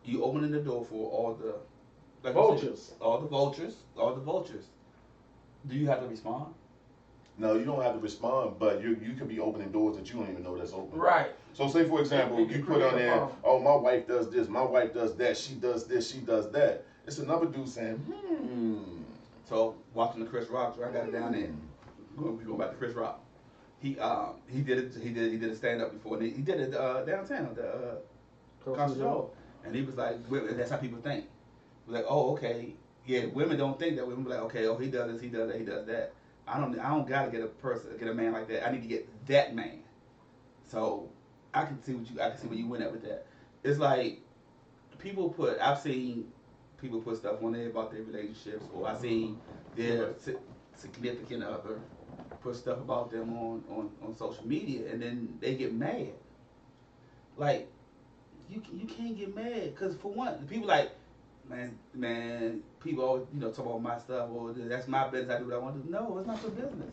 You opening the door for all the like you said, Vultures. all the vultures. Do you have to respond? No, you don't have to respond, but you can be opening doors that you don't even know that's open. Right. So say for example, You can you put on create a there, problem. oh, my wife does this, my wife does that, she does this, she does that. It's another dude saying, So watching the Chris Rock, I got it down there. We go back to Chris Rock. He did a stand up before, and he did it downtown, the Concert Hall, and he was like, that's how people think. Like, oh, okay, yeah, women don't think that. Women be like, okay, oh, he does this, he does that, he does that. I don't gotta get a man like that. I need to get that man. So I can see where you went at with that. It's like I've seen people put stuff on there about their relationships, or I've seen their significant other put stuff about them on social media, and then they get mad. Like, you can't get mad, because for one, people like, man, people always, talk about my stuff, or that's my business, I do what I want to do. No, it's not your business.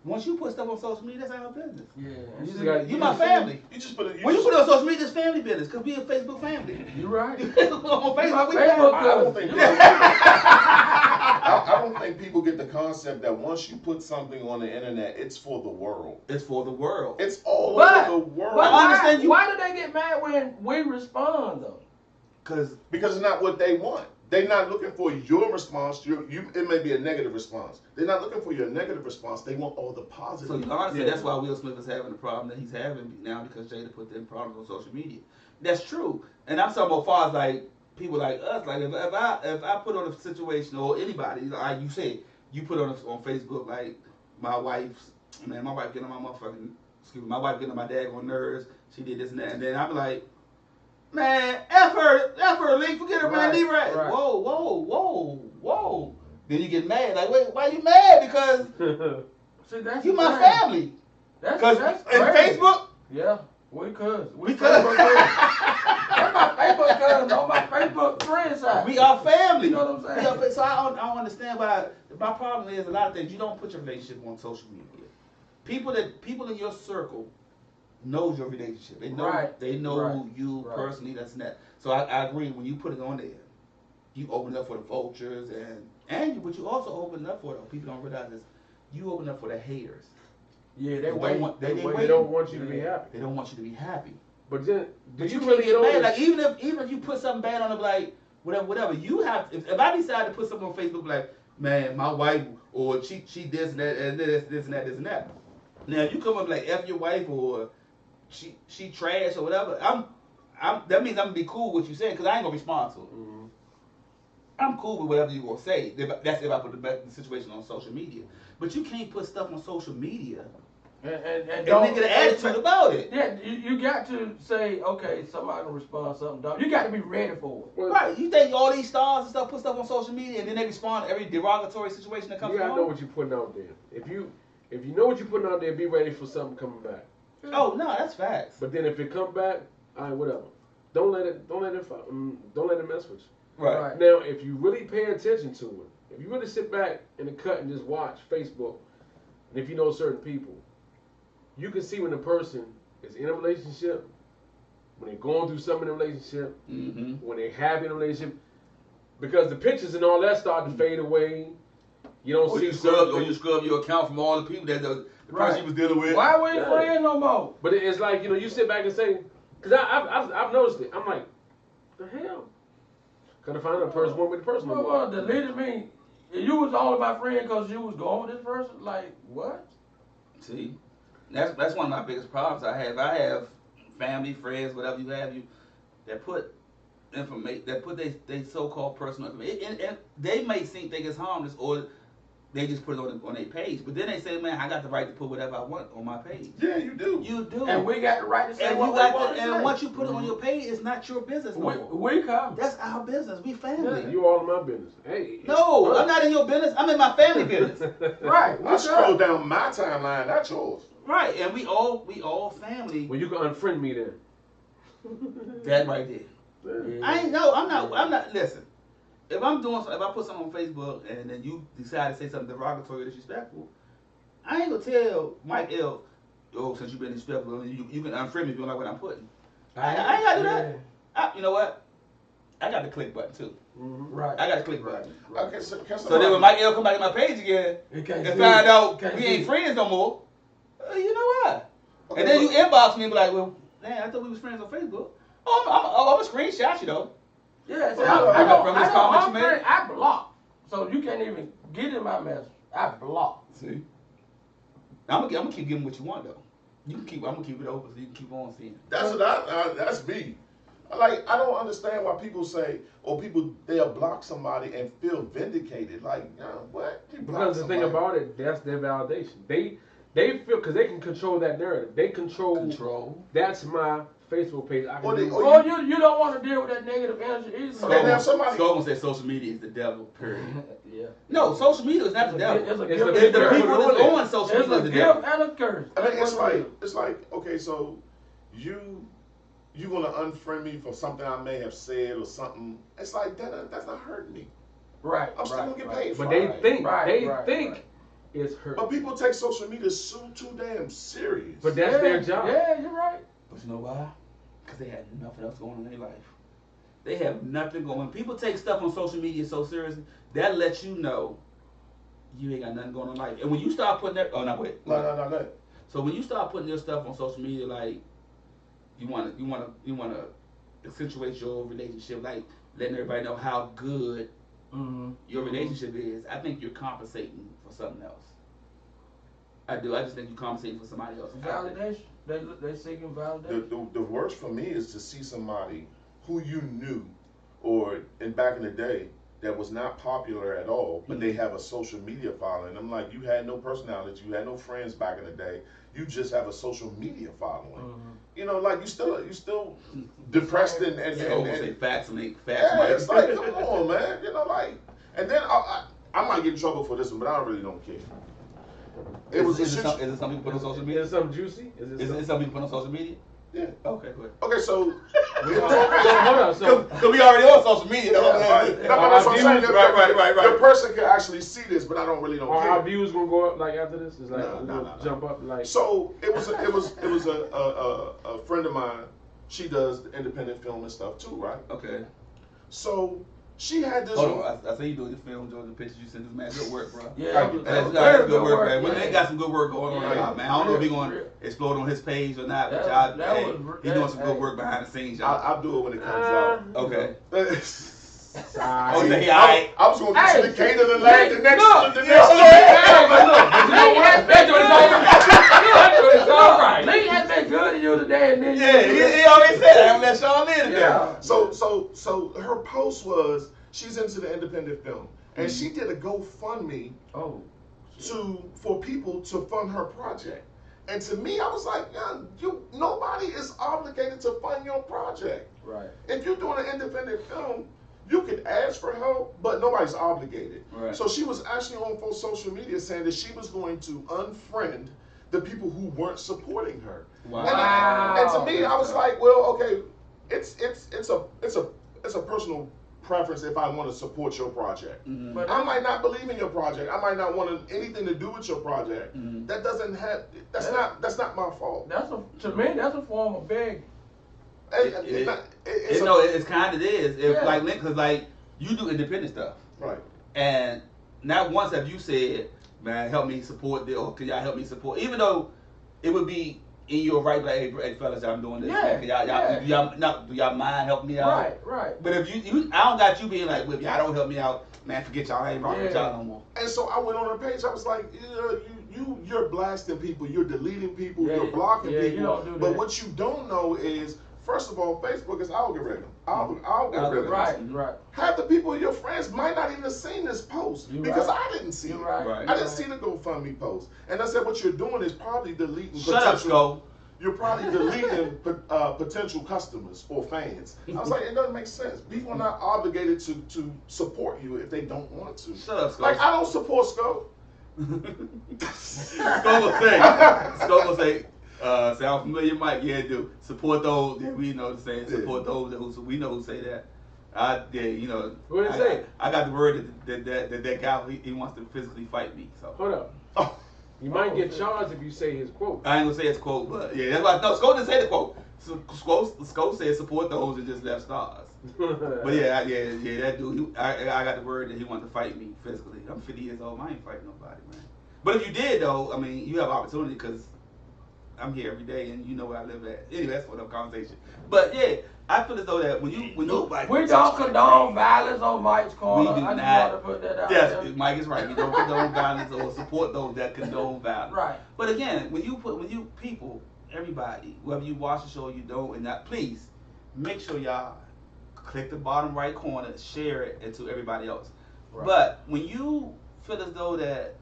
Once you put stuff on social media, that's our business. Yeah. You just got You my family. you just put it. When you put it on social media, it's family business, because we a Facebook family. You right. on Facebook, we Facebook I don't think. You right. I don't think people get the concept that once you put something on the internet, it's for the world. It's for the world. It's all But- over the world. But I understand you- why do they get mad when we respond though? Because Because it's not what they want. They're not looking for your response. It may be a negative response. They're not looking for your negative response. They want all the positive. So honestly, Yeah. that's why Will Smith is having the problem that he's having now, because Jada put them problems on social media. That's true, and I'm talking about far as like people like us. Like if I put on a situation, or anybody, like you said, you put on Facebook, like my wife getting on my motherfucking, my wife getting on my daggone nerves. She did this and that, and then I'm like, man, F her, Lee, forget her, man, Right, leave her. At. right. Whoa. Then you get mad, like, wait, why you mad? Because See, that's you the my thing. family. That's Because in crazy. Facebook, Yeah, we cousins. We because Facebook cousins. That's my Facebook cousins on my Facebook friend side. we are family. You know what I'm saying? So I don't understand why. My problem is a lot of things. You don't put your relationship on social media. People in your circle knows your relationship. They know Right. they know Right. you Right. personally. That's that. So I agree. When you put it on there, you open up for the vultures, but you also open up for, though, people don't realize this. You open up for the haters. Yeah, They they don't wait. want- They they wait. They don't want you to be Yeah. happy. They don't want you to be happy. But then, But do you you can't really get know mad. that- Like even if you put something bad on it, like whatever. You have. If I decide to put something on Facebook, like, man, my wife, or she this and that and this and that. Now if you come up like F your wife, or she trash or whatever, that means I'm gonna be cool with what you saying, because I ain't gonna respond to it. Mhm. I'm cool with whatever you gonna say. That's if I put the situation on social media. But you can't put stuff on social media And and don't then get an attitude about it. Yeah, you got to say, okay, somebody will respond something dumb. You got to be ready for it. Well, Right, you think all these stars and stuff put stuff on social media, and then they respond to every derogatory situation that comes You gotta along? know what you're putting out there. If you know what you're putting out there, be ready for something coming back. Oh no, that's facts. But then if it come back, all right, whatever. Don't let it mess with you. Right. Right. Now, if you really pay attention to it, If you really sit back in the cut and just watch Facebook, and if you know certain people, you can see when a person is in a relationship, when they're going through something in a relationship, when they're happy in a relationship, because the pictures and all that start to fade away. You don't see you scrub your account from all the people that the person you was dealing with. Why we ain't friends no more? But it's like, you know, you sit back and say, because I've noticed it. I'm like, the hell? Gotta find a person, one with the person. Well, deleted me. You was all my friend because you was going with this person? Like, what? See, that's one of my biggest problems I have. I have family, friends, whatever you have, that put information, that put they so-called personal information, and they may think it's harmless, or they just put it on their page. But then they say, man, I got the right to put whatever I want on my page. Yeah, you do. You do. And we got the right to say And what you we got want to, to say. and once you put it on your page, it's not your business no more. We come. That's our business. We family. You all in my business. Hey. No, I'm not in your business. I'm in my family business. Right. I scroll down my timeline. That's yours. Right, and we all family. Well, you can unfriend me then. That right there. Yeah. I'm not. Listen, if I put something on Facebook and then you decide to say something derogatory or disrespectful, I ain't gonna tell Mike L. Oh, since you've been disrespectful, you can unfriend me if you don't like what I'm putting. I ain't gotta do that. You know what? I got the click button too. Right. I got the click button. Okay, So then when Mike L. come back to my page again and find out we ain't friends no more, you know what? Okay, And then you inbox me and be like, well, man, I thought we was friends on Facebook. Oh, I'm a screenshot you though. Yeah, so I block. So you can't even get in my message. I block. See? I'm gonna keep giving what you want though. I'm gonna keep it open so you can keep on seeing. That's me. Like, I don't understand why people say, or they'll block somebody and feel vindicated. Like, what? You block Because the thing somebody. about it, that's their validation. They feel, because they can control that narrative. They control. That's my Facebook page. I can Or do they- it. or You don't want to deal with that negative energy either. Okay, now somebody- Slogan said social media is the devil, period. Yeah. No, social media is not the devil. It's a It's gift. the It's the curse. people that's on social It's media a is the devil. gift and a curse. I mean, That's what it is. it's like, okay, so you gonna unfriend me for something I may have said or something. It's like that's not hurting me. Right. I'm still gonna get paid for But it. they think Right. it's hurt. But people take social media too damn serious. But that's their job. Yeah, you're right. But you know why? Because they had nothing else going on in their life. They have nothing going on. People take stuff on social media so seriously, that lets you know you ain't got nothing going on in life. And when you start putting that, oh no, wait. No, go ahead. So when you start putting your stuff on social media, like you wanna accentuate your relationship, like letting everybody know how good your relationship is. I think you're compensating for something else. I do. I just think you're compensating for somebody else. Validation. They seeking validation. The worst for me is to see somebody who you knew, or back in the day, that was not popular at all, but they have a social media following. I'm like, you had no personality, you had no friends back in the day. You just have a social media following. You know, like you still depressed and say facts and make facts. yeah, it's like, come on, man. You know, like, and then I might get in trouble for this one, but I really don't care. Is it something people put on social media? Is it something juicy? Is it something people put on social media? Yeah. Okay, good. Okay, so Hold on. So So we already on social media. that's what I'm saying. Right. The person can actually see this, but I don't really don't are care. our views gonna go up like after this? It's like No. jump up like. So it was a friend of mine. She does independent film and stuff too, right? Okay. So she had this. Hold on. I see you doing the film, George. The pictures you sent us, man. Good work, bro. Yeah, That's very good work, man. yeah. They got some good work going on right now, man. I don't know if he's going to explode on his page or not, but y'all, he's doing some good work behind the scenes, y'all. I'll do it when it comes out. Okay. I Oh, he alright. was going to get you the Cater the Land the next. Look, the next It's all right. Lee has been good to you today, and then He already said that. I'm let Sean in today. Yeah. So her post was she's into the independent film, and she did a GoFundMe Oh. for people to fund her project. And to me, I was like, nobody is obligated to fund your project. Right. If you're doing an independent film, you can ask for help, but nobody's obligated. Right. So she was actually on social media saying that she was going to unfriend the people who weren't supporting her. Wow. And to me, I was like, well, okay, it's a personal preference if I want to support your project. Mhm. But I might not believe in your project. I might not want anything to do with your project. Mhm. That doesn't have. That's not my fault. to me, that's a form of begging. It's kind of is. If Yeah. like, cause like you do independent stuff, right. and not once have you said, "Man, help me support this," or "Can y'all help me support?" Even though it would be in your right, like, "Hey, fellas, I'm doing this. Yeah, Can yeah. do y'all mind helping me out?" Right. But if you, I don't got you being like, "Well, if y'all don't help me out, man, forget y'all. I ain't rocking with Yeah. y'all no more." And so I went on her page. I was like, you're blasting people. You're deleting people. Yeah, You're blocking yeah, people. you don't do But that. what you don't know is, first of all, Facebook is algorithm. Algorithm. Right. Half the people, your friends, might not even have seen this post You're because right. I didn't see You're it. right. Right. I didn't see the GoFundMe post. And I said, what you're doing is probably deleting. Shut up, Skull. You're probably deleting potential customers or fans. I was like, it doesn't make sense. People are not obligated to support you if they don't want to. Shut up, Skull. Like, I don't support Skull. Skull will say, sound familiar, Mike? Yeah, do. Support those that we know saying. Support those who we know who say that. What did he say? I got the word that guy he wants to physically fight me. So Hold up. Oh, You might get charged if you say his quote. I ain't gonna say his quote, but yeah, that's why. No, Skull didn't say the quote. So, Skull said support those that just left stars. But yeah, that dude. I got the word that he wanted to fight me physically. I'm 50 years old. I ain't fighting nobody, man. But if you did though, I mean, you have opportunity because I'm here every day and you know where I live at. Anyway, that's for the conversation. But yeah, I feel as though that when you We don't touch my condone violence on Mike's corner. We do I just not. want to put that out Yes, there. Mike is right. We don't condone violence or support those that condone violence. Right. But again, when you people, everybody, whether you watch the show or you don't, and that, please make sure y'all click the bottom right corner, share it, and to everybody else. Right. But when you feel as though that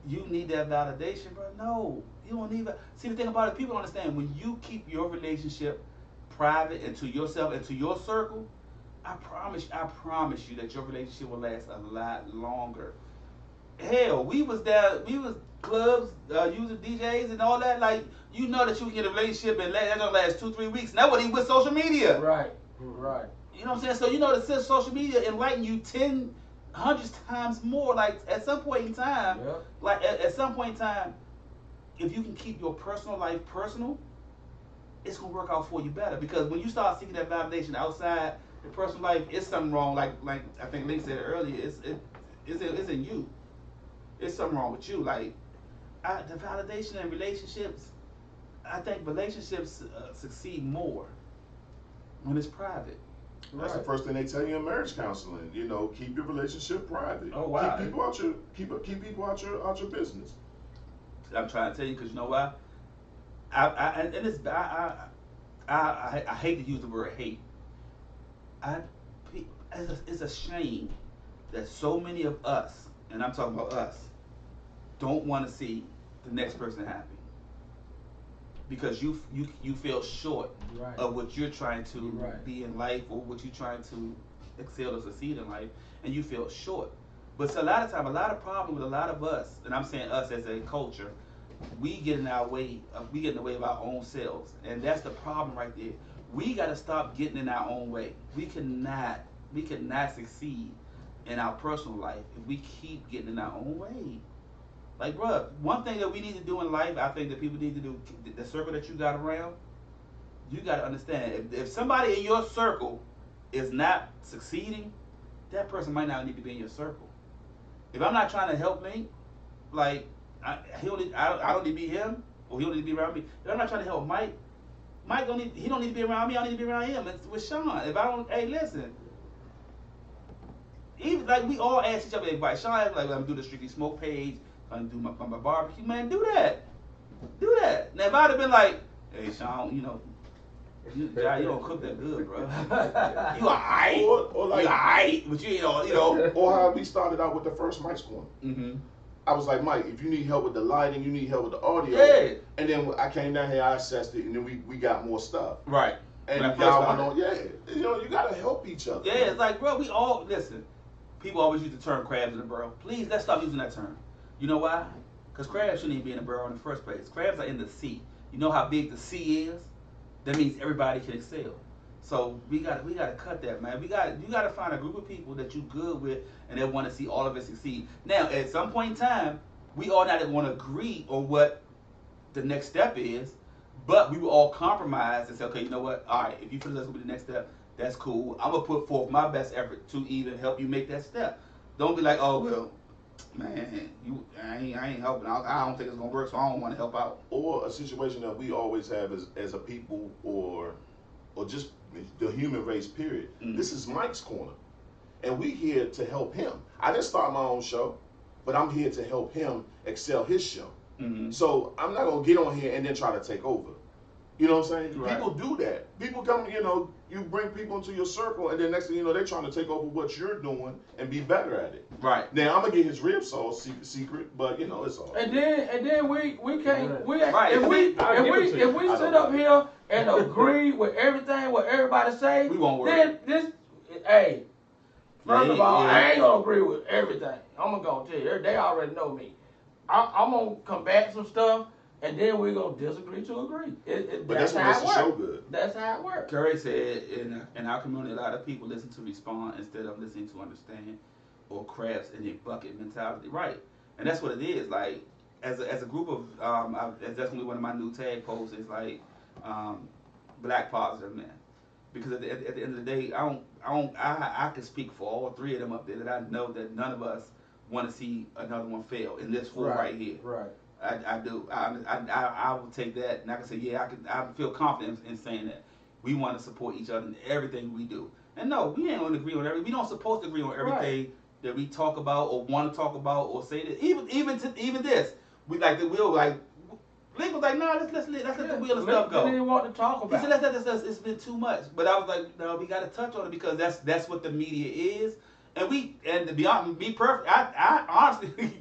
you need that validation, bro, no, you don't need that. See, the thing about it, people don't understand when you keep your relationship private and to yourself and to your circle, I promise you that your relationship will last a lot longer. Hell, we was clubs, using DJs and all that. Like, you know that you can get a relationship and that's gonna last 2-3 weeks. And that wasn't even with social media. Right. You know what I'm saying? So you know that social media enlighten you 10, hundreds times more. Like at some point in time, at some point in time, if you can keep your personal life personal, it's gonna work out for you better. Because when you start seeking that validation outside the personal life, it's something wrong. Like I think Link said earlier, it's in you. It's something wrong with you. Like the validation in relationships, I think relationships succeed more when it's private. That's the first thing they tell you in marriage counseling. You know, keep your relationship private. Oh, wow. Keep people out your business. I'm trying to tell you because you know why? I hate to use the word hate. It's a shame that so many of us, and I'm talking about us, don't want to see the next person happy because you feel short Right. of what you're trying to Right. be in life or what you're trying to excel or succeed in life, and you feel short. But so a lot of time, a lot of problem with a lot of us, and I'm saying us as a culture, we get in our way. We get in the way of our own selves, and that's the problem right there. We got to stop getting in our own way. We cannot succeed in our personal life if we keep getting in our own way. Like, bruh, one thing that we need to do in life, I think that people need to do, the circle that you got around, you got to understand, if somebody in your circle is not succeeding, that person might not need to be in your circle. If I'm not trying to help me, like, I don't need to be him, or he don't need to be around me. If I'm not trying to help Mike he don't need to be around me, I don't need to be around him. It's with Sean. If I don't, hey, listen. Even like we all ask each other advice. Sean asked like, I'm do the Strictly Smoke page, I'm do my barbecue, man, do that. Do that. Now if I'd have been like, hey Sean, you don't cook that good, bro. You alright. Or like, you alright, but you know. Or how we started out with the first Mike's Corner. Mm-hmm. I was like, Mike, if you need help with the lighting, you need help with the audio. Yeah. And then I came down here, I assessed it, and then we got more stuff. Right. And When I y'all first went on, you gotta help each other. Yeah, it's like, bro, we all, listen, people always use the term crabs in the barrel. Please, let's stop using that term. You know why? Because crabs shouldn't even be in the barrel in the first place. Crabs are in the sea. You know how big the sea is? That means everybody can excel. So we gotta cut that, man. You gotta find a group of people that you good with and they want to see all of us succeed. Now, at some point in time, we all not going to agree on what the next step is, but we will all compromise and say, okay, you know what? All right, if you feel that's gonna be the next step, that's cool. I'm gonna put forth my best effort to even help you make that step. Don't be like, oh well, man, I ain't helping. I don't think it's gonna work, so I don't want to help out. Or a situation that we always have as a people, or just the human race. Period. This is Mike's Corner, and we here to help him. I didn't start my own show, but I'm here to help him excel his show. So I'm not gonna get on here and then try to take over. You know what I'm saying? Right. People do that. People come, you bring people into your circle, and then next thing you know, they're trying to take over what you're doing and be better at it. Right. Now I'm gonna get his rib sauce secret, but it's all. And then we can't Right. if we sit up here and agree with everything what everybody say, We won't work. then first of all, Yeah. I ain't gonna agree with everything. I'm gonna tell you, they already know me. I'm gonna combat some stuff, and then we're gonna disagree to agree. But that's what makes the show good. That's how it works. Curry said in our community, a lot of people listen to respond instead of listening to understand or crafts in their bucket mentality. Right. And that's what it is. Like, as a group of, that's definitely one of my new tag posts is like, black positive men. Because at the end of the day, I can speak for all three of them up there that I know that none of us want to see another one fail in this four right here. Right. I do. I will take that, and I can say, yeah, I feel confident in saying that we want to support each other in everything we do. And no, we ain't going to agree on everything. We don't supposed to agree on everything that we talk about or want to talk about or say that. Even this, we like the wheel. Like Blake was like, no, let's let the wheel and stuff go. They didn't want to talk He about. said, let's it's been too much. But I was like, no, we got to touch on it because that's what the media is. And to be honest, be perfect, I honestly.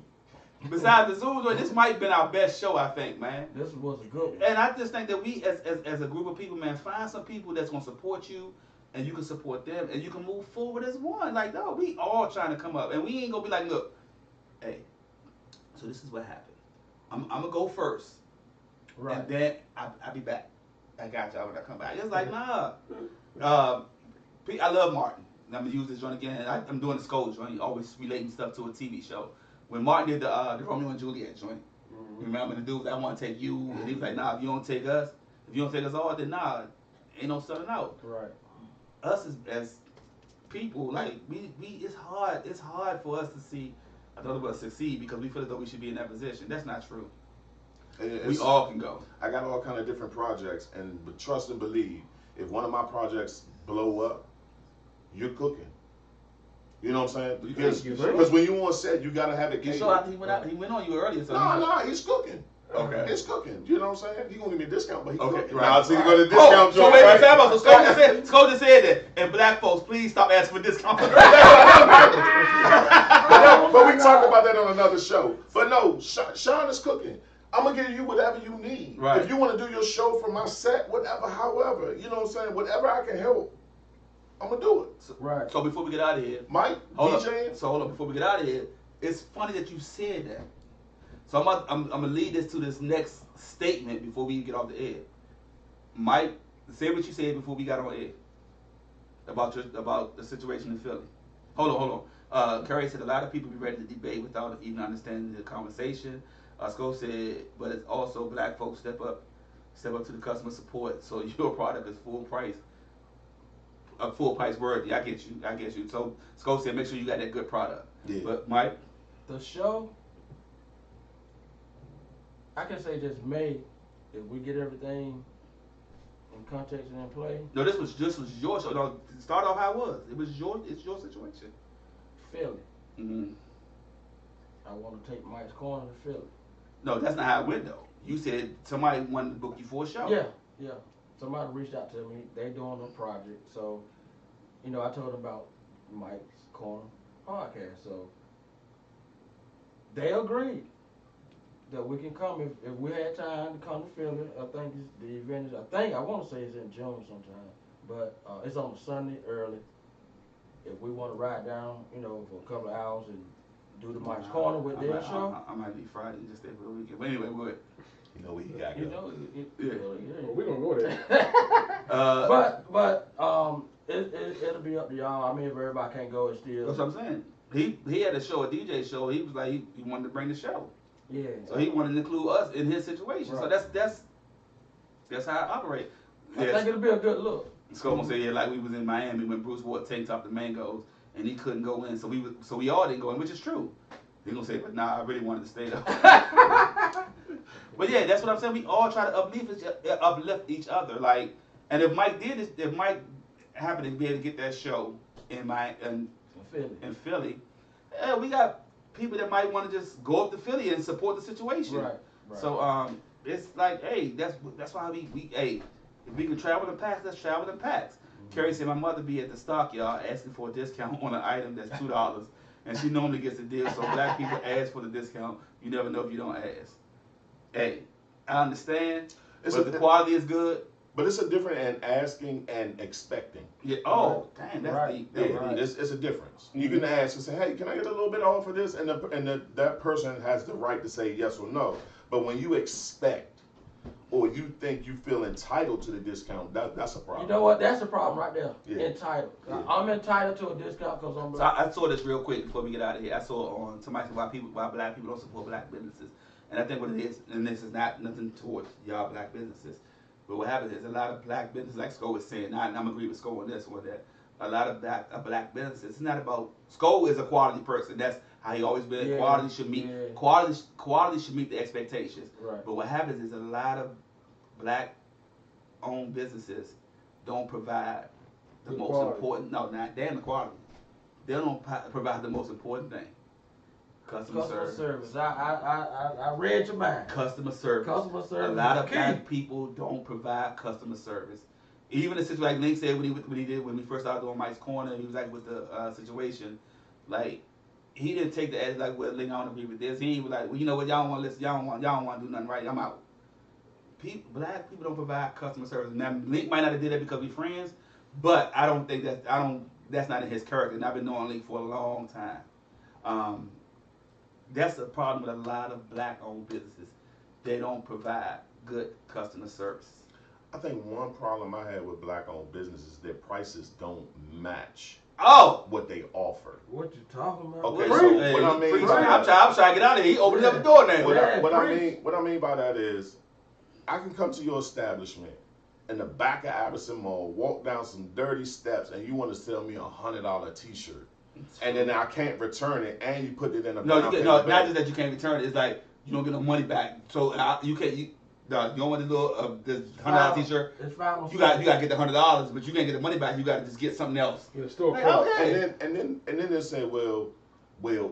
Besides the Zoom, this might have been our best show, I think, man. This was a good one. And I just think that we, as a group of people, man, find some people that's gonna support you, and you can support them, and you can move forward as one. Like, no, we all trying to come up, and we ain't gonna be like, look, hey, so this is what happened. I'm gonna go first, Right. and then I'll be back. I got y'all when I come back. It's like, nah. I love Martin. And I'm gonna use this joint again. I'm doing the Skoll joint, always relating stuff to a TV show. When Martin did the Romeo and Juliet joint, remember the dude was, I want to take you, and he was like, nah, if you don't take us all, then nah, ain't no selling out. Right. Us as people, like it's hard for us to see another of us succeed because we feel as though we should be in that position. That's not true. We all can go. I got all kind of different projects, but trust and believe, if one of my projects blow up, you're cooking. You know what I'm saying? Because when you on set, you gotta have it. You saw he went on you earlier. So he's cooking. Okay. It's cooking. You know what I'm saying? He gonna give me a discount, but he okay, cooking. right. Now, so you go to discount. So wait, time out. So Skoll just said that. And black folks, please stop asking for discounts. But we talk about that on another show. But no, Sean is cooking. I'm gonna give you whatever you need. Right. If you want to do your show from my set, whatever, however, you know what I'm saying? Whatever I can help, I'm gonna do it. Right. So before we get out of here, Mike, DJ. So hold on, before we get out of here, it's funny that you said that. So I'm gonna lead this to this next statement before we get off the air. Mike, say what you said before we got on air about the situation in Philly. Hold on. Curry said a lot of people be ready to debate without even understanding the conversation. Skoll said, but it's also black folks step up to the customer support, so your product is full price worthy. I get you. So Skoll said, make sure you got that good product. Yeah. But Mike, The show, I can say just May, if we get everything in context and in play, no, this was your show. No, start off how it was. It's your situation. Philly. Mm-hmm. I want to take Mike's Corner to Philly. No, that's not how it went though. You said somebody wanted to book you for a show. Yeah. Somebody reached out to me. They doing a project. So, I told them about Mike's Corner podcast. So, they agreed that we can come if we had time to come to Philly. I think the event is, I want to say it's in June sometime. But it's on a Sunday early. If we want to ride down, for a couple of hours and do the Mike's Corner with their show. I might be Friday just there for the weekend. But anyway, we're good. You know where he got You go. know, Well, we gonna go there. but it'll be up to y'all. I mean, if everybody can't go, it's still. That's what I'm saying. He had a show, a DJ show. He was like he wanted to bring the show, Yeah. so he wanted to include us in his situation. So Right. that's how I operate. I think it'll be a good look. Scott gonna say yeah, like we was in Miami when Bruce wore tank top the mangoes and he couldn't go in, so we all didn't go in, which is true. He gonna say, but nah, I really wanted to stay though. But yeah, that's what I'm saying. We all try to uplift each other. Like, and if Mike happened to be able to get that show in Philly, we got people that might want to just go up to Philly and support the situation. Right. So it's like, hey, that's why we if we can travel in packs, let's travel in packs. Carrie said my mother be at the stockyard asking for a discount on an item that's $2, and she normally gets a deal. So black people ask for the discount. You never know if you don't ask. Hey, I understand, but the quality is good. But it's a different in asking and expecting. Yeah. Oh, damn, that's Right. deep. Yeah, That's deep. it's a difference. You can ask and say, "Hey, can I get a little bit off of this?" And that person has the right to say yes or no. But when you expect, or you think you feel entitled to the discount, that's a problem. You know what? That's the problem right there. Yeah. Entitled. Yeah. I'm entitled to a discount because I'm So black. I saw this real quick before we get out of here. I saw on somebody said why black people don't support black businesses, and I think what it is, and this is not nothing towards y'all black businesses, but what happens is a lot of black businesses, like Sko was saying, and I'm agree with Sko on this one, that a lot of black businesses, it's not about, Sko is a quality person. That's how he always been. Yeah, Quality should meet yeah. quality should meet the expectations. Right. But what happens is a lot of black-owned businesses don't provide the Good most quality. important. No, not damn the quality. They don't provide the most important thing. Customer service. I read your mind. Customer service. Customer service A lot is of key. black people don't provide customer service. Even the situation like Link said when we first started doing Mike's Corner, he was like with the situation, like he didn't take the ad like, well, Link, I don't agree with this. He was like, well, you know what, y'all don't want to listen, y'all don't want to do nothing right. I'm out. Black people don't provide customer service. Now Link might not have did that because we friends, but I don't think that's not in his character. And I've been knowing Link for a long time. That's a problem with a lot of black-owned businesses. They don't provide good customer service. I think one problem I had with black-owned businesses, their prices don't match Oh! what they offer. What you talking about? Okay, What- so Hey, what I mean, I'm trying to get out of here. He opened up the door now. What I preach. what I mean by that is, I can come to your establishment in the back of Iverson Mall, walk down some dirty steps, and you want to sell me $100 T-shirt, and then I can't return it, and you put it in a No, brown you paper not bag. just that you can't return it. It's like you don't get no money back. So you can't. You don't want the little this $100 T-shirt. It's final. You got to get the $100, but you can't get the money back. You got to just get something else. In the store. Like, front. okay. And then they say, well,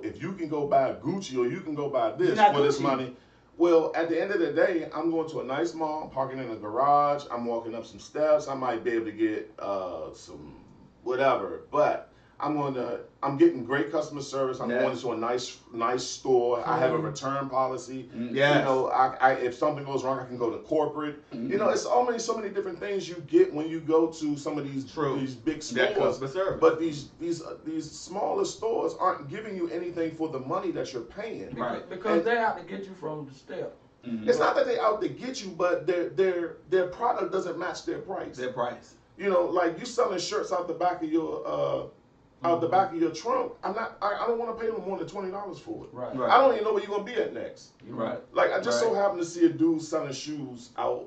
if you can go buy Gucci or you can go buy this Not for this Gucci. money. Well, at the end of the day, I'm going to a nice mall, parking in a garage. I'm walking up some steps. I might be able to get some whatever, but I'm getting great customer service. I'm Yes. going to a nice store. I have a return policy. Yes. You know, I if something goes wrong, I can go to corporate. You know, it's so many different things you get when you go to some of these True. these big That stores. customer service. But these smaller stores aren't giving you anything for the money that you're paying. Right. Because they're out to get you from the step. It's not that they're out to get you, but their product doesn't match their price. Their price. You know, like you selling shirts out the back of your out the back of your trunk. I don't want to pay them more than $20 for it. Right. Right. I don't even know where you're gonna be at next. Right. Like I just so Right. happened to see a dude selling shoes out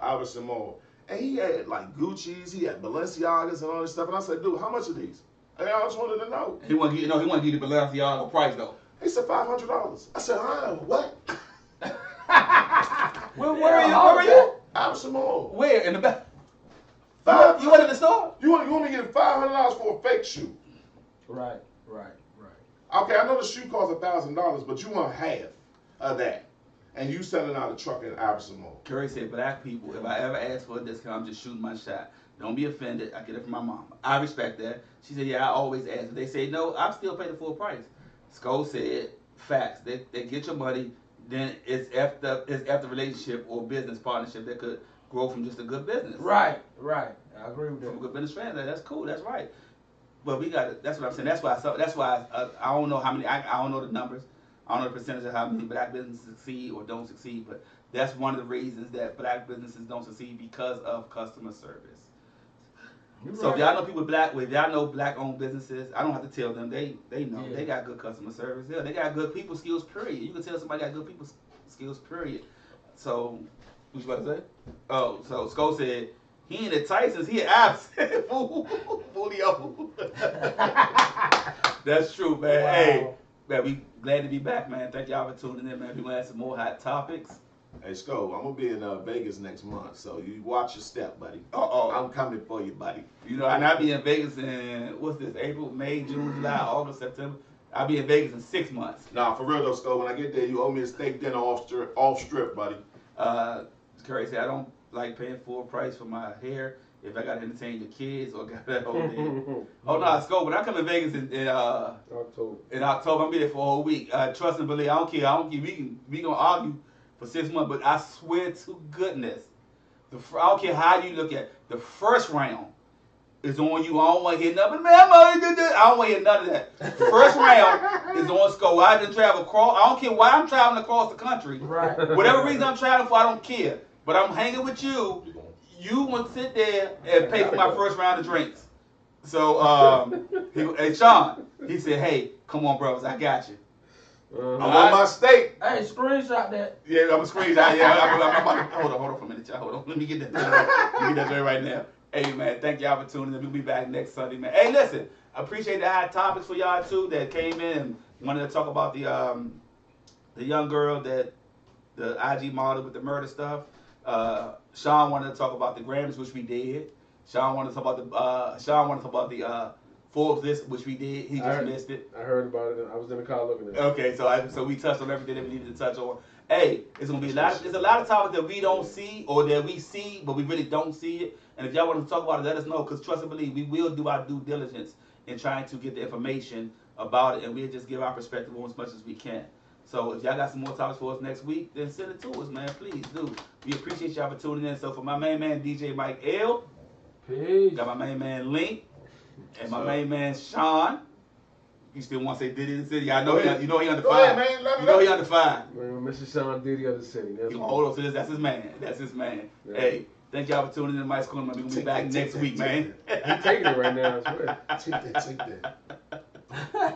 Iverson Mall, and he had like Gucci's, he had Balenciagas and all this stuff. And I said, dude, how much are these? And I just wanted to know. He want to give you the Balenciaga price though. He said $500. I said, what? Where are you? Iverson Mall. Where in the back? Five- You went in the store? You want me to get $500 for a fake shoe? Right. Okay, I know the shoe costs $1,000, but you want half of that, and you selling out a truck in Iverson Mall. Curry said, black people, if I ever ask for a discount, I'm just shooting my shot. Don't be offended. I get it from my mom. I respect that. She said, yeah, I always ask. If they say no, I still pay the full price. Sko said, facts. They get your money, then it's after relationship or business partnership that could grow from just a good business. Right. I agree with From a that. good business friend. That's cool. That's right. But we got it. That's what I'm saying. That's why I don't know how many. I don't know the numbers, I don't know the percentage of how many black businesses succeed or don't succeed, but that's one of the reasons that black businesses don't succeed because of customer service. So if y'all know people if y'all know black-owned businesses, I don't have to tell them. They know they got good customer service. Yeah, they got good people skills. Period. You can tell somebody got good people skills. Period. So, what you about to say? Oh, so Sco said he ain't at Tyson's. He at absent. Fulio. That's true, man. Wow. Hey, man, we glad to be back, man. Thank y'all for tuning in, man. We gonna have some more hot topics. Hey, Sco, I'm gonna be in Vegas next month, so you watch your step, buddy. Uh-oh. I'm coming for you, buddy. You know, and I'll be in Vegas in, what's this, April, May, June, July, August, September. I'll be in Vegas in 6 months. Nah, for real though, Sco, when I get there, you owe me a steak dinner off strip, buddy. Curry said, I don't like paying full price for my hair if I gotta entertain the kids or gotta hold it. Oh, no, Sco, when I come to Vegas in October. October, I'm be there for a whole week. Trust and believe, I don't care. We gonna argue for 6 months, but I swear to goodness, I don't care how you look at it, the first round is on you. I don't want to hear nothing. Man, I don't want to hear none of that. The first round is on Sco. I didn't travel across. I don't care why I'm traveling across the country. Right. Whatever reason I'm traveling for, I don't care. But I'm hanging with you. You want to sit there and pay for my first round of drinks. So, hey, Sean, he said, hey, come on, brothers, I got you. I want my steak. Hey, screenshot that. Yeah, I'm a screenshot. Yeah, I'm about to, hold on for a minute, y'all. Hold on. Let me get that there right now. Hey, man, thank y'all for tuning in. We'll be back next Sunday, man. Hey, listen, I appreciate the hot topics for y'all, too, that came in and wanted to talk about the young girl that the IG model with the murder stuff. Sean wanted to talk about the Grammys, which we did. Sean wanted to talk about the Forbes list, which we did. He just missed it. I heard about it. I was in the car looking at it. Okay, so we touched on everything that we needed to touch on. Hey, it's gonna be there's a lot of topics that we don't see or that we see, but we really don't see it. And if y'all want to talk about it, let us know. Because trust and believe, we will do our due diligence in trying to get the information about it, and we'll just give our perspective on as much as we can. So if y'all got some more topics for us next week, then send it to us, man. Please do. We appreciate y'all for tuning in. So for my main man, DJ Mike L, Peace. got my main man Link, and my main man Sean. You still want to say Diddy of the City? I know he under Go fire. ahead, man. Let You it know up. he under fire. Man, Mr. Sean Diddy of the city. That's You hold on to this. That's his man. That's his man. Yeah. Hey, thank y'all for tuning in to Mike's Corner. We're going to be back next week, man. He's taking it right now, I swear. Take that.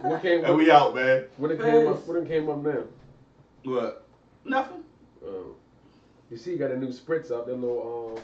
What came And we out, man. What done came up now? What? Nothing. You see, you got a new spritz out, that little